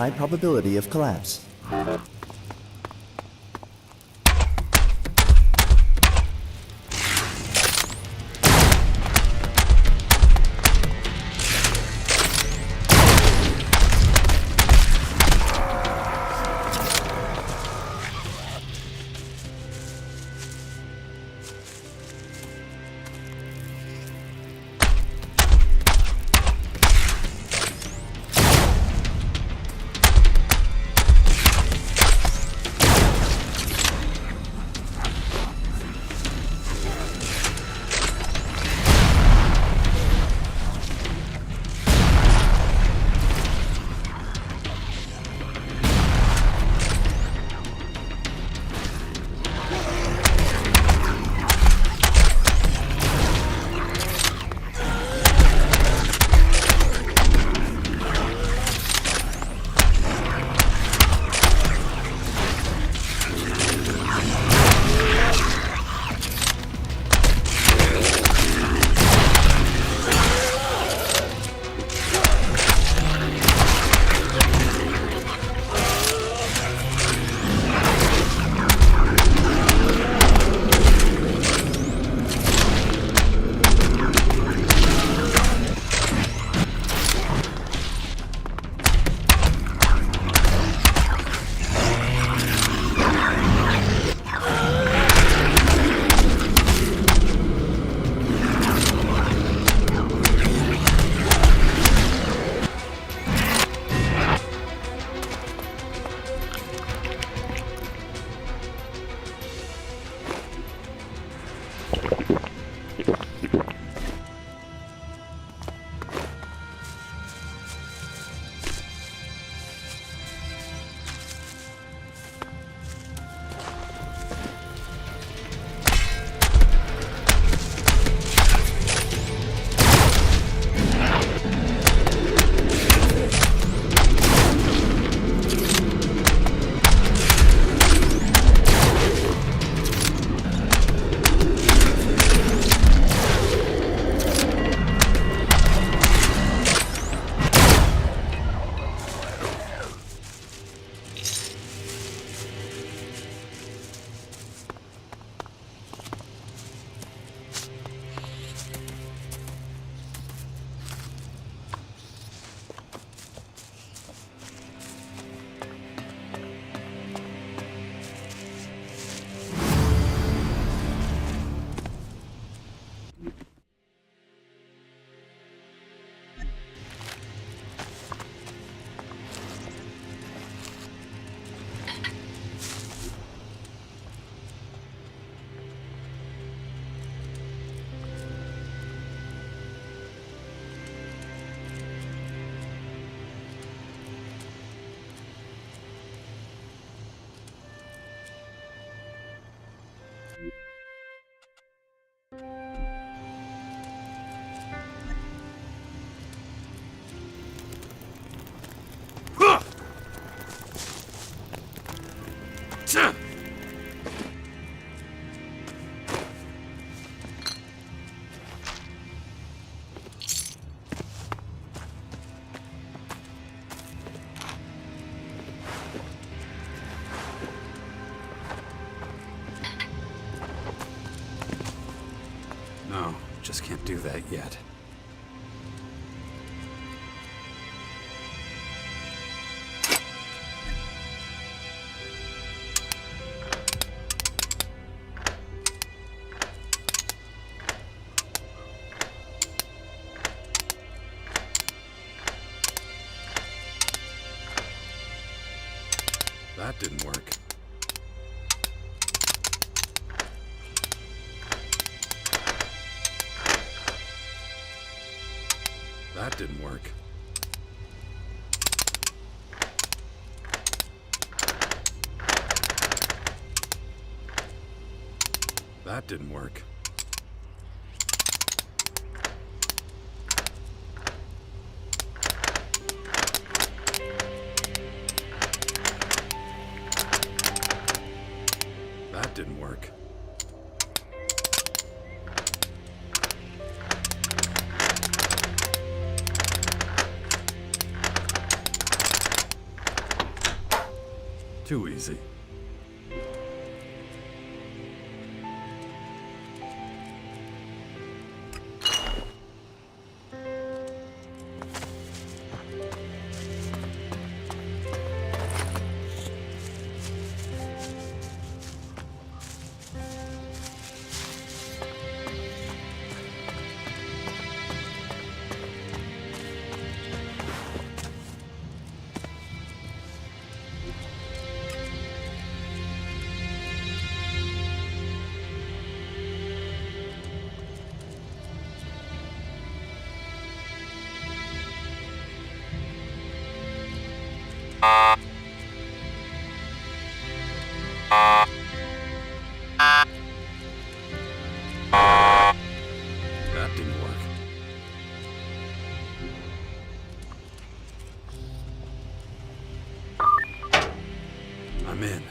High probability of collapse. Just can't do that yet. That didn't work. That didn't work. That didn't work. That didn't work. Too easy. That didn't work. I'm in.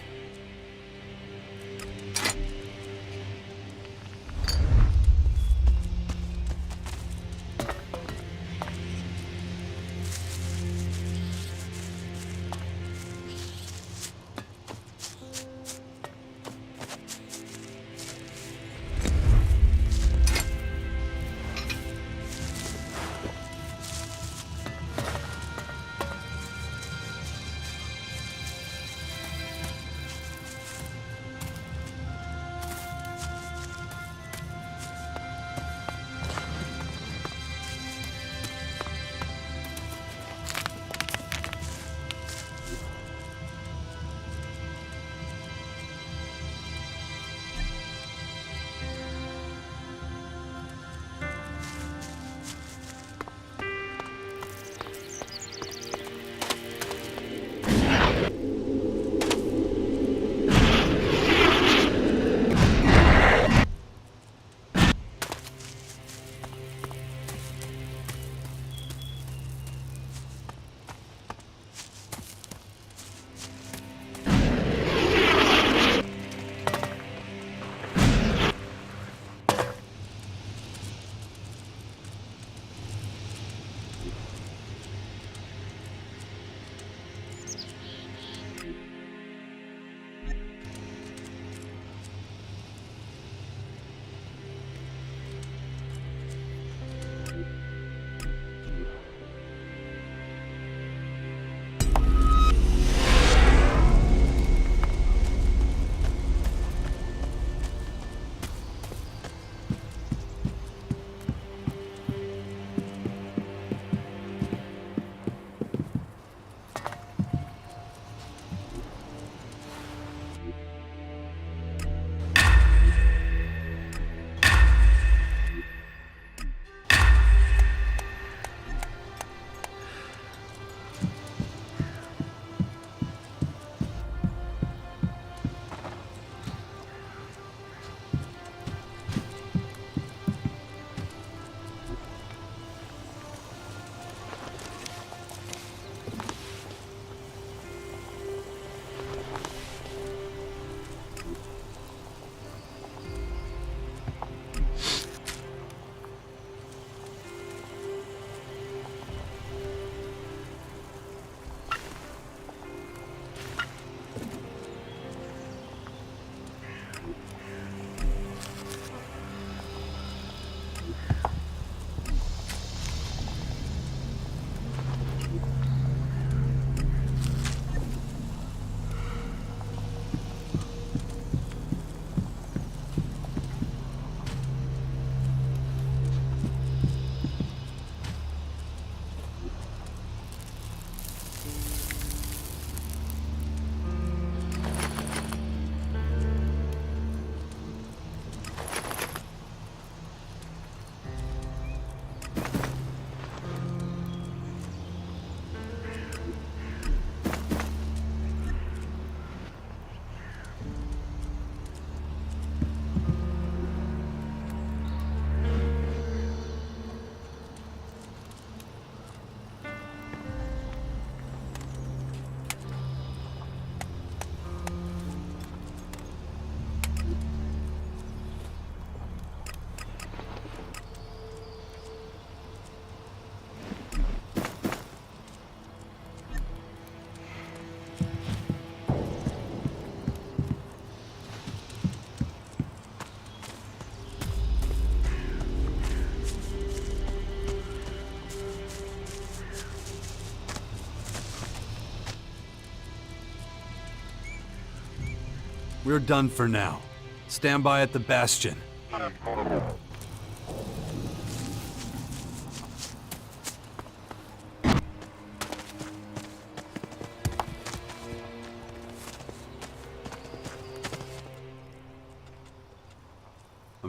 We're done for now. Stand by at the bastion. I'm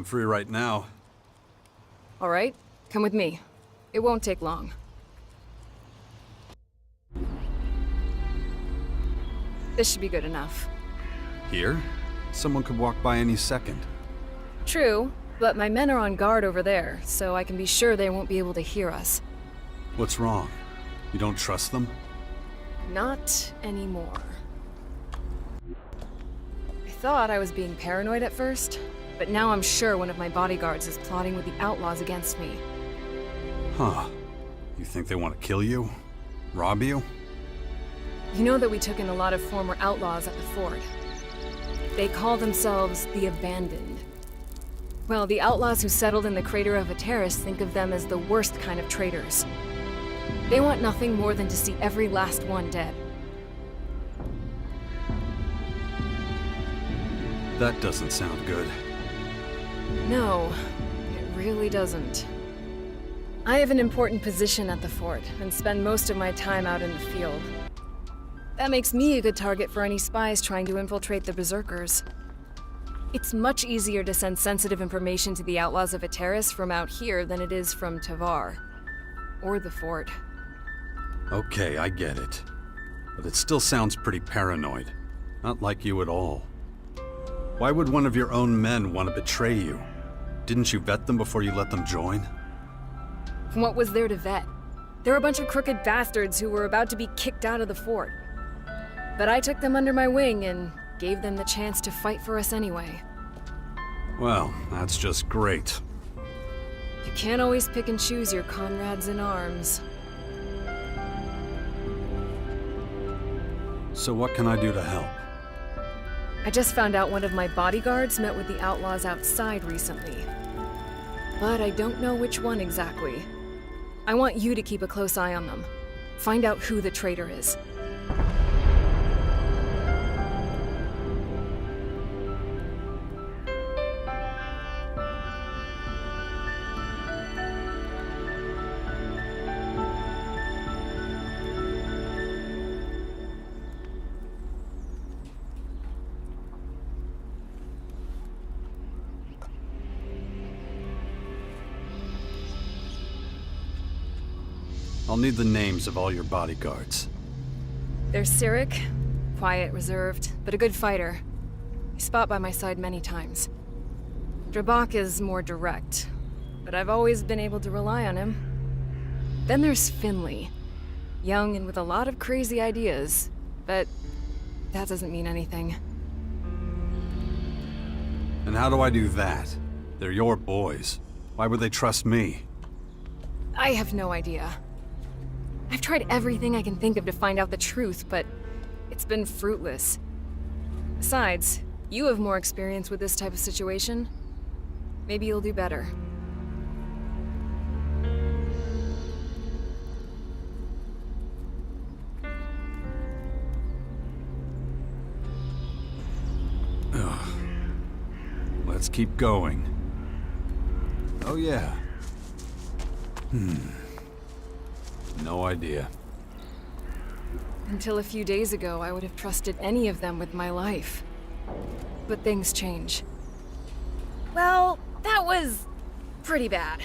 free right now. All right, come with me. It won't take long. This should be good enough. Here? Someone could walk by any second. True, but my men are on guard over there, so I can be sure they won't be able to hear us. What's wrong? You don't trust them? Not anymore. I thought I was being paranoid at first, but now I'm sure one of my bodyguards is plotting with the outlaws against me. Huh. You think they want to kill you? Rob you? You know that we took in a lot of former outlaws at the fort. They call themselves the Abandoned. Well, the outlaws who settled in the crater of Ateris think of them as the worst kind of traitors. They want nothing more than to see every last one dead. That doesn't sound good. No, it really doesn't. I have an important position at the fort, and spend most of my time out in the field. That makes me a good target for any spies trying to infiltrate the Berserkers. It's much easier to send sensitive information to the outlaws of Ateris from out here than it is from Tavar. Or the fort. Okay, I get it. But it still sounds pretty paranoid. Not like you at all. Why would one of your own men want to betray you? Didn't you vet them before you let them join? What was there to vet? They're a bunch of crooked bastards who were about to be kicked out of the fort. But I took them under my wing and gave them the chance to fight for us anyway. Well, that's just great. You can't always pick and choose your comrades in arms. So what can I do to help? I just found out one of my bodyguards met with the outlaws outside recently. But I don't know which one exactly. I want you to keep a close eye on them. Find out who the traitor is. I'll need the names of all your bodyguards. There's Cyric, quiet, reserved, but a good fighter. He's fought by my side many times. Drabak is more direct, but I've always been able to rely on him. Then there's Finley. Young and with a lot of crazy ideas, but that doesn't mean anything. And how do I do that? They're your boys. Why would they trust me? I have no idea. I've tried everything I can think of to find out the truth, but it's been fruitless. Besides, you have more experience with this type of situation. Maybe you'll do better. Ugh. Let's keep going. Oh yeah. No idea. Until a few days ago, I would have trusted any of them with my life. But things change. Well, that was pretty bad.